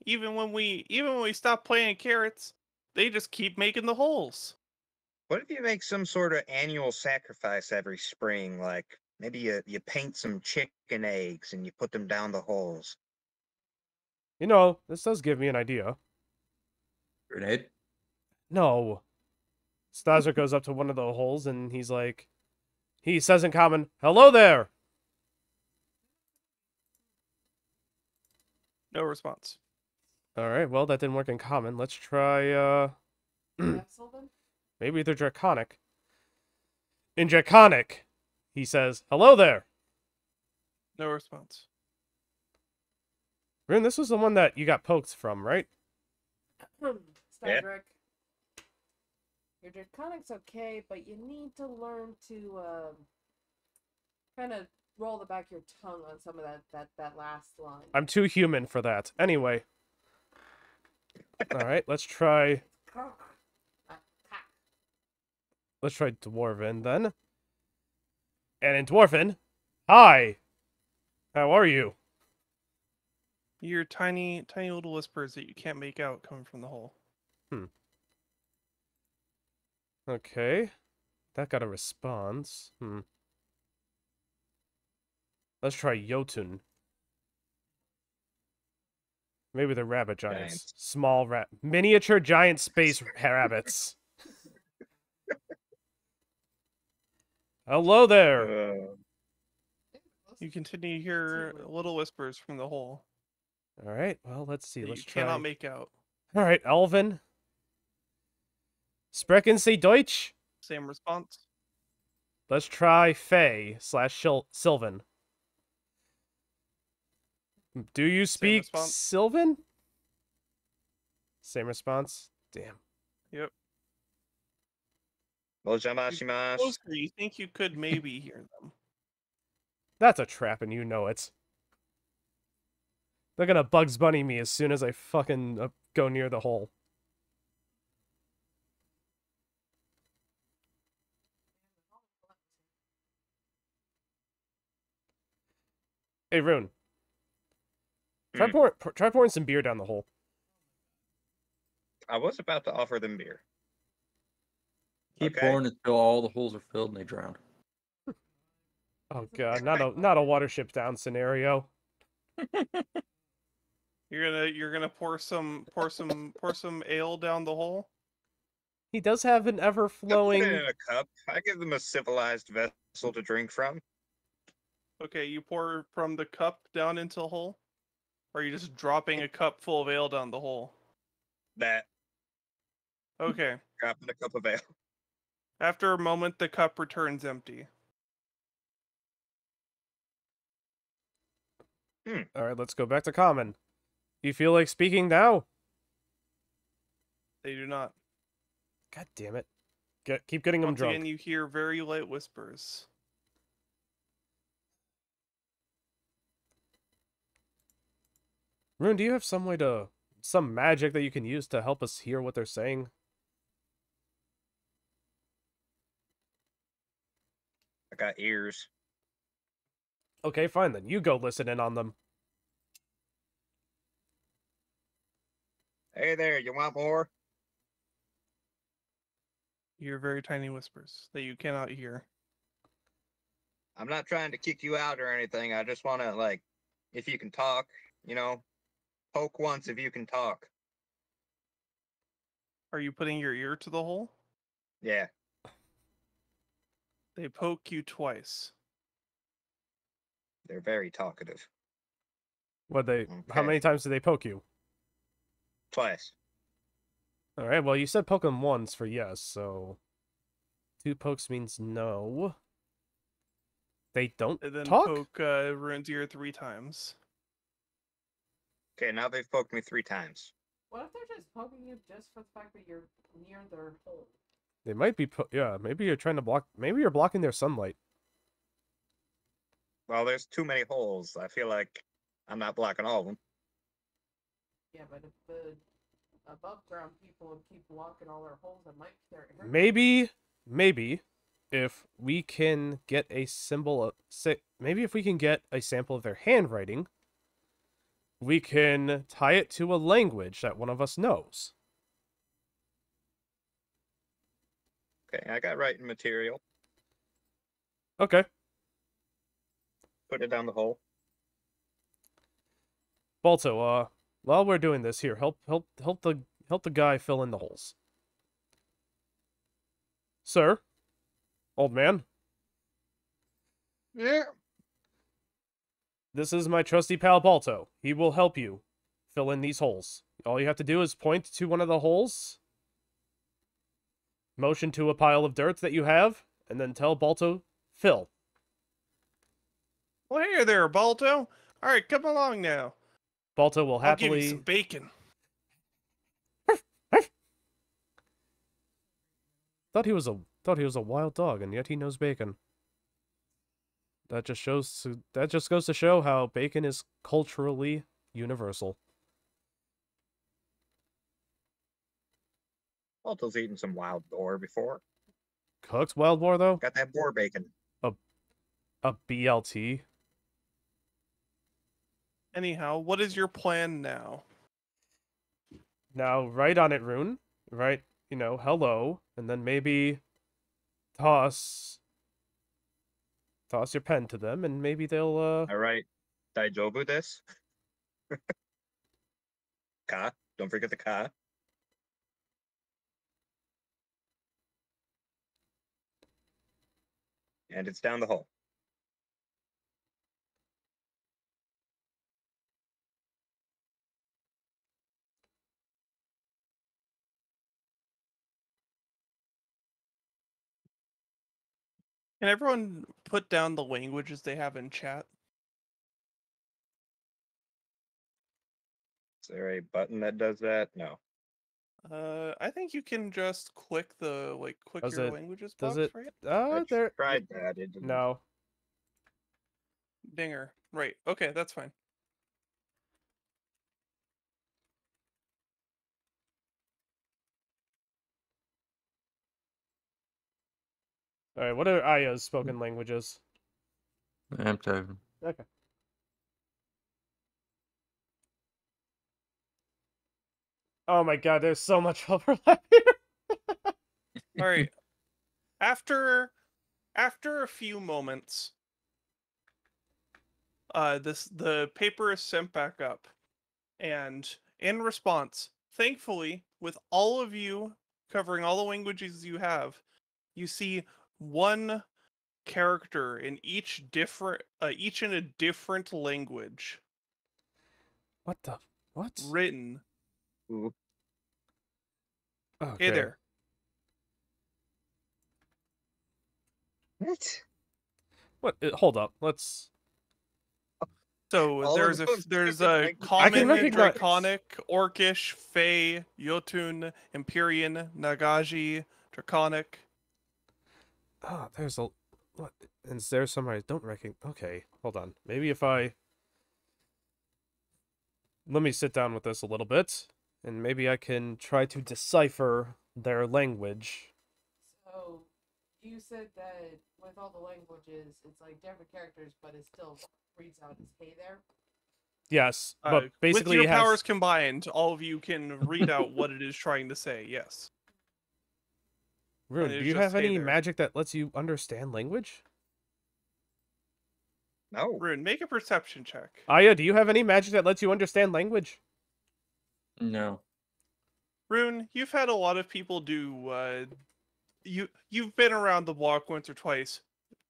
Speaker 2: Even when we stop planting carrots, they just keep making the holes.
Speaker 1: What if you make some sort of annual sacrifice every spring? Like maybe you paint some chicken eggs and you put them down the holes.
Speaker 3: You know, this does give me an idea.
Speaker 5: Grenade?
Speaker 3: No. Staszrich goes up to one of the holes and he says in common, "Hello there."
Speaker 2: No response.
Speaker 3: All right. Well, that didn't work in common. Let's try.
Speaker 4: Have Sylvan?
Speaker 3: Maybe they're draconic. In draconic, he says, "Hello there."
Speaker 2: No response.
Speaker 3: Rune, this was the one that you got poked from, right?
Speaker 4: Staszrich. Your draconic's okay, but you need to learn to kind of roll the back of your tongue on some of that last line.
Speaker 3: I'm too human for that. Anyway. All right, let's try. Let's try Dwarven then. And in Dwarven, hi. How are you?
Speaker 2: You hear tiny little whispers that you can't make out coming from the hole.
Speaker 3: Okay. That got a response. Let's try Jotun. Maybe the rabbit giants.
Speaker 1: Giants.
Speaker 3: Small miniature giant space rabbits. Hello there.
Speaker 2: You continue to hear little whispers from the hole
Speaker 3: All right. Well, let's see.
Speaker 2: that
Speaker 3: Let's
Speaker 2: you
Speaker 3: try.
Speaker 2: cannot make out.
Speaker 3: All right, Elven. Sprechen Sie Deutsch?
Speaker 2: Same response.
Speaker 3: Let's try Fey / Sylvan. Do you speak
Speaker 2: response.
Speaker 3: Sylvan? Same response? Damn.
Speaker 2: Yep.
Speaker 1: Mojamashima.
Speaker 2: Closer, you think you could maybe hear them.
Speaker 3: That's a trap, and you know it. They're gonna Bugs Bunny me as soon as I fucking go near the hole. Hey, Rune. Try pouring some beer down the hole.
Speaker 1: I was about to offer them beer.
Speaker 5: Keep
Speaker 1: Okay.
Speaker 5: pouring until all the holes are filled and they drown.
Speaker 3: Oh god, not a watership down scenario.
Speaker 2: You're gonna pour some ale down the hole.
Speaker 3: He does have an
Speaker 1: I put it
Speaker 3: ever-flowing...
Speaker 1: in a cup. I give them a civilized vessel to drink from.
Speaker 2: Okay, you pour from the cup down into the hole? Or are you just dropping a cup full of ale down the hole?
Speaker 1: That
Speaker 2: Okay.
Speaker 1: dropping a cup of ale.
Speaker 2: After a moment, the cup returns empty.
Speaker 3: Alright, let's go back to common. You feel like speaking now?
Speaker 2: They do not.
Speaker 3: God damn it. Keep getting them
Speaker 2: Once
Speaker 3: drunk.
Speaker 2: again, you hear very light whispers.
Speaker 3: Rune, do you have some way to... some magic that you can use to help us hear what they're saying?
Speaker 1: I got ears.
Speaker 3: Okay, fine then. You go listen in on them.
Speaker 1: Hey there, you want more?
Speaker 2: You hear very tiny whispers that you cannot hear.
Speaker 1: I'm not trying to kick you out or anything. I just want to, like, if you can talk, you know, poke once if you can talk.
Speaker 2: Are you putting your ear to the hole?
Speaker 1: Yeah.
Speaker 2: They poke you twice.
Speaker 1: They're very talkative.
Speaker 3: How
Speaker 1: Okay.
Speaker 3: many times did they poke you?
Speaker 1: Twice.
Speaker 3: Alright, well, you said poke them once for yes, so... 2 pokes means no. They don't
Speaker 2: And then
Speaker 3: talk?
Speaker 2: poke Rune's ear 3 times.
Speaker 1: Okay, now they've poked me 3 times.
Speaker 4: What if they're just poking you just for the fact that you're near their hole?
Speaker 3: They might be... yeah, maybe you're trying to block... maybe you're blocking their sunlight.
Speaker 1: Well, there's too many holes. I feel like I'm not blocking all of them.
Speaker 4: Yeah, but if the above ground people would keep blocking all their holes, it might hurt.
Speaker 3: Maybe, if we can get a symbol of... maybe if we can get a sample of their handwriting, we can tie it to a language that one of us knows.
Speaker 1: Okay, I got writing material.
Speaker 3: Okay.
Speaker 1: Put it down the hole.
Speaker 3: Balto, while we're doing this, here, help the guy fill in the holes. Sir? Old man?
Speaker 1: Yeah.
Speaker 3: This is my trusty pal Balto. He will help you fill in these holes. All you have to do is point to one of the holes, motion to a pile of dirt that you have, and then tell Balto, fill.
Speaker 2: Well, hey there, Balto. All right, come along now.
Speaker 3: Balto will
Speaker 2: I'll give you
Speaker 3: happily...
Speaker 2: some bacon.
Speaker 3: Thought he was a wild dog, and yet he knows bacon. That just goes to show how bacon is culturally universal.
Speaker 1: Balto's eaten some wild boar before.
Speaker 3: Cooked wild boar, though?
Speaker 1: Got that boar bacon.
Speaker 3: A BLT?
Speaker 2: Anyhow, what is your plan now?
Speaker 3: Now, write on it, Rune. Write, hello, and then maybe toss your pen to them, and maybe they'll,
Speaker 1: All right. Daijobu this. Ka. Don't forget the ka. And it's down the hole.
Speaker 2: Can everyone put down the languages they have in chat?
Speaker 1: Is there a button that does that? No.
Speaker 2: I think you can just click the click
Speaker 3: Does
Speaker 2: your
Speaker 3: it-
Speaker 2: languages
Speaker 3: Does
Speaker 2: box,
Speaker 3: it?
Speaker 2: right?
Speaker 3: There.
Speaker 1: Tried that. It didn't.
Speaker 3: No.
Speaker 2: Dinger. Right. Okay, that's fine.
Speaker 3: All right. What are Aya's spoken languages?
Speaker 5: I'm typing.
Speaker 3: Okay. Oh my God, there's so much overlap here.
Speaker 2: All right. After a few moments, the paper is sent back up, and in response, thankfully, with all of you covering all the languages you have, you see one character in each in a different language
Speaker 3: What the? What?
Speaker 2: written.
Speaker 1: Ooh.
Speaker 3: Okay.
Speaker 2: Hey there.
Speaker 1: What?
Speaker 3: What? Hold up. Let's.
Speaker 2: So
Speaker 1: All of
Speaker 2: there's
Speaker 1: those
Speaker 2: a
Speaker 1: different
Speaker 2: common,
Speaker 3: recognize-
Speaker 2: draconic, orcish, fey, jotun, empyrean, nagaji, draconic.
Speaker 3: Oh, there's a. What? Is there somebody I don't recognize? Okay, hold on. Maybe if I. Let me sit down with this a little bit, and maybe I can try to decipher their language.
Speaker 4: So, you said that with all the languages, it's like different characters, but it still reads out as hey there.
Speaker 3: Yes, but basically
Speaker 2: with
Speaker 3: it
Speaker 2: your
Speaker 3: has.
Speaker 2: powers combined, all of you can read out what it is trying to say. Yes.
Speaker 3: Rune,
Speaker 2: and
Speaker 3: do
Speaker 2: it's
Speaker 3: you
Speaker 2: just
Speaker 3: have
Speaker 2: hey
Speaker 3: any
Speaker 2: there.
Speaker 3: magic that lets you understand language?
Speaker 1: No.
Speaker 2: Rune, make a perception check.
Speaker 3: Aya, do you have any magic that lets you understand language?
Speaker 5: No.
Speaker 2: Rune, you've had a lot of people do. You've been around the block once or twice.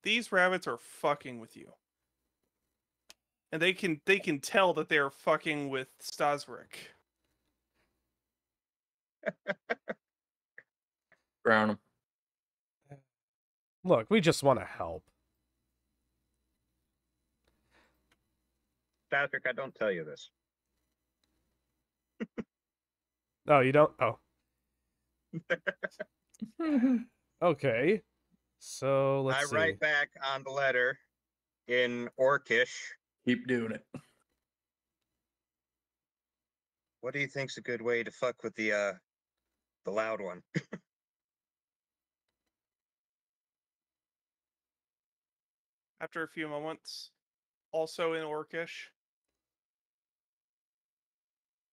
Speaker 2: These rabbits are fucking with you, and they can tell that they are fucking with Staszrich.
Speaker 5: Drown him.
Speaker 3: Look, we just want to help.
Speaker 1: Patrick, I don't tell you this.
Speaker 3: Oh, you don't? Oh. Okay. So, let's
Speaker 1: I
Speaker 3: see.
Speaker 1: write back on the letter in Orcish.
Speaker 5: Keep doing it.
Speaker 1: What do you think's a good way to fuck with the loud one?
Speaker 2: After a few moments, also in Orcish.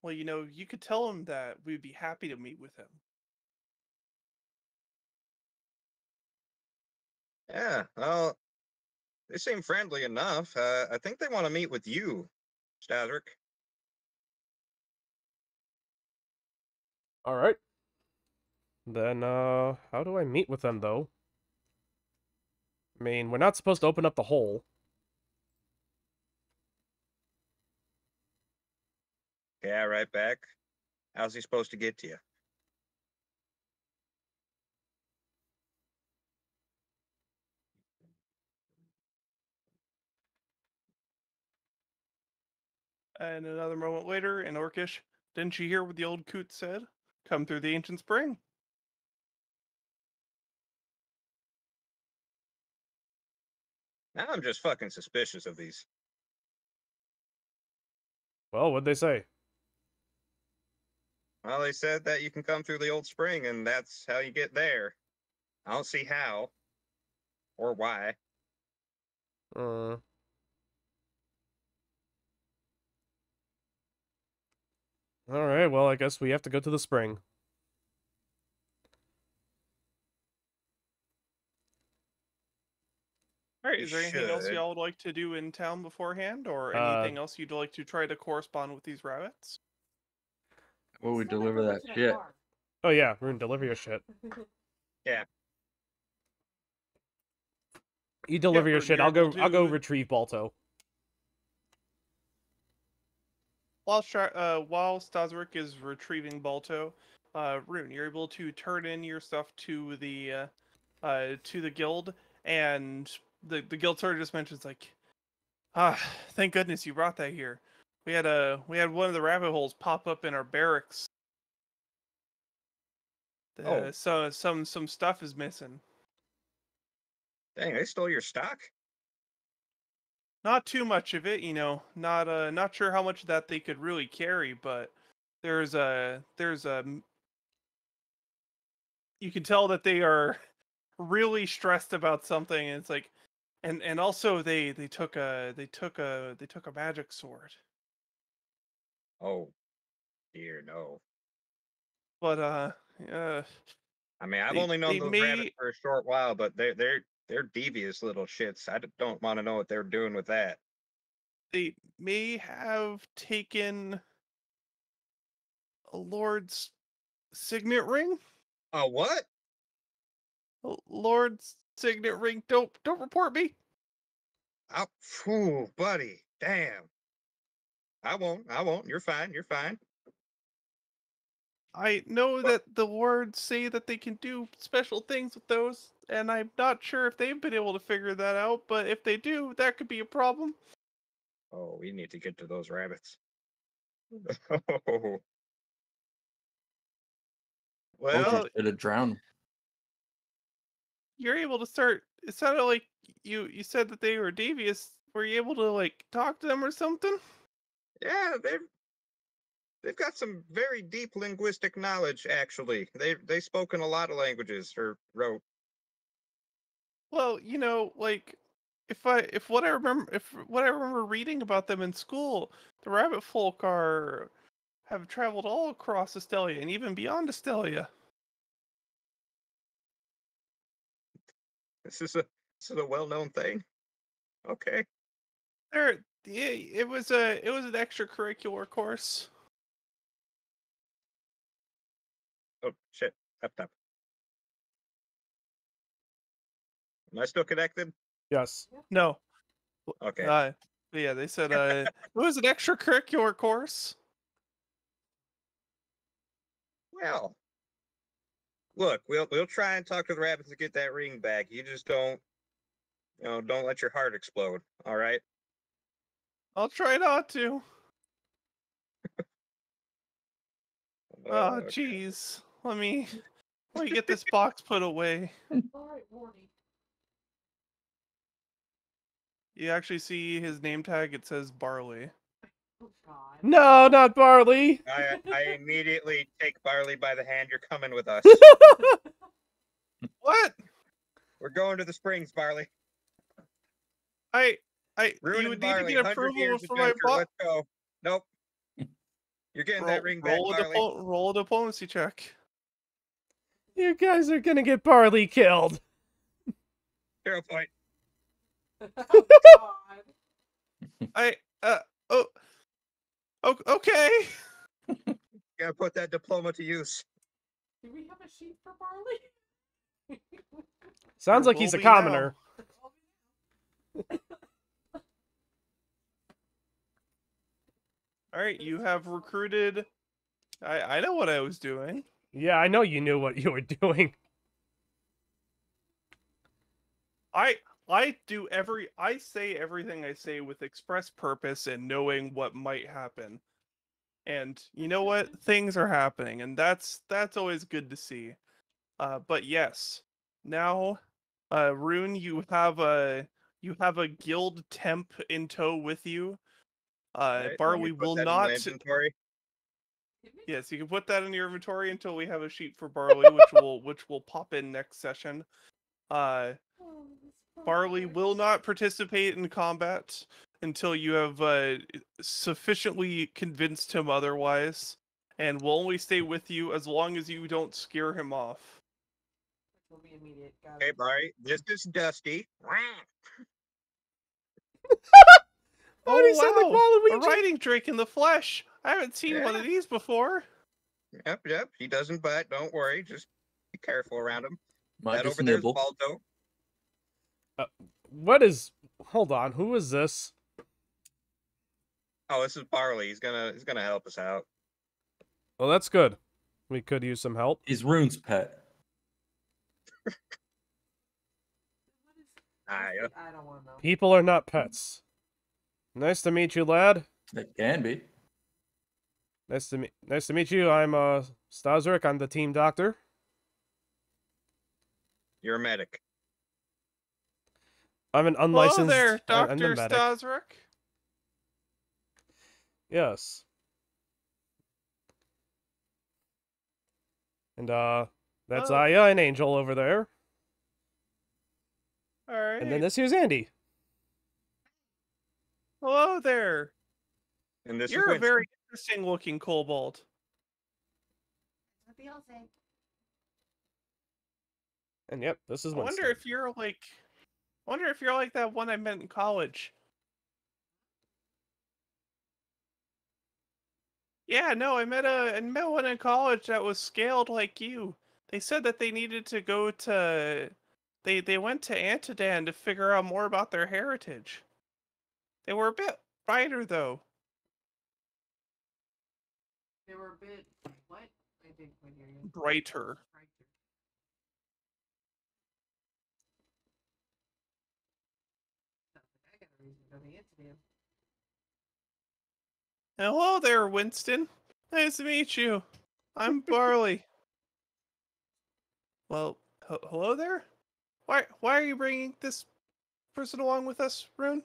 Speaker 2: Well, you could tell him that we'd be happy to meet with him.
Speaker 1: Yeah, well, they seem friendly enough. I think they want to meet with you, Staszrich.
Speaker 3: All right. Then, how do I meet with them, though? I mean, we're not supposed to open up the hole.
Speaker 1: Yeah, right back. How's he supposed to get to you?
Speaker 2: And another moment later, in Orcish, didn't you hear what the old coot said? Come through the ancient spring.
Speaker 1: Now I'm just fucking suspicious of these.
Speaker 3: Well, what'd they say?
Speaker 1: Well, they said that you can come through the old spring, and that's how you get there. I don't see how or why.
Speaker 3: Alright, well, I guess we have to go to the spring.
Speaker 2: Alright,
Speaker 1: You
Speaker 2: is there anything else
Speaker 1: should.
Speaker 2: y'all would like to do in town beforehand, or
Speaker 3: Uh,
Speaker 2: anything else you'd like to try to correspond with these rabbits?
Speaker 5: Will we
Speaker 4: Still have
Speaker 5: deliver
Speaker 4: to go
Speaker 5: that
Speaker 4: to
Speaker 5: shit?
Speaker 4: bar.
Speaker 3: Oh yeah, Rune, deliver your shit.
Speaker 1: Yeah.
Speaker 3: You deliver your
Speaker 2: Rune,
Speaker 3: shit,
Speaker 2: you're
Speaker 3: I'll go
Speaker 2: able to-
Speaker 3: retrieve Balto.
Speaker 2: While Staszrich is retrieving Balto, Rune, you're able to turn in your stuff to the guild, and the guild sort of just mentions like, thank goodness you brought that here. We had one of the rabbit holes pop up in our barracks
Speaker 1: Oh.
Speaker 2: So some stuff is missing.
Speaker 1: Dang, they stole your stock?
Speaker 2: Not too much of it, not sure how much of that they could really carry, but there's a you can tell that they are really stressed about something, and it's like, and also they took a magic sword.
Speaker 1: Oh, dear, no.
Speaker 2: But
Speaker 1: I mean, I've
Speaker 2: they
Speaker 1: only known
Speaker 2: they
Speaker 1: those
Speaker 2: may
Speaker 1: rabbits for a short while, but they're devious little shits. Don't want to know what they're doing with that.
Speaker 2: they may have taken a lord's signet ring.
Speaker 1: Oh, what?
Speaker 2: A lord's signet ring. Don't report me.
Speaker 1: Oh, phew, buddy. Damn. I won't. You're fine. You're fine.
Speaker 2: I know
Speaker 1: But,
Speaker 2: that the lords say that they can do special things with those, and I'm not sure if they've been able to figure that out, but if they do, that could be a problem.
Speaker 1: oh, we need to get to those rabbits. Oh.
Speaker 5: Well,
Speaker 1: Well,
Speaker 5: should have drowned.
Speaker 2: You're able to start. It sounded like you said that they were devious. Were you able to like talk to them or something?
Speaker 1: yeah, they've got some very deep linguistic knowledge. Actually, they spoke in a lot of languages or wrote.
Speaker 2: Well, like if what I remember reading about them in school, the rabbit folk have traveled all across Astelia and even beyond Astelia.
Speaker 1: This is a well-known thing. Okay.
Speaker 2: It was an extracurricular course.
Speaker 1: Oh shit. Up. Am I still connected?
Speaker 3: Yes.
Speaker 2: No.
Speaker 1: Okay.
Speaker 2: But yeah, they said it was an extracurricular course.
Speaker 1: Well, look, we'll try and talk to the rabbits to get that ring back. You just don't let your heart explode. All right.
Speaker 2: I'll try not to. Oh,
Speaker 1: Okay.
Speaker 2: jeez. Let me get this box put away.
Speaker 4: Alright, Wardy.
Speaker 2: You actually see his name tag. It says Barley.
Speaker 4: Oh, God.
Speaker 3: No, not Barley.
Speaker 1: I immediately take Barley by the hand. You're coming with us.
Speaker 2: What?
Speaker 1: We're going to the springs, Barley. Rune
Speaker 2: You
Speaker 1: and
Speaker 2: would need to
Speaker 1: Barley,
Speaker 2: get
Speaker 1: 100
Speaker 2: approval
Speaker 1: years
Speaker 2: for my
Speaker 1: adventure.
Speaker 2: box.
Speaker 1: Let's go. Nope. You're getting that ring back, Barley.
Speaker 2: Roll a diplomacy check.
Speaker 3: You guys are gonna get Barley killed.
Speaker 1: 0 point.
Speaker 4: Oh, God.
Speaker 2: Okay.
Speaker 1: Gotta put that diploma to use.
Speaker 4: Do we have a sheet for Barley?
Speaker 3: Sounds
Speaker 2: There
Speaker 3: like he's
Speaker 2: will
Speaker 3: a
Speaker 2: be now.
Speaker 3: commoner.
Speaker 2: All right, you have recruited. I know what I was doing.
Speaker 3: Yeah, I know you knew what you were doing.
Speaker 2: I say everything I say with express purpose and knowing what might happen. And you know what? Things are happening, and that's always good to see. But yes, now, Rune, you have a guild temp in tow with you.
Speaker 1: Right, let me
Speaker 2: Barley
Speaker 1: put
Speaker 2: will
Speaker 1: that in my
Speaker 2: not.
Speaker 1: inventory.
Speaker 2: Yes, you can put that in your inventory until we have a sheet for Barley, which will pop in next session.
Speaker 4: Oh, this poor
Speaker 2: Barley
Speaker 4: boy.
Speaker 2: will not participate in combat until you have sufficiently convinced him otherwise, and will only stay with you as long as you don't scare him off.
Speaker 4: Which will be immediate. Got
Speaker 1: Okay,
Speaker 4: it.
Speaker 1: Barley. This is Dusty.
Speaker 3: Why do you sound like
Speaker 2: A
Speaker 3: Waluigi?
Speaker 2: riding drake in the flesh! I haven't seen one
Speaker 1: Yeah.
Speaker 2: of these before.
Speaker 1: Yep. He doesn't bite. Don't worry. Just be careful around him.
Speaker 5: Might
Speaker 1: That
Speaker 5: just
Speaker 1: over there's
Speaker 5: nibble.
Speaker 1: Balto.
Speaker 3: What is... Hold on, who is this?
Speaker 1: Oh, this is Barley. He's gonna help us out.
Speaker 3: Well, that's good. We could use some help.
Speaker 5: He's Rune's pet.
Speaker 4: What is...
Speaker 1: Ah, yeah.
Speaker 4: I don't want to know.
Speaker 3: People are not pets. Nice to meet you, lad.
Speaker 5: That can be.
Speaker 3: Nice to meet you. I'm Staszrich. I'm the team doctor.
Speaker 1: You're a medic.
Speaker 3: I'm an
Speaker 2: Hello
Speaker 3: unlicensed.
Speaker 2: there,
Speaker 3: I'm the
Speaker 2: Dr.
Speaker 3: medic.
Speaker 2: Staszrich.
Speaker 3: Yes. And that's
Speaker 2: Oh.
Speaker 3: Aya and Angel over there.
Speaker 2: Alright.
Speaker 3: And then this here's Andy.
Speaker 2: Hello there.
Speaker 1: And this
Speaker 2: You're
Speaker 1: is
Speaker 2: a
Speaker 1: Winston.
Speaker 2: very interesting looking kobold.
Speaker 4: That's what they all say.
Speaker 3: And yep, this is
Speaker 2: I
Speaker 3: Winston.
Speaker 2: wonder if you're like that one I met in college. Yeah, no, I met one in college that was scaled like you. They said that they needed to go to they went to Antidan to figure out more about their heritage. They were a bit brighter though.
Speaker 4: They were a bit what? I didn't quite hear you.
Speaker 2: Brighter.
Speaker 4: I got a reason to go to Amsterdam.
Speaker 2: Hello there, Winston. Nice to meet you. I'm Barley. Well, hello there. Why are you bringing this person along with us, Rune?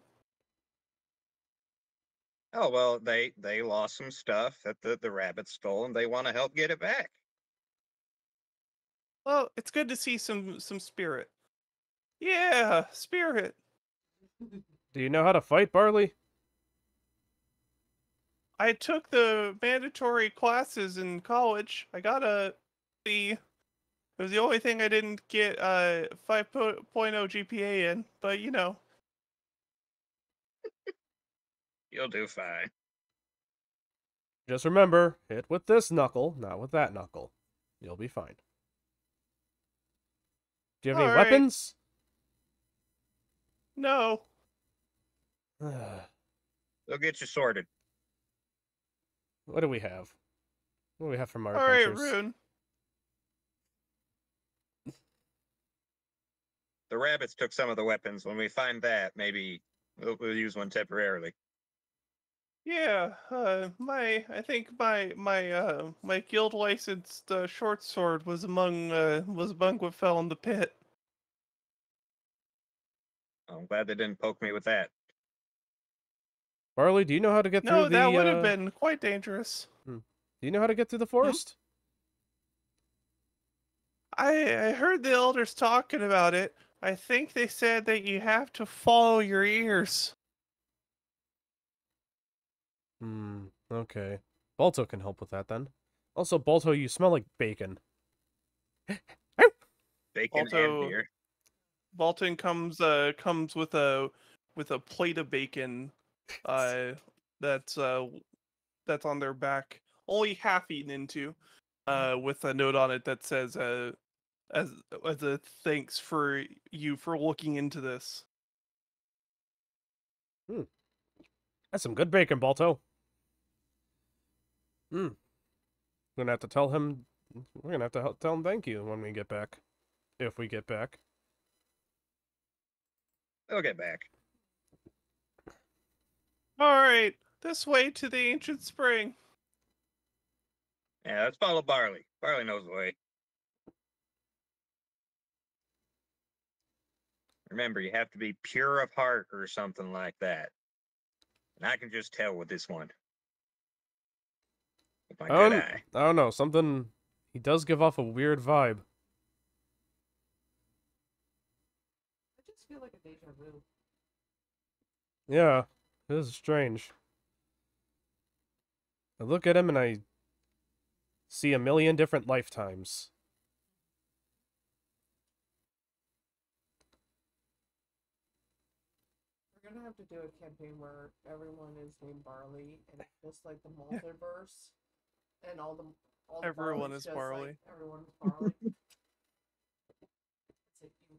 Speaker 1: Oh well, they lost some stuff that the rabbit stole, and they want to help get it back.
Speaker 2: Well, it's good to see some spirit. Yeah, spirit.
Speaker 3: Do you know how to fight, Barley?
Speaker 2: I took the mandatory classes in college. I got a C. It was the only thing I didn't get 5.0 GPA in, but you know.
Speaker 1: You'll do fine.
Speaker 3: Just remember, hit with this knuckle, not with that knuckle. You'll be fine. Do you have any
Speaker 2: All right.
Speaker 3: weapons?
Speaker 2: No.
Speaker 1: They'll get you sorted.
Speaker 3: What do we have? What do we have from our
Speaker 2: All right,
Speaker 3: adventures?
Speaker 2: Rune.
Speaker 1: The rabbits took some of the weapons. When we find that, maybe we'll use one temporarily.
Speaker 2: Yeah, I think my guild licensed short sword was among what fell in the pit.
Speaker 1: I'm glad they didn't poke me with that.
Speaker 3: Barley, do you know how to get through
Speaker 2: No,
Speaker 3: the...
Speaker 2: that would have been quite dangerous.
Speaker 3: Do you know how to get through the forest?
Speaker 2: I heard the elders talking about it. I think they said that you have to follow your ears.
Speaker 3: Okay. Balto can help with that then. Also, Balto, you smell like bacon.
Speaker 1: Bacon
Speaker 2: Also-
Speaker 1: and beer.
Speaker 2: Balton comes with a plate of bacon, that's on their back, only half eaten into, with a note on it that says as a thanks for you for looking into this.
Speaker 3: That's some good bacon, Balto. We're gonna have to tell him... We're gonna have to tell him thank you when we get back. If we get back.
Speaker 1: They'll get back.
Speaker 2: Alright, this way to the ancient spring.
Speaker 1: Yeah, let's follow Barley. Barley knows the way. Remember, you have to be pure of heart or something like that. And I can just tell with this one. With my good eye.
Speaker 3: I don't know, something... He does give off a weird vibe.
Speaker 4: I just feel like a deja vu.
Speaker 3: Yeah, it is strange. I look at him and I see a million different lifetimes.
Speaker 4: We're gonna have to do a campaign where everyone is named Barley, and it's just like the multiverse, and all the
Speaker 2: Everyone
Speaker 4: Barleys
Speaker 2: is
Speaker 4: just,
Speaker 2: Barley.
Speaker 4: Like, everyone is Barley. It's like you.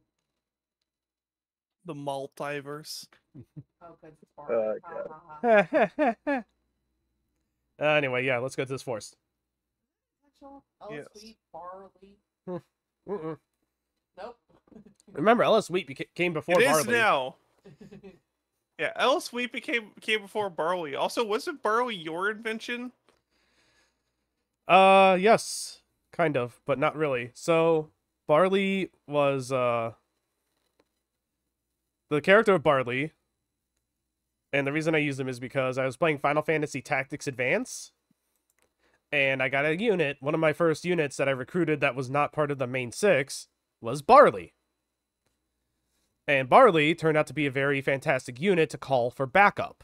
Speaker 2: The multiverse.
Speaker 4: Oh, good. It's Barley. Ha, ha, ha.
Speaker 3: Anyway, yeah, let's go to this forest.
Speaker 4: Actual
Speaker 2: Yes.
Speaker 4: Sweet Barley.
Speaker 3: Mm-mm.
Speaker 4: Nope.
Speaker 3: Remember, Ellis Wheat came before
Speaker 2: It is
Speaker 3: Barley.
Speaker 2: now. Yeah, Ellis Wheat came before Barley. Also, wasn't Barley your invention?
Speaker 3: Yes, kind of, but not really. So, Barley was the character of Barley, and the reason I used him is because I was playing Final Fantasy Tactics Advance, and I got a unit. One of my first units that I recruited that was not part of the main 6 was Barley. And Barley turned out to be a very fantastic unit to call for backup.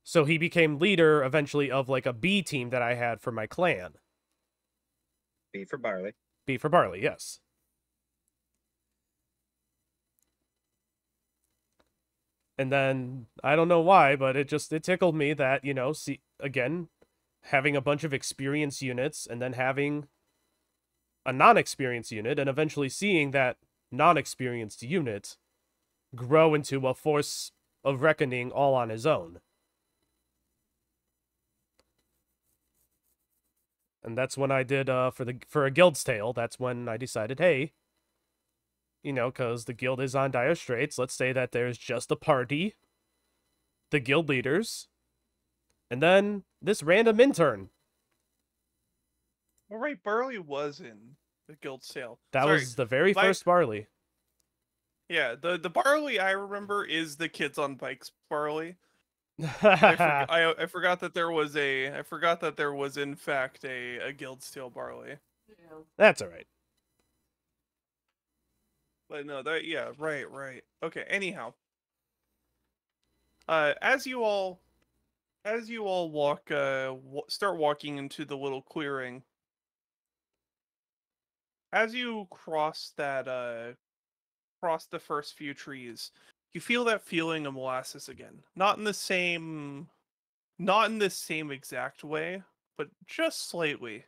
Speaker 3: So he became leader eventually of like a B team that I had for my clan.
Speaker 1: B for Barley.
Speaker 3: B for Barley, yes. And then, I don't know why, but it tickled me that, you know, see, again, having a bunch of experienced units and then having a non-experienced unit and eventually seeing that non-experienced unit grow into a force of reckoning all on his own. And that's when I did, for a Guild's Tale, that's when I decided, hey, you know, because the guild is on dire straits, let's say that there's just a party, the guild leaders, and then this random intern.
Speaker 2: All right, Barley was in the guild sale.
Speaker 3: That
Speaker 2: Sorry,
Speaker 3: was the very
Speaker 2: my-
Speaker 3: first Barley.
Speaker 2: Yeah, the Barley I remember is the kids on bikes Barley.
Speaker 3: That's
Speaker 2: I forgot that there was in fact a guild steel Barley.
Speaker 4: Yeah.
Speaker 3: alright.
Speaker 2: But no, yeah, right. Okay, anyhow. As you all walk start walking into the little clearing. As you cross the first few trees, you feel that feeling of molasses again. Not in the same exact way, but just slightly,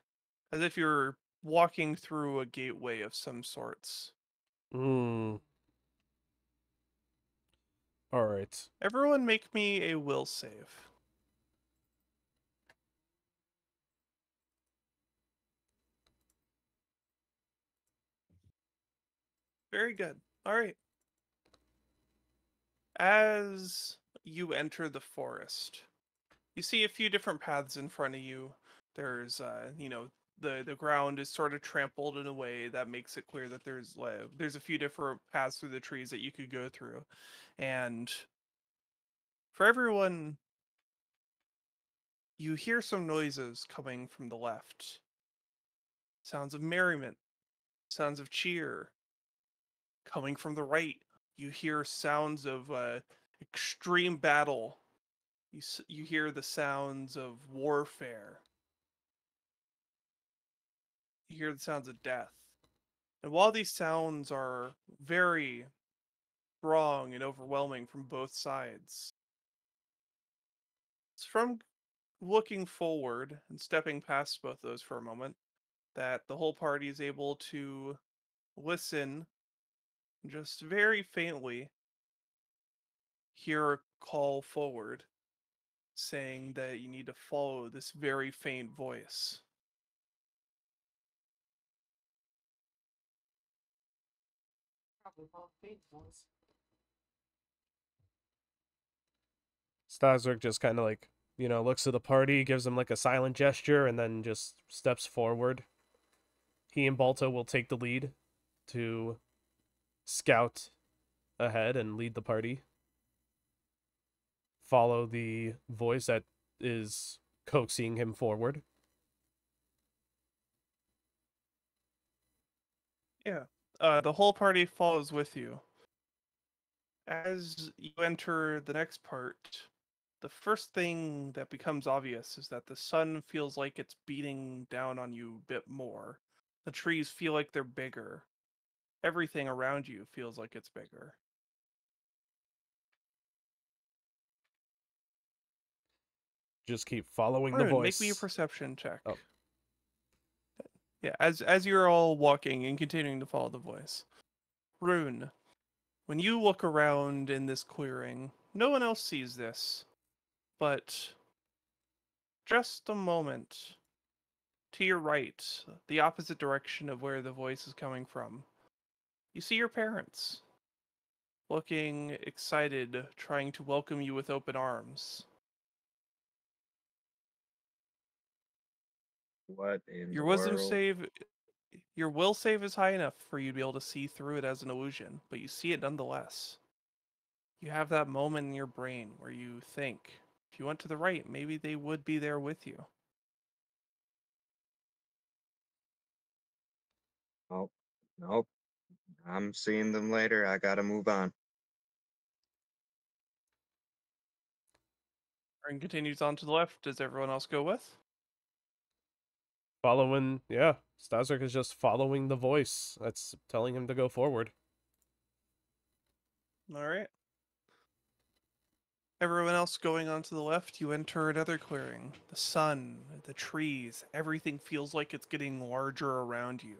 Speaker 2: as if you're walking through a gateway of some sorts.
Speaker 3: Alright.
Speaker 2: Everyone make me a will save. Very good. All right. As you enter the forest, you see a few different paths in front of you. There's, the ground is sort of trampled in a way that makes it clear that there's a few different paths through the trees that you could go through. And for everyone, you hear some noises coming from the left. Sounds of merriment, sounds of cheer. Coming from the right, you hear sounds of extreme battle. You hear the sounds of warfare. You hear the sounds of death. And while these sounds are very strong and overwhelming from both sides, it's from looking forward and stepping past both those for a moment that the whole party is able to listen just very faintly, hear a call forward saying that you need to follow this very faint voice.
Speaker 4: Probably all fate ones.
Speaker 3: Staszrich just kind of like, you know, looks at the party, gives them like a silent gesture, and then just steps forward. He and Balto will take the lead to scout ahead and lead the party. Follow the voice that is coaxing him forward.
Speaker 2: Yeah. The whole party follows with you. As you enter the next part, the first thing that becomes obvious is that the sun feels like it's beating down on you a bit more. The trees feel like they're bigger. Everything around you feels like it's bigger.
Speaker 3: Just keep following the
Speaker 2: Rune,
Speaker 3: voice.
Speaker 2: make me a perception check.
Speaker 3: Oh.
Speaker 2: Yeah, as you're all walking and continuing to follow the voice. Rune, when you look around in this clearing, no one else sees this, but just a moment to your right, the opposite direction of where the voice is coming from, you see your parents, looking excited, trying to welcome you with open arms.
Speaker 1: What in
Speaker 2: Your
Speaker 1: the
Speaker 2: wisdom
Speaker 1: world?
Speaker 2: save Your will save is high enough for you to be able to see through it as an illusion, but you see it nonetheless. You have that moment in your brain where you think, if you went to the right, maybe they would be there with you.
Speaker 1: Oh, nope. I'm seeing them later. I gotta move on.
Speaker 2: And continues on to the left. Does everyone else go with?
Speaker 3: Following, yeah. Staszrich is just following the voice that's telling him to go forward.
Speaker 2: All right. Everyone else going on to the left, you enter another clearing. The sun, the trees, everything feels like it's getting larger around you.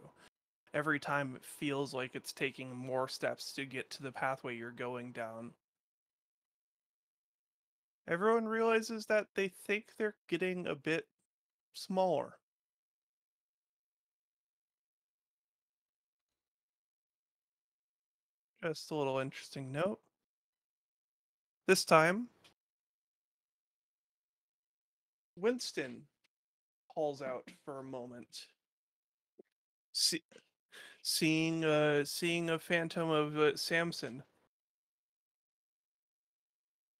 Speaker 2: Every time it feels like it's taking more steps to get to the pathway you're going down. Everyone realizes that they think they're getting a bit smaller. Just a little interesting note. This time, Winston calls out for a moment. Seeing a phantom of Samson,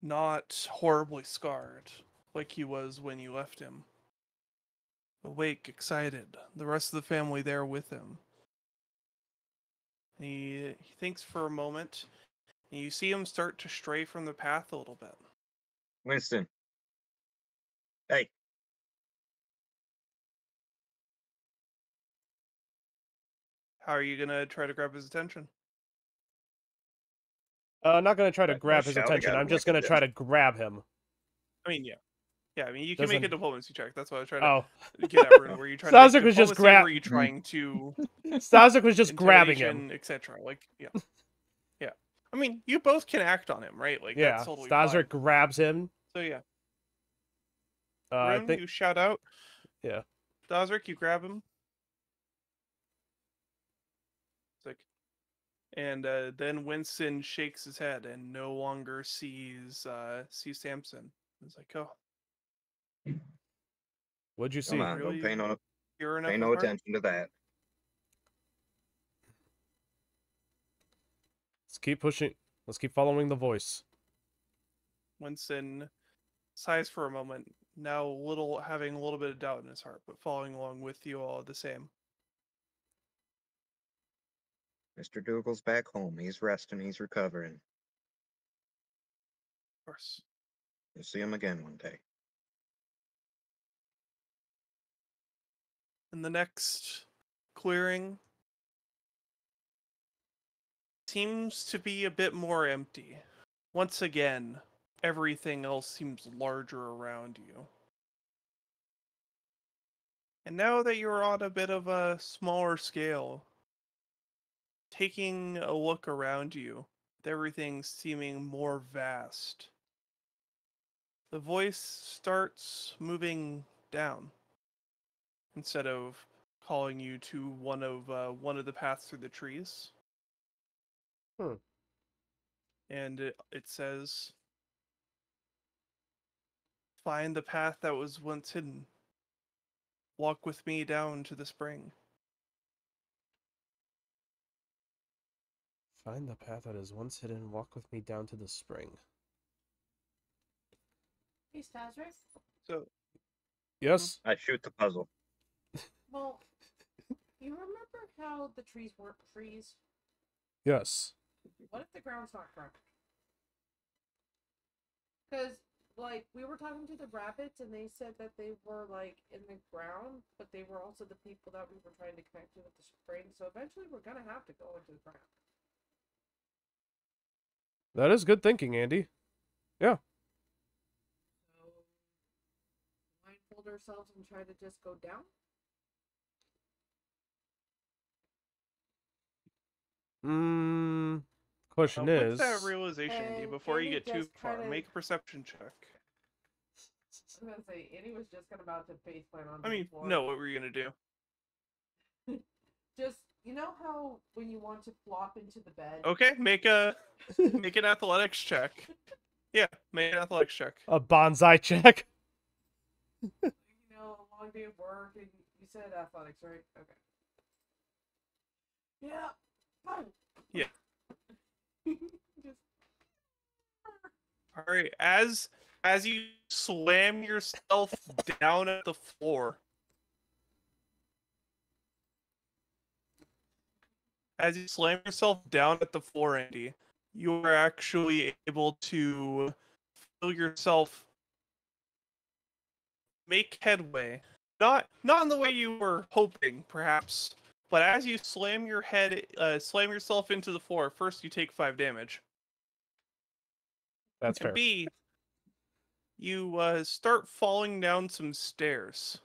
Speaker 2: not horribly scarred like he was when you left him. Awake, excited, the rest of the family there with him. He thinks for a moment, and you see him start to stray from the path a little bit.
Speaker 1: Winston. Hey.
Speaker 2: How are you gonna try to grab his attention?
Speaker 3: Not gonna try to
Speaker 1: Right, no
Speaker 3: grab his
Speaker 1: shouting
Speaker 3: attention.
Speaker 1: at
Speaker 3: I'm
Speaker 1: him
Speaker 3: just
Speaker 1: like a
Speaker 3: gonna try to grab him.
Speaker 2: I mean, yeah. Yeah, I mean, you can make a
Speaker 3: Doesn't-
Speaker 2: diplomacy check. That's what I was trying to
Speaker 3: Oh,
Speaker 2: get at, Rune. Were you trying to
Speaker 3: Staszrich
Speaker 2: make
Speaker 3: was just
Speaker 2: diplomacy, or were you trying to
Speaker 3: Staszrich was just grabbing him.
Speaker 2: intimidation, etc.? Like, yeah. Yeah. I mean, you both can act on him, right? Like,
Speaker 3: Yeah,
Speaker 2: that's totally
Speaker 3: Staszrich
Speaker 2: fine.
Speaker 3: grabs him.
Speaker 2: So, yeah.
Speaker 3: I
Speaker 2: Rune,
Speaker 3: think,
Speaker 2: you shout out.
Speaker 3: yeah.
Speaker 2: Staszrich, you grab him. It's like, and then Winston shakes his head and no longer sees Samson. It's like, oh,
Speaker 3: What'd you see?
Speaker 1: Come on,
Speaker 2: Really?
Speaker 1: don't
Speaker 2: you're enough
Speaker 1: pay
Speaker 2: of
Speaker 1: no
Speaker 2: heart?
Speaker 1: attention to that.
Speaker 3: Let's keep pushing. Let's keep following the voice.
Speaker 2: Winston sighs for a moment, now having a little bit of doubt in his heart, but following along with you all the same.
Speaker 1: Mr. Dougal's back home. He's resting. He's recovering.
Speaker 2: Of course.
Speaker 1: You'll see him again one day.
Speaker 2: And the next clearing seems to be a bit more empty. Once again, everything else seems larger around you. And now that you're on a bit of a smaller scale, taking a look around you, with everything seeming more vast, the voice starts moving down instead of calling you to one of the paths through the trees. And it says, "Find the path that was once hidden. Walk with me down to the spring."
Speaker 3: Find the path that is once hidden. Walk with me down to the spring.
Speaker 4: Hey, Staszrich.
Speaker 2: So,
Speaker 3: Yes.
Speaker 1: I shoot the puzzle.
Speaker 4: Well, you remember how the trees weren't trees?
Speaker 3: Yes.
Speaker 4: What if the ground's not ground? Because, like, we were talking to the rabbits, and they said that they were, like, in the ground, but they were also the people that we were trying to connect to with the spring, so eventually we're gonna have to go into the ground.
Speaker 3: That is good thinking, Andy. Yeah.
Speaker 4: So, blindfold ourselves and try to just go down?
Speaker 3: Question
Speaker 2: with
Speaker 3: is...
Speaker 2: that realization, Andy,
Speaker 4: And
Speaker 2: before you
Speaker 4: Andy
Speaker 2: get too
Speaker 4: just
Speaker 2: far,
Speaker 4: kinda-
Speaker 2: make a perception check.
Speaker 4: I was gonna say, Andy was just about to faceplant on
Speaker 2: I mean,
Speaker 4: the floor.
Speaker 2: no, what were you gonna do?
Speaker 4: Just, you know how when you want to flop into the bed?
Speaker 2: Okay, make an athletics check. Yeah, make an athletics check.
Speaker 3: A bonsai check.
Speaker 4: You know, a long day of work, and you said athletics, right? Okay. Yeah.
Speaker 2: Yeah.
Speaker 4: Just,
Speaker 2: All right. As you slam yourself down at the floor, Andy, you are actually able to feel yourself make headway. Not in the way you were hoping, perhaps, but as you slam yourself into the floor, first you take 5 damage.
Speaker 3: That's
Speaker 2: And
Speaker 3: fair.
Speaker 2: B, you start falling down some stairs.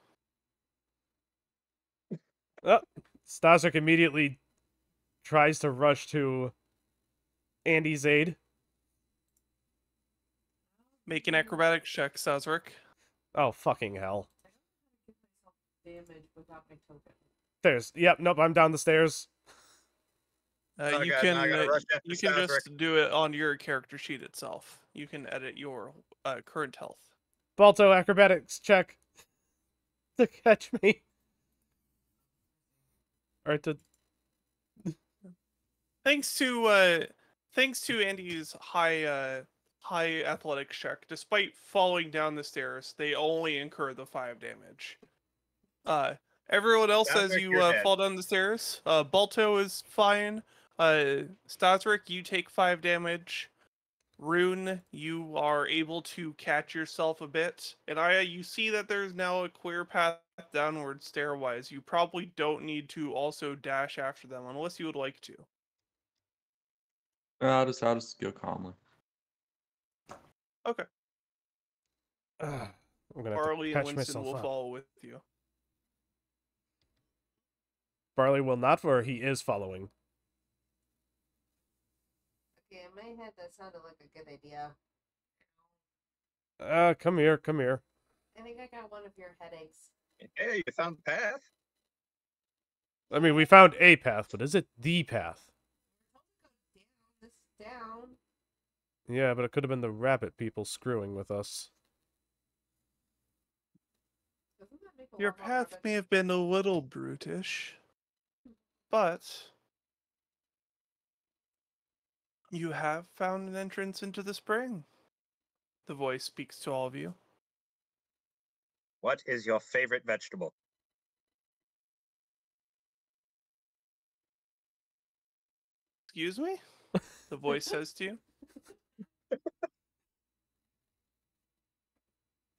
Speaker 3: Oh, Staszrich immediately tries to rush to Andy's aid.
Speaker 2: Make an acrobatics check, Staszrich.
Speaker 3: Oh, fucking hell.
Speaker 4: I don't know how to give myself damage without my token.
Speaker 3: Stairs. Yep, nope, I'm down the stairs.
Speaker 1: Oh,
Speaker 2: You
Speaker 1: God,
Speaker 2: can
Speaker 1: now I gotta rush after
Speaker 2: you can
Speaker 1: Staszrich.
Speaker 2: just do it on your character sheet itself. You can edit your current health.
Speaker 3: Balto, acrobatics check. To catch me. Or to...
Speaker 2: Thanks to Andy's high athletics check, despite falling down the stairs, they only incur the 5 damage. Everyone else, as
Speaker 1: Staszrich,
Speaker 2: you
Speaker 1: you're dead.
Speaker 2: fall down the stairs, Balto is fine. Staszrich, you take 5 damage. Rune, you are able to catch yourself a bit. And Aya, you see that there's now a clear path downward stairwise. You probably don't need to also dash after them unless you would like to.
Speaker 5: I'll just go calmly.
Speaker 2: Okay.
Speaker 3: I'm gonna have
Speaker 2: Barley
Speaker 3: to
Speaker 2: and
Speaker 3: patch
Speaker 2: Winston
Speaker 3: myself
Speaker 2: will
Speaker 3: up.
Speaker 2: follow with you.
Speaker 3: Barley will not, for he is following.
Speaker 4: Okay, in my head, that sounded like a good idea.
Speaker 3: Come here, come here.
Speaker 4: I think I got one of your headaches.
Speaker 1: Hey, you found the path.
Speaker 3: I mean, we found a path, but is it the path?
Speaker 4: This down.
Speaker 3: Yeah, but it could have been the rabbit people screwing with us.
Speaker 4: Doesn't that make a
Speaker 2: Your
Speaker 4: lot more
Speaker 2: path
Speaker 4: rabbits?
Speaker 2: may have been a little brutish, but you have found an entrance into the spring. The voice speaks to all of you.
Speaker 1: What is your favorite vegetable?
Speaker 2: Excuse me? The voice says to you.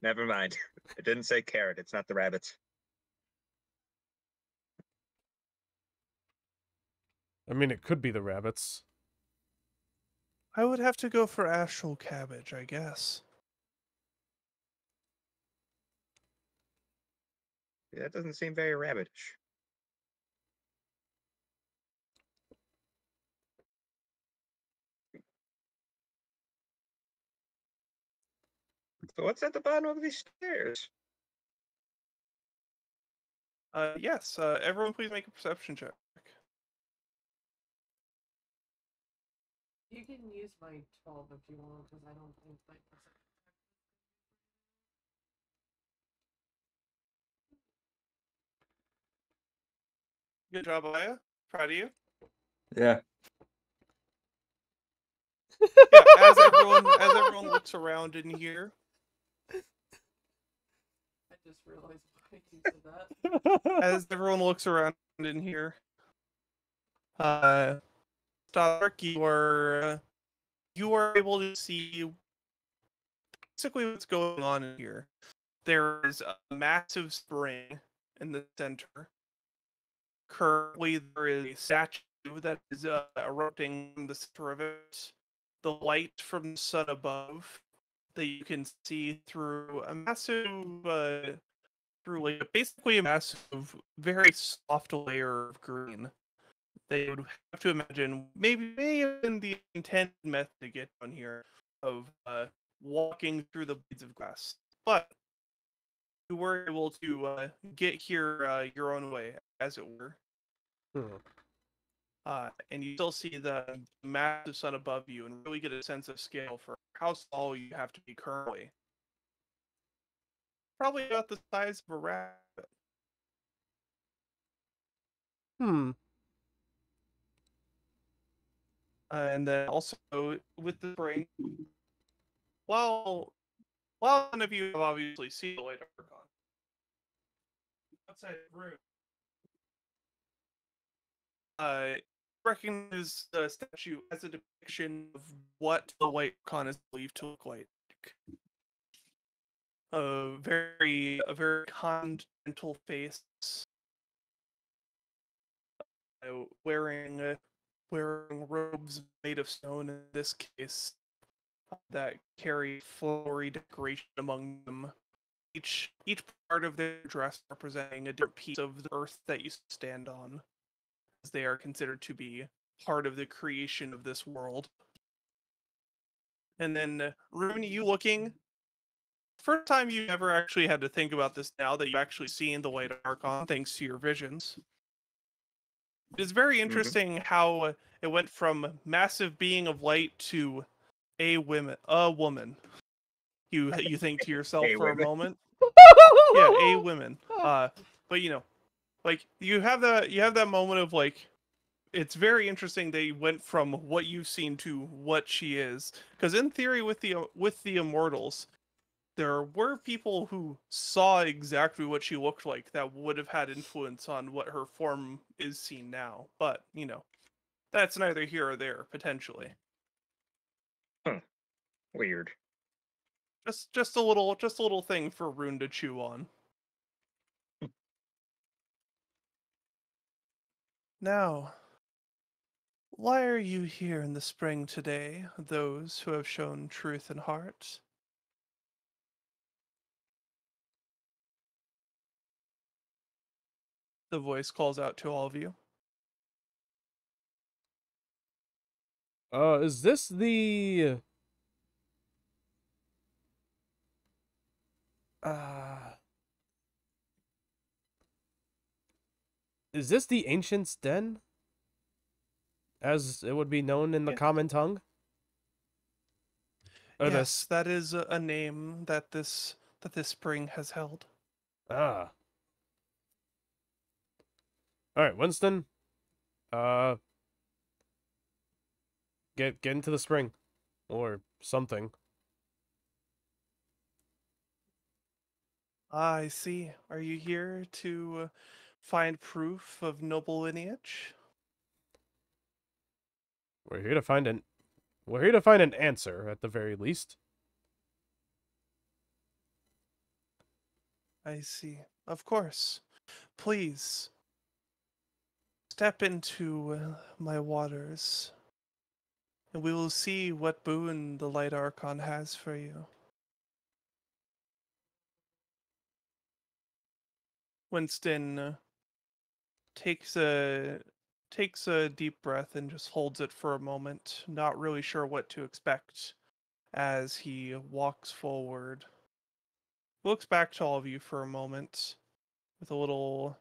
Speaker 1: Never mind. It didn't say carrot. It's not the rabbits.
Speaker 3: I mean, it could be the rabbits.
Speaker 2: I would have to go for astral cabbage, I guess.
Speaker 1: Yeah, that doesn't seem very rabbitish. So what's at the bottom of these stairs?
Speaker 2: Yes, everyone please make a perception check.
Speaker 4: You can use my 12 if you want, because I don't think my
Speaker 2: Good job, Aya. Proud of you.
Speaker 5: Yeah.
Speaker 2: Yeah, as everyone looks around in here,
Speaker 4: I just realized why you said that.
Speaker 2: as everyone looks around in here, Staszrich, you are able to see basically what's going on in here. There is a massive spring in the center. Currently, there is a statue that is erupting from the center of it. The light from the sun above that you can see through a massive, basically a massive, very soft layer of green. They would have to imagine maybe in the intended method to get on here of walking through the blades of grass, but you were able to get here your own way, as it were. And you still see the massive sun above you and really get a sense of scale for how small you have to be currently. Probably about the size of a rabbit. And then also with the spring, while none of you have obviously seen the White Archon, outside of Rune, recognize the statue as a depiction of what the White Archon is believed to look like. A very continental face, wearing robes made of stone in this case, that carry flowery decoration among them. Each part of their dress representing a different piece of the earth that you stand on, as they are considered to be part of the creation of this world. And then, Rune, you looking, first time you ever actually had to think about this now that you've actually seen the White Archon, thanks to your visions. It's very interesting how it went from massive being of light to a woman. You think to yourself for a moment. Yeah, a woman. But you know, like you have that moment of like, it's very interesting they went from what you've seen to what she is. Because in theory, with the immortals, there were people who saw exactly what she looked like that would have had influence on what her form is seen now. But, you know, that's neither here or there, potentially.
Speaker 1: Weird.
Speaker 2: Just a little thing for Rune to chew on. Now, why are you here in the spring today, those who have shown truth and heart? The voice calls out to all of you.
Speaker 3: Is this the... Is this the Ancient's Den? As it would be known in the common tongue? Or
Speaker 2: Yes, that is a name that this spring has held.
Speaker 3: Ah. Alright, Winston. Get into the spring. Or something.
Speaker 2: I see. Are you here to find proof of noble lineage?
Speaker 3: We're here to find an answer, at the very least.
Speaker 2: I see. Of course. Please, step into my waters, and we will see what boon the Light Archon has for you. Winston takes a deep breath and just holds it for a moment, not really sure what to expect as he walks forward. Looks back to all of you for a moment with a little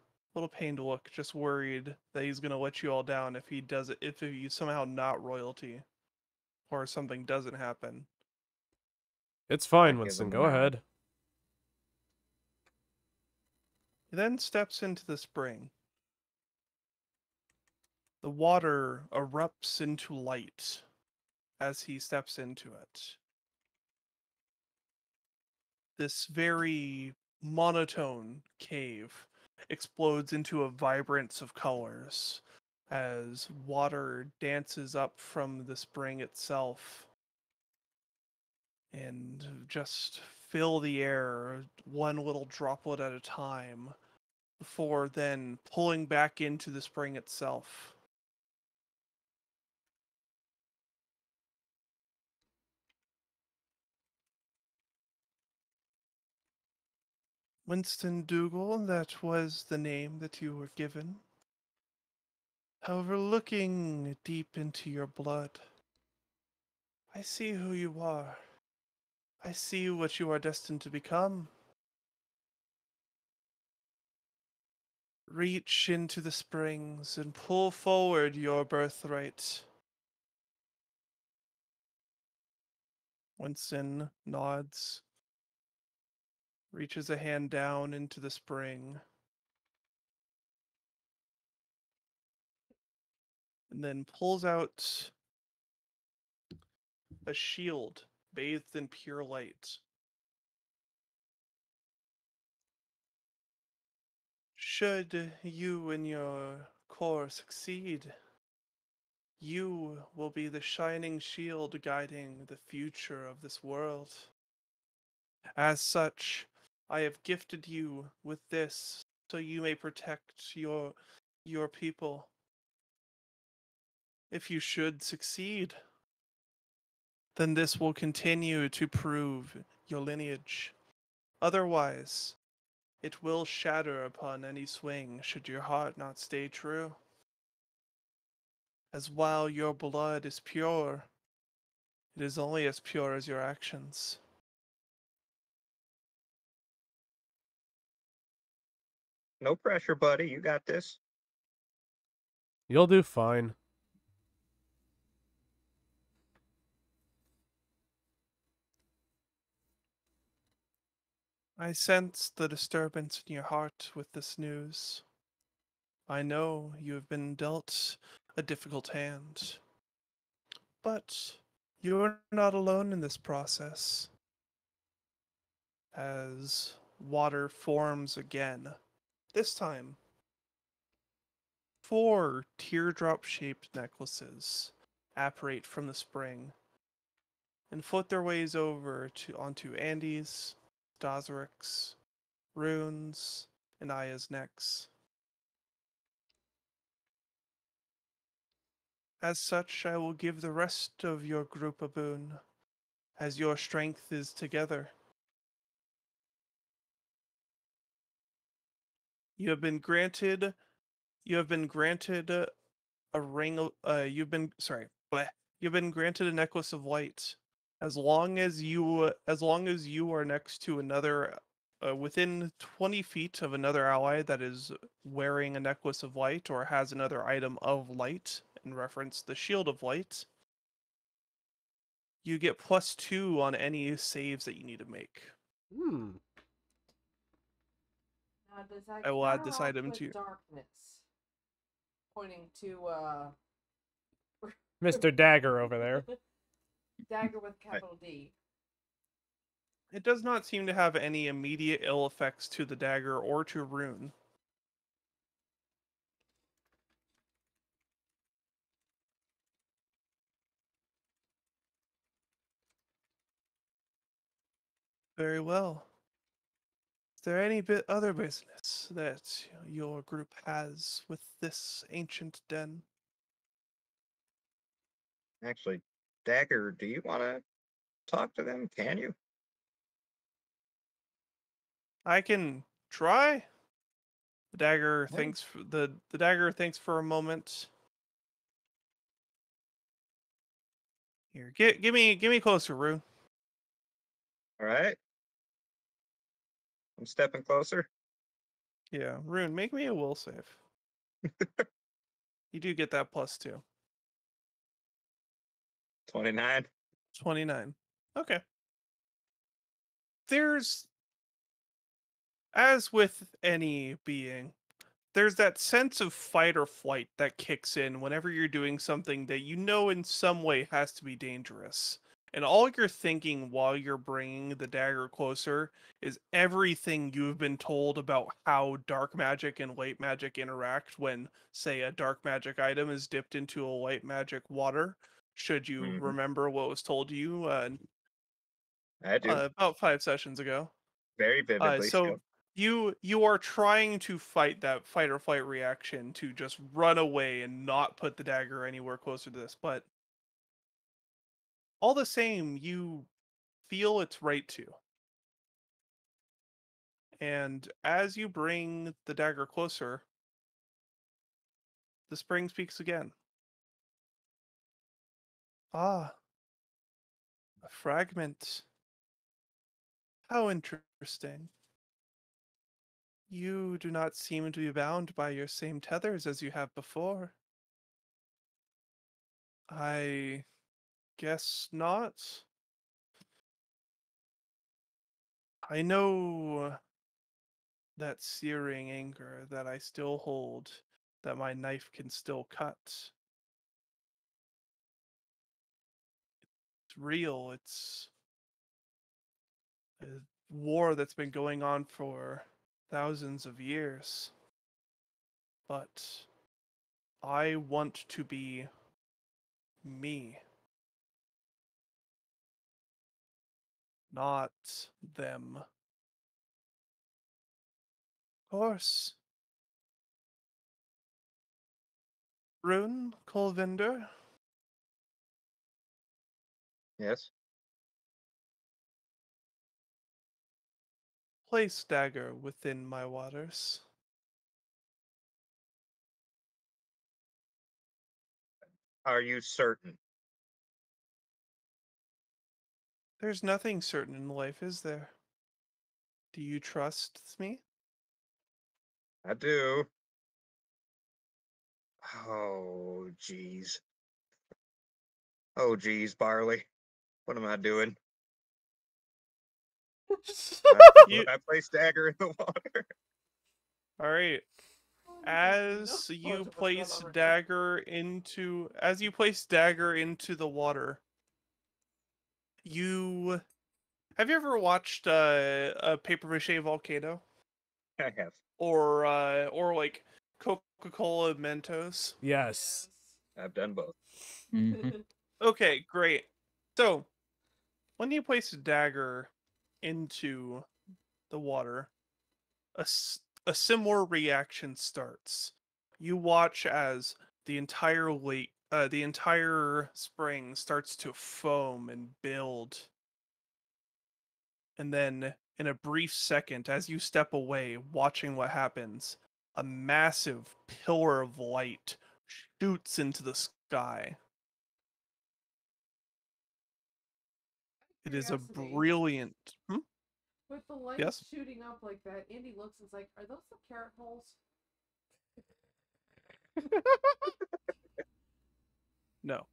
Speaker 2: pained look, just worried that he's gonna let you all down if he's somehow not royalty or something doesn't happen.
Speaker 3: It's fine,
Speaker 1: Give
Speaker 3: Winston.
Speaker 1: him a
Speaker 3: Go
Speaker 1: nod.
Speaker 3: ahead.
Speaker 2: He then steps into the spring. The water erupts into light as he steps into it. This very monotone cave explodes into a vibrance of colors as water dances up from the spring itself and just fill the air one little droplet at a time before then pulling back into the spring itself. Winston Dougal, that was the name that you were given. However, looking deep into your blood, I see who you are. I see what you are destined to become. Reach into the springs and pull forward your birthright. Winston nods, reaches a hand down into the spring, and then pulls out a shield bathed in pure light. Should you and your core succeed, you will be the shining shield guiding the future of this world. As such, I have gifted you with this so you may protect your people. If you should succeed, then this will continue to prove your lineage. Otherwise, it will shatter upon any swing should your heart not stay true. As while your blood is pure, it is only as pure as your actions.
Speaker 1: No pressure, buddy. You got this.
Speaker 3: You'll do fine.
Speaker 2: I sense the disturbance in your heart with this news. I know you have been dealt a difficult hand. But you are not alone in this process. As water forms again, this time 4 teardrop-shaped necklaces apparate from the spring and float their ways over onto Andy's, Staszrich's, Rune's, and Aya's necks. As such, I will give the rest of your group a boon, as your strength is together. You have been granted a ring of you've been granted a necklace of light. As long as you are next to another within 20 feet of another ally that is wearing a necklace of light or has another item of light, in reference the shield of light, you get +2 on any saves that you need to make.
Speaker 3: Hmm.
Speaker 4: Now, does that
Speaker 2: I will add this
Speaker 4: counteract
Speaker 2: item
Speaker 4: with
Speaker 2: to you.
Speaker 4: darkness? Pointing to
Speaker 3: Mr. Dagger over there.
Speaker 4: dagger with capital D.
Speaker 2: It does not seem to have any immediate ill effects to the dagger or to Rune. Very well. Is there any other business that your group has with this ancient den?
Speaker 1: Actually, Dagger, do you want to talk to them? Can you?
Speaker 2: I can try. The dagger
Speaker 1: Yeah.
Speaker 2: thinks the dagger thinks for a moment. Here, give me closer, Rune.
Speaker 1: All right. I'm stepping closer.
Speaker 2: Yeah, Rune, make me a will save. You do get that +2.
Speaker 1: 29.
Speaker 2: 29. Okay. There's, as with any being, there's that sense of fight or flight that kicks in whenever you're doing something that you know in some way has to be dangerous. And all you're thinking while you're bringing the dagger closer is everything you've been told about how dark magic and light magic interact when, say, a dark magic item is dipped into a light magic water. Should you
Speaker 1: Mhm.
Speaker 2: remember what was told to you
Speaker 1: I do.
Speaker 2: about 5 sessions ago?
Speaker 1: Very vividly.
Speaker 2: So you are trying to fight that fight or flight reaction to just run away and not put the dagger anywhere closer to this, but all the same, you feel it's right to. And as you bring the dagger closer, the spring speaks again. Ah, a fragment. How interesting. You do not seem to be bound by your same tethers as you have before. I guess not. I know that searing anger that I still hold, that my knife can still cut. It's real. It's a war that's been going on for thousands of years. But I want to be me, not them. Of course. Rune, Kolvindr,
Speaker 1: Yes.
Speaker 2: place dagger within my waters.
Speaker 1: Are you certain?
Speaker 2: There's nothing certain in life, is there? Do you trust me?
Speaker 1: I do. Oh, jeez. Oh, jeez, Barley. What am I doing?
Speaker 2: You
Speaker 1: I place dagger in the water.
Speaker 2: all right?
Speaker 4: Oh,
Speaker 2: As
Speaker 4: no,
Speaker 2: you
Speaker 4: to
Speaker 2: place
Speaker 4: fulfill our-
Speaker 2: dagger into the water, you have you ever watched a paper mache volcano
Speaker 1: I have.
Speaker 2: or like Coca-Cola Mentos?
Speaker 3: Yes.
Speaker 1: I've done both.
Speaker 5: Mhm.
Speaker 2: Okay, great. So when you place a dagger into the water, a similar reaction starts. You watch as the entire lake, the entire spring starts to foam and build. And then, in a brief second, as you step away, watching what happens, a massive pillar of light shoots into the sky. It is a
Speaker 4: Curiosity.
Speaker 2: brilliant.
Speaker 4: With the lights
Speaker 2: Yes?
Speaker 4: shooting up like that, Andy looks and is like, "Are those the carrot holes?"
Speaker 2: No.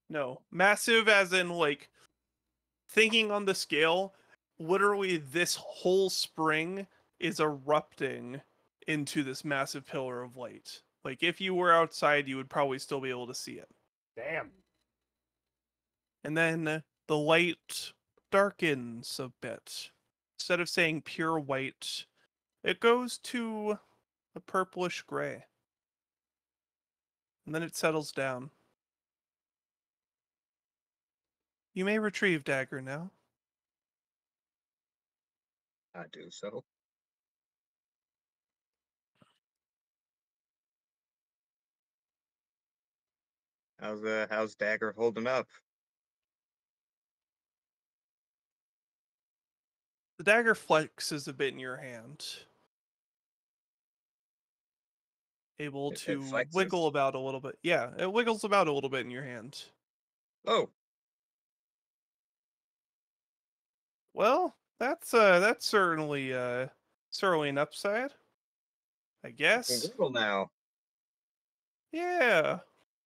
Speaker 2: No. Massive as in, like, thinking on the scale, literally this whole spring is erupting into this massive pillar of light. Like, if you were outside, you would probably still be able to see it.
Speaker 3: Damn.
Speaker 2: And then the light darkens a bit. Instead of saying pure white, it goes to a purplish gray. And then it settles down. You may retrieve dagger now.
Speaker 1: I do so. How's dagger holding up?
Speaker 2: The dagger flexes a bit in your hand. Able
Speaker 1: It
Speaker 2: to
Speaker 1: flexes?
Speaker 2: wiggle about a little bit. Yeah, it wiggles about a little bit in your hand.
Speaker 1: Oh,
Speaker 2: Well, that's certainly an upside, I
Speaker 1: I can
Speaker 2: guess.
Speaker 1: wiggle now.
Speaker 2: Yeah,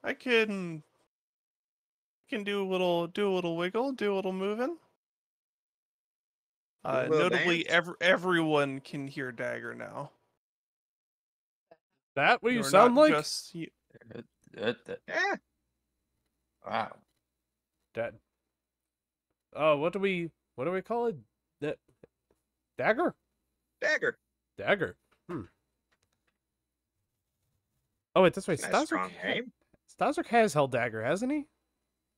Speaker 2: I can do a little wiggle, do a little moving.
Speaker 1: Do a little
Speaker 2: Notably,
Speaker 1: dance.
Speaker 2: everyone can hear dagger now.
Speaker 3: That what you
Speaker 2: You're
Speaker 3: sound
Speaker 2: not
Speaker 3: like?
Speaker 2: just you,
Speaker 1: Yeah,
Speaker 5: Wow.
Speaker 3: That. Oh, what do we call it? That dagger?
Speaker 1: dagger.
Speaker 3: Dagger. Oh wait, that's right.
Speaker 1: It's not a strong name.
Speaker 3: Staszrich has held dagger, hasn't he?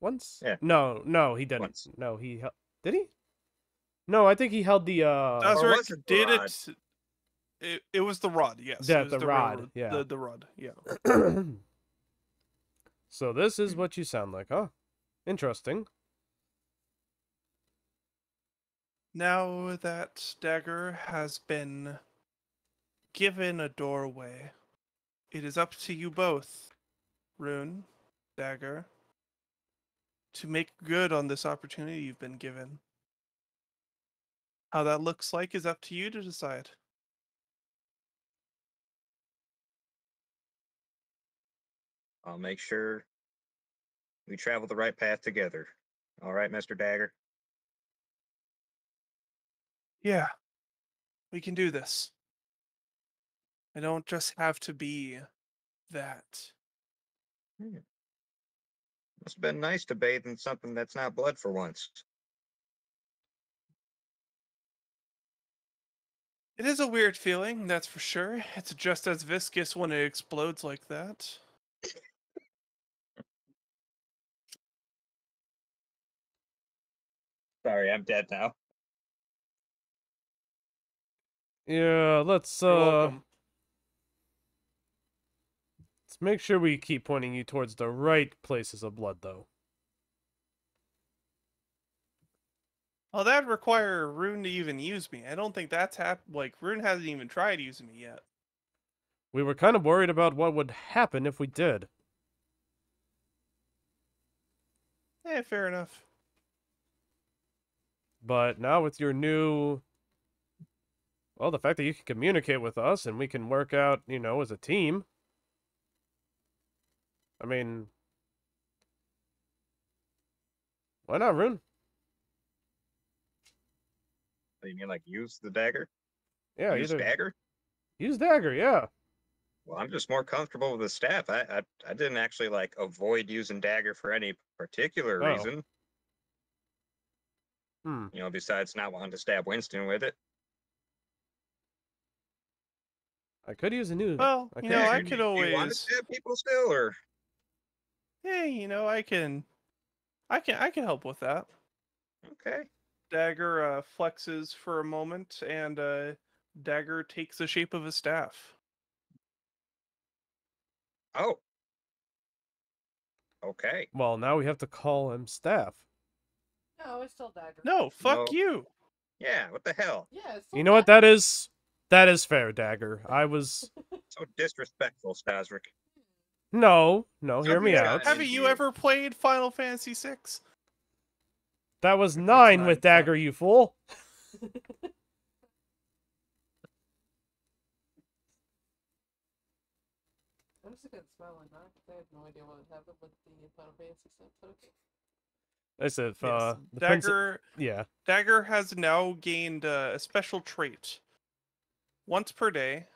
Speaker 3: Once?
Speaker 1: Yeah.
Speaker 3: No, he didn't.
Speaker 1: Once.
Speaker 3: No, he did he? No, I think he held the
Speaker 1: Or
Speaker 2: Staszrich
Speaker 1: was it the
Speaker 2: did
Speaker 1: rod?
Speaker 2: it was the rod, yes.
Speaker 3: Yeah,
Speaker 2: It was
Speaker 3: the rod,
Speaker 2: railroad-
Speaker 3: yeah.
Speaker 2: The rod, yeah.
Speaker 3: So this is what you sound like, huh? Interesting.
Speaker 2: Now that dagger has been given a doorway, it is up to you both, Rune, dagger, to make good on this opportunity you've been given. How that looks like is up to you to decide.
Speaker 1: I'll make sure we travel the right path together. All right, Mr. Dagger?
Speaker 2: Yeah, we can do this. I don't just have to be that.
Speaker 1: Must have been nice to bathe in something that's not blood for once.
Speaker 2: It is a weird feeling, that's for sure. It's just as viscous when it explodes like that.
Speaker 1: Sorry, I'm dead now.
Speaker 3: Yeah, let's
Speaker 2: You're welcome.
Speaker 3: let's make sure we keep pointing you towards the right places of blood, though.
Speaker 2: Well, that'd require Rune to even use me. I don't think that's like, Rune hasn't even tried using me yet.
Speaker 3: We were kind of worried about what would happen if we did.
Speaker 2: Eh, fair enough.
Speaker 3: But now with your new... Well, the fact that you can communicate with us and we can work out, you know, as a team. I mean... Why not, Rune?
Speaker 1: You mean like use the dagger?
Speaker 3: Yeah,
Speaker 1: Use
Speaker 3: either...
Speaker 1: dagger?
Speaker 3: Use dagger, yeah.
Speaker 1: Well, I'm just more comfortable with the staff. I didn't actually like avoid using dagger for any particular
Speaker 3: Oh.
Speaker 1: reason.
Speaker 3: Hmm.
Speaker 1: You know, besides not wanting to stab Winston with it.
Speaker 3: I could use a new...
Speaker 2: Well,
Speaker 3: I
Speaker 2: you
Speaker 3: could
Speaker 2: know,
Speaker 3: use a
Speaker 2: I
Speaker 3: new-
Speaker 2: could
Speaker 1: Do you want to
Speaker 2: always...
Speaker 1: stab people still, or?
Speaker 2: Hey, you know, I can help with that.
Speaker 1: Okay.
Speaker 2: Dagger flexes for a moment, and Dagger takes the shape of a staff.
Speaker 1: Oh. Okay.
Speaker 3: Well, now we have to call him staff.
Speaker 4: No, it's still dagger.
Speaker 2: No, fuck
Speaker 1: No.
Speaker 2: you.
Speaker 1: Yeah, what the hell?
Speaker 4: Yeah, it's still
Speaker 3: You know what
Speaker 4: dagger.
Speaker 3: that is fair, Dagger. I was...
Speaker 1: So disrespectful, Staszrich.
Speaker 3: No, hear me
Speaker 1: Something's
Speaker 3: out.
Speaker 1: gotten
Speaker 2: Haven't
Speaker 1: into
Speaker 2: you ever played Final Fantasy VI?
Speaker 3: That was 9
Speaker 2: 9,
Speaker 3: with Dagger,
Speaker 2: fuck.
Speaker 3: you fool.
Speaker 4: I'm just gonna smell it, not. I have no idea what happened with the Final Fantasy stuff, but okay.
Speaker 3: As if,
Speaker 2: Yes.
Speaker 3: the prince...
Speaker 2: Dagger
Speaker 3: Yeah.
Speaker 2: Dagger has now gained a special trait. Once per day,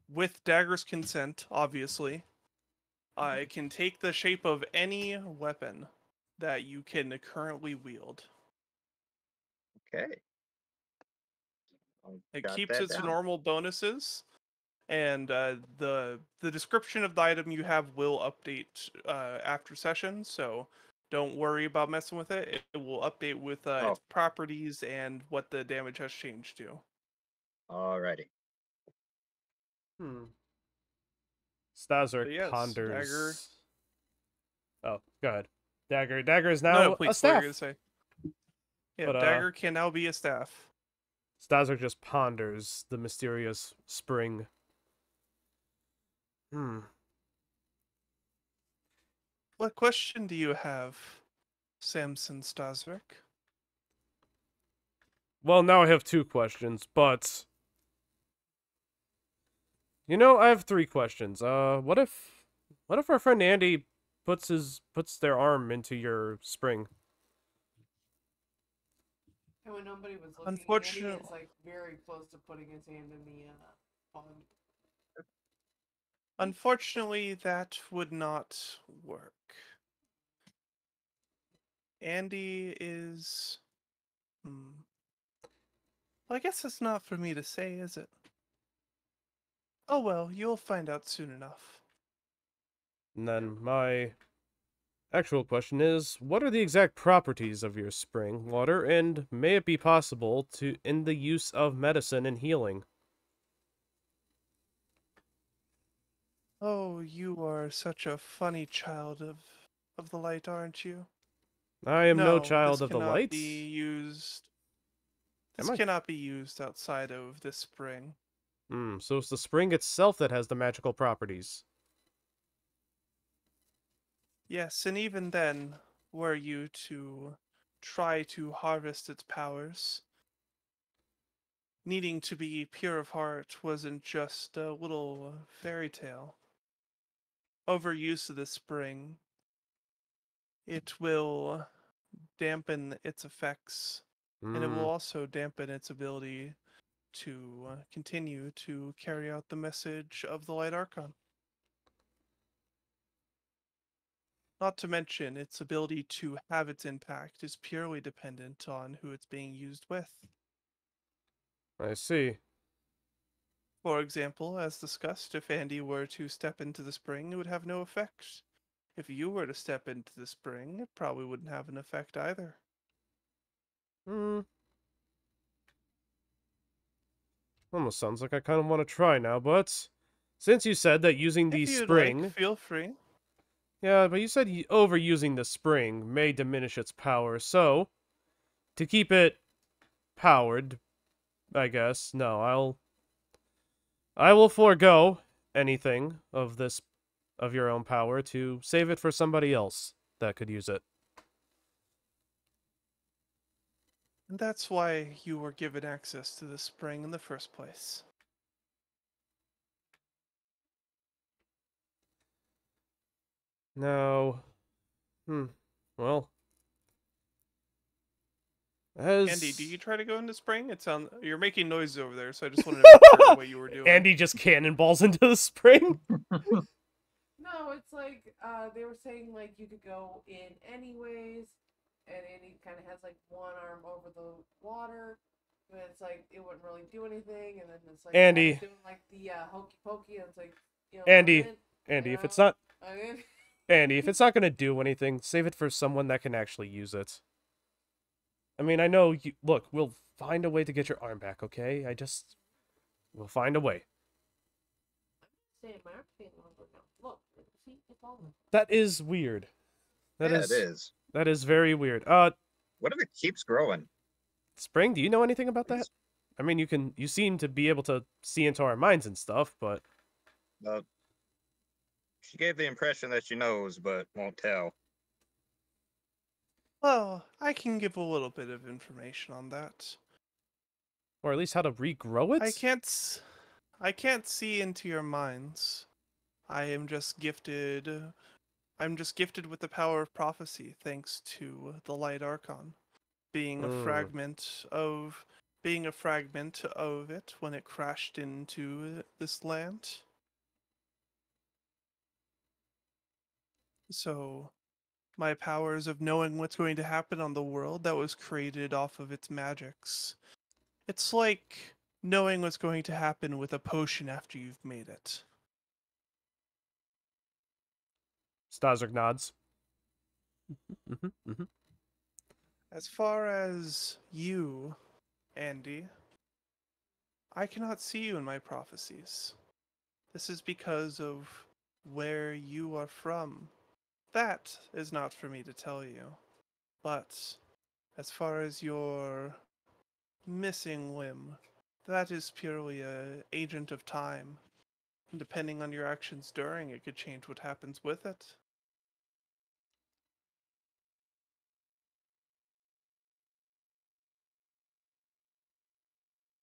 Speaker 2: with Dagger's consent, obviously, it can take the shape of any weapon that you can currently wield.
Speaker 1: Okay. I'll
Speaker 2: It
Speaker 1: jot
Speaker 2: keeps
Speaker 1: that
Speaker 2: its
Speaker 1: down.
Speaker 2: normal bonuses, and the description of the item you have will update after session. So don't worry about messing with it. It will update with its properties and what the damage has changed to.
Speaker 1: Alrighty.
Speaker 3: Staszrich
Speaker 2: But yes,
Speaker 3: ponders...
Speaker 2: Dagger.
Speaker 3: Oh, go ahead. Dagger is
Speaker 2: No,
Speaker 3: now
Speaker 2: please,
Speaker 3: a
Speaker 2: what
Speaker 3: staff.
Speaker 2: were you gonna say? Yeah,
Speaker 3: But,
Speaker 2: Dagger can now be a staff.
Speaker 3: Staszrich just ponders the mysterious spring.
Speaker 2: What question do you have, Samson Staszrich?
Speaker 3: Well, now I have 2 questions, but... You know, I have 3 questions. What if our friend Andy puts their arm into your spring?
Speaker 4: And when nobody was looking, Andy
Speaker 2: Unfortunately,
Speaker 4: is like very close to putting his hand in the pond.
Speaker 2: unfortunately, that would not work. Andy is... Well, I guess that's not for me to say, is it? Oh well, you'll find out soon enough.
Speaker 3: And then my actual question is, what are the exact properties of your spring water, and may it be possible to in the use of medicine and healing?
Speaker 2: Oh, you are such a funny child of the light, aren't you?
Speaker 3: I am no
Speaker 2: this
Speaker 3: child of the
Speaker 2: cannot
Speaker 3: light.
Speaker 2: be used. This
Speaker 3: Am I?
Speaker 2: cannot be used outside of this spring.
Speaker 3: So it's the spring itself that has the magical properties.
Speaker 2: Yes, and even then, were you to try to harvest its powers, needing to be pure of heart wasn't just a little fairy tale. Overuse of the spring, it will dampen its effects, and it will also dampen its ability to continue to carry out the message of the Light Archon. Not to mention, its ability to have its impact is purely dependent on who it's being used with.
Speaker 3: I see.
Speaker 2: For example, as discussed, if Andy were to step into the spring, it would have no effect. If you were to step into the spring, it probably wouldn't have an effect either.
Speaker 3: Hmm. Almost sounds like I kind of want to try now, but since you said that using the
Speaker 2: If you'd
Speaker 3: spring,
Speaker 2: like, feel free.
Speaker 3: yeah, but you said overusing the spring may diminish its power, so to keep it powered, I guess, no, I will forego anything of this of your own power to save it for somebody else that could use it.
Speaker 2: And that's why you were given access to the spring in the first place.
Speaker 3: Now, well, as
Speaker 2: Andy, do you try to go into spring? You're making noises over there, so I just wanted to make sure what you were doing.
Speaker 3: Andy just cannonballs into the spring.
Speaker 4: No, it's like they were saying like you could go in anyways, and Andy kind of has like one arm over the water, but it's like it wouldn't really do anything, and then it's like
Speaker 3: Andy.
Speaker 4: kinda doing like the hokey pokey, and it's like
Speaker 3: Andy,
Speaker 4: I'm in,
Speaker 3: if it's not,
Speaker 4: I'm in.
Speaker 3: Andy, if it's not gonna do anything, save it for someone that can actually use it. I mean, I know you. Look, we'll find a way to get your arm back, okay? We'll find a way.
Speaker 4: Say my arm's getting longer now. Look, see, it's falling.
Speaker 3: That is weird.
Speaker 1: Yeah, it is.
Speaker 3: That is very weird.
Speaker 1: What if it keeps growing?
Speaker 3: Spring, do you know anything about that? I mean, you seem to be able to see into our minds and stuff, but
Speaker 1: She gave the impression that she knows, but won't tell.
Speaker 2: Well, I can give a little bit of information on that.
Speaker 3: or at least how to regrow it.
Speaker 2: I can't see into your minds. I'm just gifted with the power of prophecy, thanks to the Light Archon, being a fragment of it when it crashed into this land. So, my powers of knowing what's going to happen on the world that was created off of its magics. It's like knowing what's going to happen with a potion after you've made it.
Speaker 3: Staszrich nods.
Speaker 2: As far as you, Andy, I cannot see you in my prophecies. This is because of where you are from. That is not for me to tell you. But as far as your missing limb, that is purely an agent of time. And depending on your actions during, it could change what happens with it.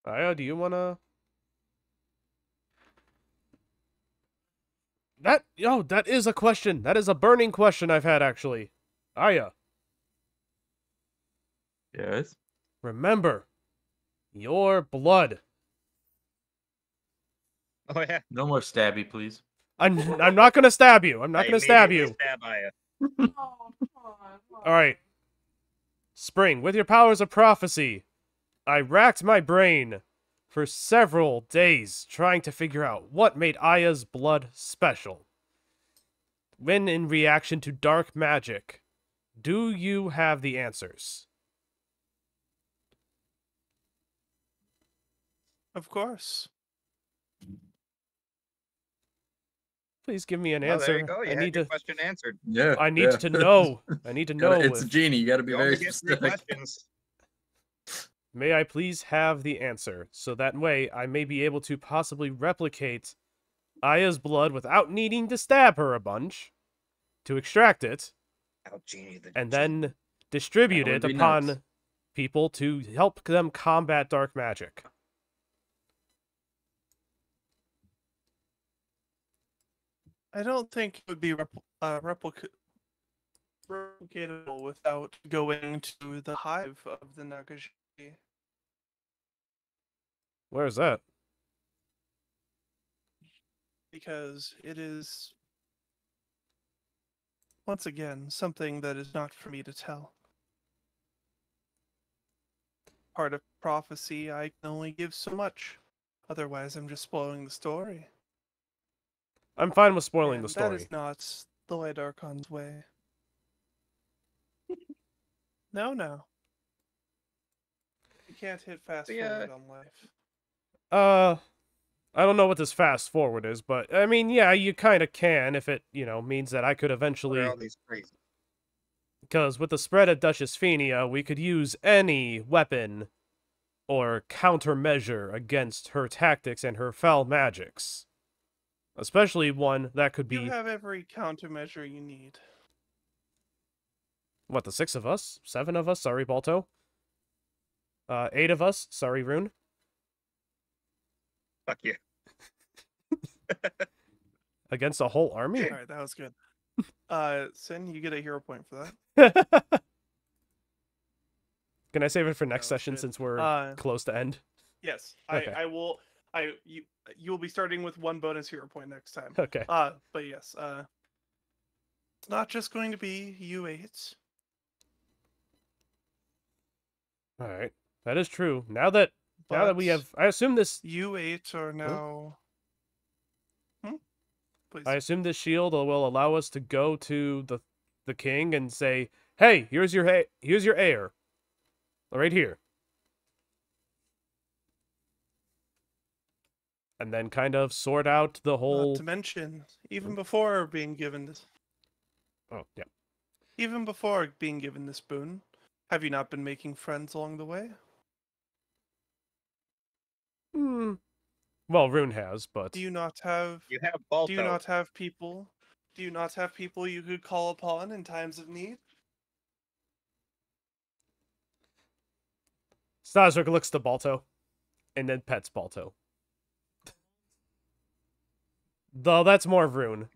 Speaker 3: Aya, do you wanna? That is a question. That is a burning question I've had actually. Aya,
Speaker 5: Yes.
Speaker 3: remember, your blood.
Speaker 1: Oh yeah.
Speaker 5: No more stabby, please.
Speaker 3: I'm not gonna stab you. I'm not
Speaker 1: I
Speaker 3: gonna stab
Speaker 1: immediately
Speaker 3: you.
Speaker 1: Stab Aya.
Speaker 4: Oh, come on.
Speaker 3: All right. Spring, with your powers of prophecy, I racked my brain for several days trying to figure out what made Aya's blood special. When in reaction to dark magic, do you have the answers?
Speaker 2: Of course.
Speaker 3: Please give me an
Speaker 1: Oh,
Speaker 3: answer.
Speaker 1: there you go. You
Speaker 3: I
Speaker 1: had
Speaker 3: need
Speaker 1: your
Speaker 3: to.
Speaker 1: question answered.
Speaker 5: Yeah.
Speaker 3: I need to know. I need to know.
Speaker 5: It's a genie. You got to be
Speaker 1: You
Speaker 5: very
Speaker 1: only get 3
Speaker 5: specific.
Speaker 1: questions.
Speaker 3: May I please have the answer, so that way I may be able to possibly replicate Aya's blood without needing to stab her a bunch, to extract it,
Speaker 1: Out genie the
Speaker 3: and
Speaker 1: genie.
Speaker 3: then distribute
Speaker 5: That
Speaker 3: it
Speaker 5: would be
Speaker 3: upon
Speaker 5: nice.
Speaker 3: people to help them combat dark magic.
Speaker 2: I don't think it would be replicatable without going to the hive of the Nagaji.
Speaker 3: Where's that?
Speaker 2: Because it is once again, something that is not for me to tell. Part of prophecy, I can only give so much. Otherwise, I'm just spoiling the story.
Speaker 3: I'm fine with spoiling
Speaker 2: And
Speaker 3: the story.
Speaker 2: that is not the Light Archon's way. No. You can't hit fast forward on life.
Speaker 3: I don't know what this fast forward is, but I mean, yeah, you kind of can if it, means that I could
Speaker 1: What
Speaker 3: eventually.
Speaker 1: are all these crazy?
Speaker 3: Because with the spread of Duchess Phenia, we could use any weapon or countermeasure against her tactics and her foul magics. Especially one that could be.
Speaker 2: You have every countermeasure you need.
Speaker 3: What, the 6 of us? 7 of us? Sorry, Balto. 8 of us? Sorry, Rune.
Speaker 1: Fuck you.
Speaker 3: Against a whole army?
Speaker 2: Alright, that was good. Sin, you get a hero point for that.
Speaker 3: Can I save it for next
Speaker 2: That was
Speaker 3: session
Speaker 2: good.
Speaker 3: since we're close to end?
Speaker 2: Yes,
Speaker 3: Okay.
Speaker 2: I will. You will be starting with 1 bonus hero point next time.
Speaker 3: Okay.
Speaker 2: But yes, it's not just going to be U8.
Speaker 3: Alright. That is true. Now that we have... I assume this...
Speaker 2: U8 are now... Please.
Speaker 3: I assume this shield will allow us to go to the king and say, "Hey, here's your heir, right here," and then kind of sort out the whole.
Speaker 2: Not to mention, even before being given this...
Speaker 3: Oh yeah.
Speaker 2: Even before being given this boon, have you not been making friends along the way?
Speaker 3: Well, Rune has, but
Speaker 2: Do you not have...
Speaker 1: You have Balto.
Speaker 2: Do you not have people? Do you not have people you could call upon in times of need?
Speaker 3: Staszrich looks to Balto, and then pets Balto. Though that's more of Rune.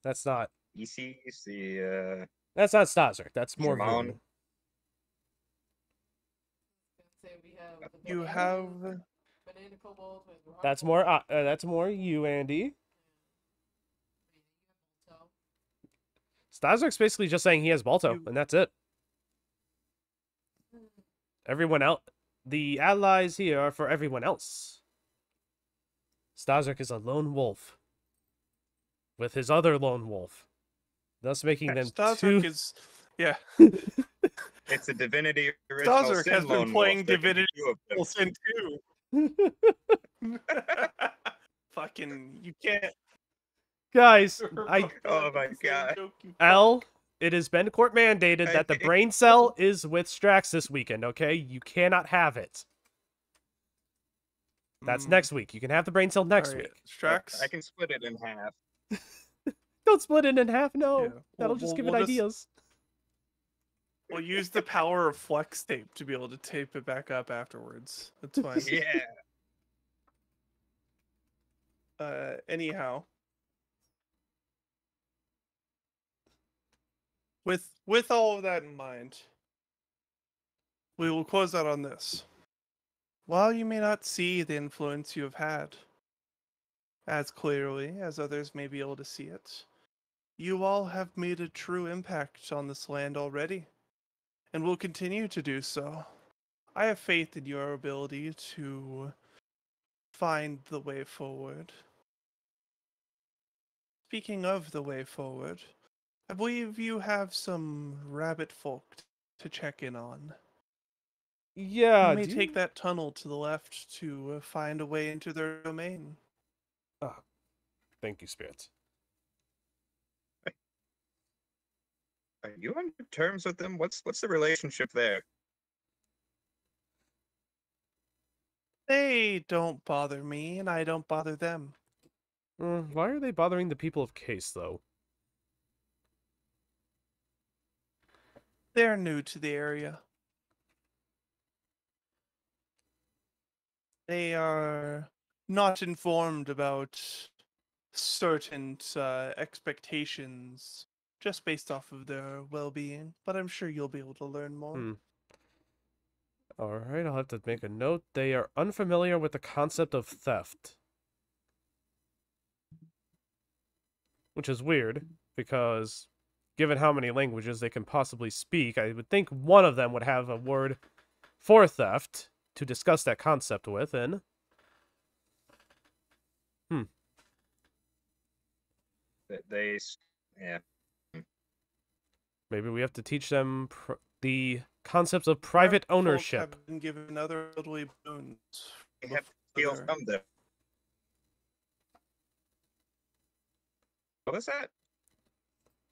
Speaker 3: That's not.
Speaker 1: You see,
Speaker 3: That's not Staszrich. That's more of
Speaker 1: Jermon.
Speaker 3: Rune.
Speaker 4: Say we have the
Speaker 2: You
Speaker 4: banana-
Speaker 2: have...
Speaker 4: banana kobold with rock
Speaker 3: That's
Speaker 4: kobold.
Speaker 3: more. That's more you, Andy.
Speaker 4: So,
Speaker 3: Staszrich's basically just saying he has Balto,
Speaker 2: You-
Speaker 3: and that's it. Everyone else, the allies here are for everyone else. Staszrich is a lone wolf with his other lone wolf, thus making them
Speaker 2: Staszrich
Speaker 3: two.
Speaker 2: is... Yeah.
Speaker 1: it's a Divinity original
Speaker 2: Staszrich
Speaker 1: Sin
Speaker 2: has been
Speaker 1: Lone
Speaker 2: playing
Speaker 1: Wolf. There can be
Speaker 2: Divinity
Speaker 1: 2 of them.
Speaker 2: Well, Sin 2. Fucking... You can't...
Speaker 3: Guys,
Speaker 1: Oh my god.
Speaker 3: it has been court mandated that the brain cell is with Strax this weekend. Okay, you cannot have it. That's next week. You can have the brain cell next week.
Speaker 2: Strax.
Speaker 1: I can split it in half.
Speaker 3: Don't split it in half. No,
Speaker 2: Yeah,
Speaker 3: that'll
Speaker 2: we'll-
Speaker 3: just give
Speaker 2: we'll
Speaker 3: it
Speaker 2: just-
Speaker 3: ideas.
Speaker 2: We'll use the power of flex tape to be able to tape it back up afterwards. That's fine.
Speaker 1: Yeah.
Speaker 2: Anyhow. With all of that in mind, we will close out on this. While you may not see the influence you have had as clearly as others may be able to see it, you all have made a true impact on this land already, and will continue to do so. I have faith in your ability to find the way forward. Speaking of the way forward, I believe you have some rabbit folk to check in on.
Speaker 3: Yeah,
Speaker 2: You may take that tunnel to the left to find a way into their domain.
Speaker 3: Thank you, Spirit.
Speaker 1: Are you on good terms with them? What's the relationship there?
Speaker 2: They don't bother me, and I don't bother them.
Speaker 3: Why are they bothering the people of Case, though?
Speaker 2: They're new to the area. They are not informed about certain expectations just based off of their well-being, but I'm sure you'll be able to learn more.
Speaker 3: Alright, I'll have to make a note. They are unfamiliar with the concept of theft. Which is weird, because given how many languages they can possibly speak, I would think one of them would have a word for theft to discuss that concept with, and...
Speaker 1: Yeah.
Speaker 3: Maybe we have to teach them the concepts of private
Speaker 2: Folk
Speaker 3: ownership.
Speaker 2: have been given other elderly boons.
Speaker 1: We have to
Speaker 2: before
Speaker 1: steal
Speaker 2: their-
Speaker 1: from them. What was that?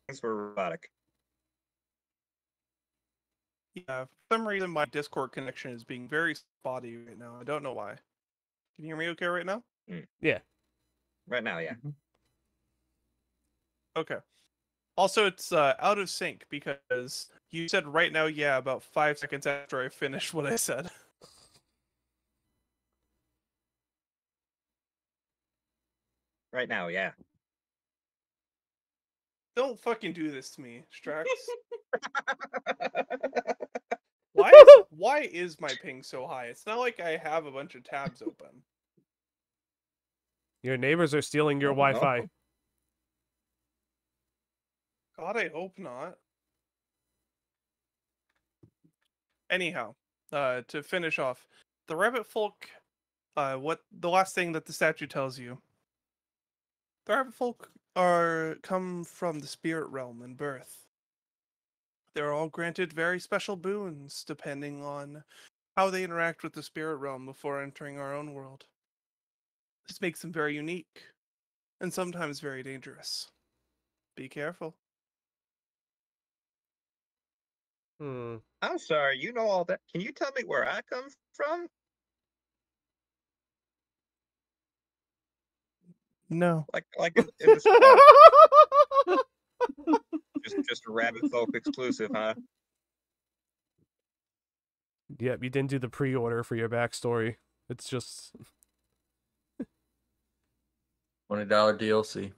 Speaker 1: Things were robotic.
Speaker 2: Yeah, for some reason my Discord connection is being very spotty right now. I don't know why. Can you hear me okay right now?
Speaker 3: Yeah.
Speaker 1: Right now, yeah.
Speaker 2: Okay. Also, it's out of sync because you said right now, yeah, about 5 seconds after I finished what I said.
Speaker 1: Right now, yeah.
Speaker 2: Don't fucking do this to me, Strax. Why is my ping so high? It's not like I have a bunch of tabs open.
Speaker 3: Your neighbors are stealing your
Speaker 1: Oh, no.
Speaker 3: Wi-Fi.
Speaker 2: God, I hope not. Anyhow, to finish off, the rabbit folk, what the last thing that the statue tells you. The rabbit folk come from the spirit realm in birth. They're all granted very special boons depending on how they interact with the spirit realm before entering our own world. This makes them very unique and sometimes very dangerous. Be careful.
Speaker 1: I'm sorry, you know all that. Can you tell me where I come from?
Speaker 2: No.
Speaker 1: Like in the spot. Just a rabbit folk exclusive, huh?
Speaker 3: Yep, you didn't do the pre-order for your backstory. It's just...
Speaker 5: $20 DLC.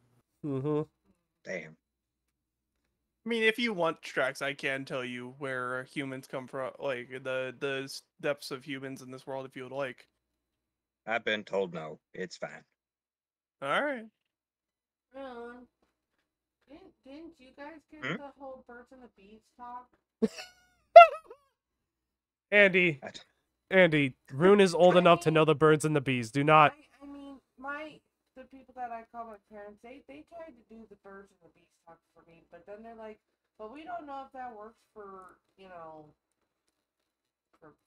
Speaker 1: Damn.
Speaker 2: I mean, if you want Strax, I can tell you where humans come from, like the depths of humans in this world, if you would like.
Speaker 1: I've been told no. It's fine.
Speaker 2: All right.
Speaker 4: Didn't you guys get
Speaker 1: Hmm?
Speaker 4: the whole birds and the bees talk?
Speaker 3: Andy, Rune is old enough to know the birds and the bees. Do not...
Speaker 4: I mean, the people that I call my parents, they tried to do the birds and the bees talk for me, but then they're like, but we don't know if that works for, you know,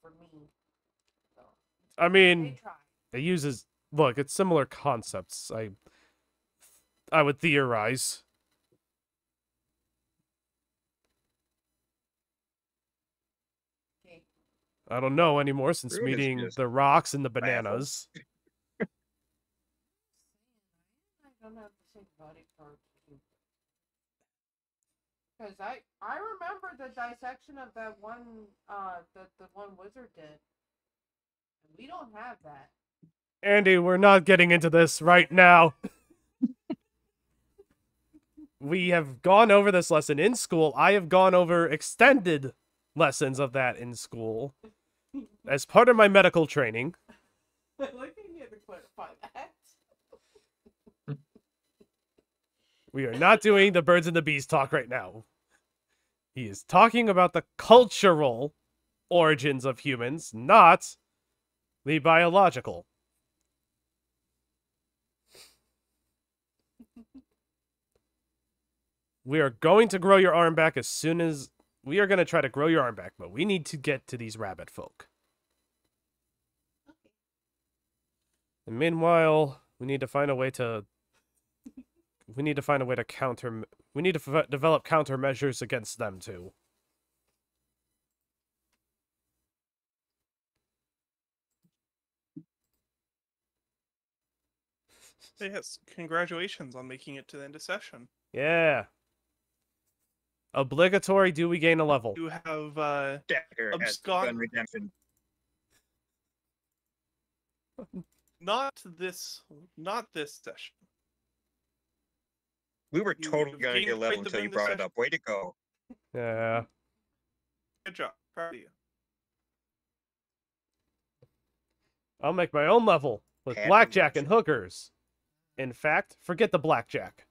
Speaker 4: for me. So,
Speaker 3: I
Speaker 4: they
Speaker 3: mean,
Speaker 4: try.
Speaker 3: it uses... Look, it's similar concepts. I would theorize.
Speaker 4: Okay.
Speaker 3: I don't know anymore since
Speaker 1: Rune is
Speaker 3: meeting
Speaker 1: just
Speaker 3: the rocks and the
Speaker 1: baffled.
Speaker 3: bananas.
Speaker 4: I don't have to think about it for because I remember the dissection of that one that the one wizard did. And we don't have that.
Speaker 3: Andy, we're not getting into this right now. We have gone over this lesson in school. I have gone over extended lessons of that in school as part of my medical training.
Speaker 4: I like that you had to clarify that.
Speaker 3: We are not doing the birds and the bees talk right now. He is talking about the cultural origins of humans, not the biological. We are going to grow your arm back as soon as... We are going to try to grow your arm back, but we need to get to these rabbit folk. And meanwhile, we need to find a way to... We need to find a way to counter... We need to develop countermeasures against them, too.
Speaker 2: Yes, congratulations on making it to the end of session.
Speaker 3: Yeah. Obligatory, do we gain a level?
Speaker 2: You have
Speaker 1: Dagger has
Speaker 2: Abscond-
Speaker 1: gun redemption.
Speaker 2: not this session.
Speaker 1: We were
Speaker 2: You
Speaker 1: totally
Speaker 2: have
Speaker 1: gonna
Speaker 2: gained
Speaker 1: get a level
Speaker 2: quite the
Speaker 1: until you
Speaker 2: bonus
Speaker 1: brought it
Speaker 2: session.
Speaker 1: up. Way to go.
Speaker 3: Yeah.
Speaker 2: Good job. Proud of you.
Speaker 3: I'll make my own level with
Speaker 1: Happy
Speaker 3: blackjack and
Speaker 1: Witcher.
Speaker 3: hookers. In fact, forget the blackjack.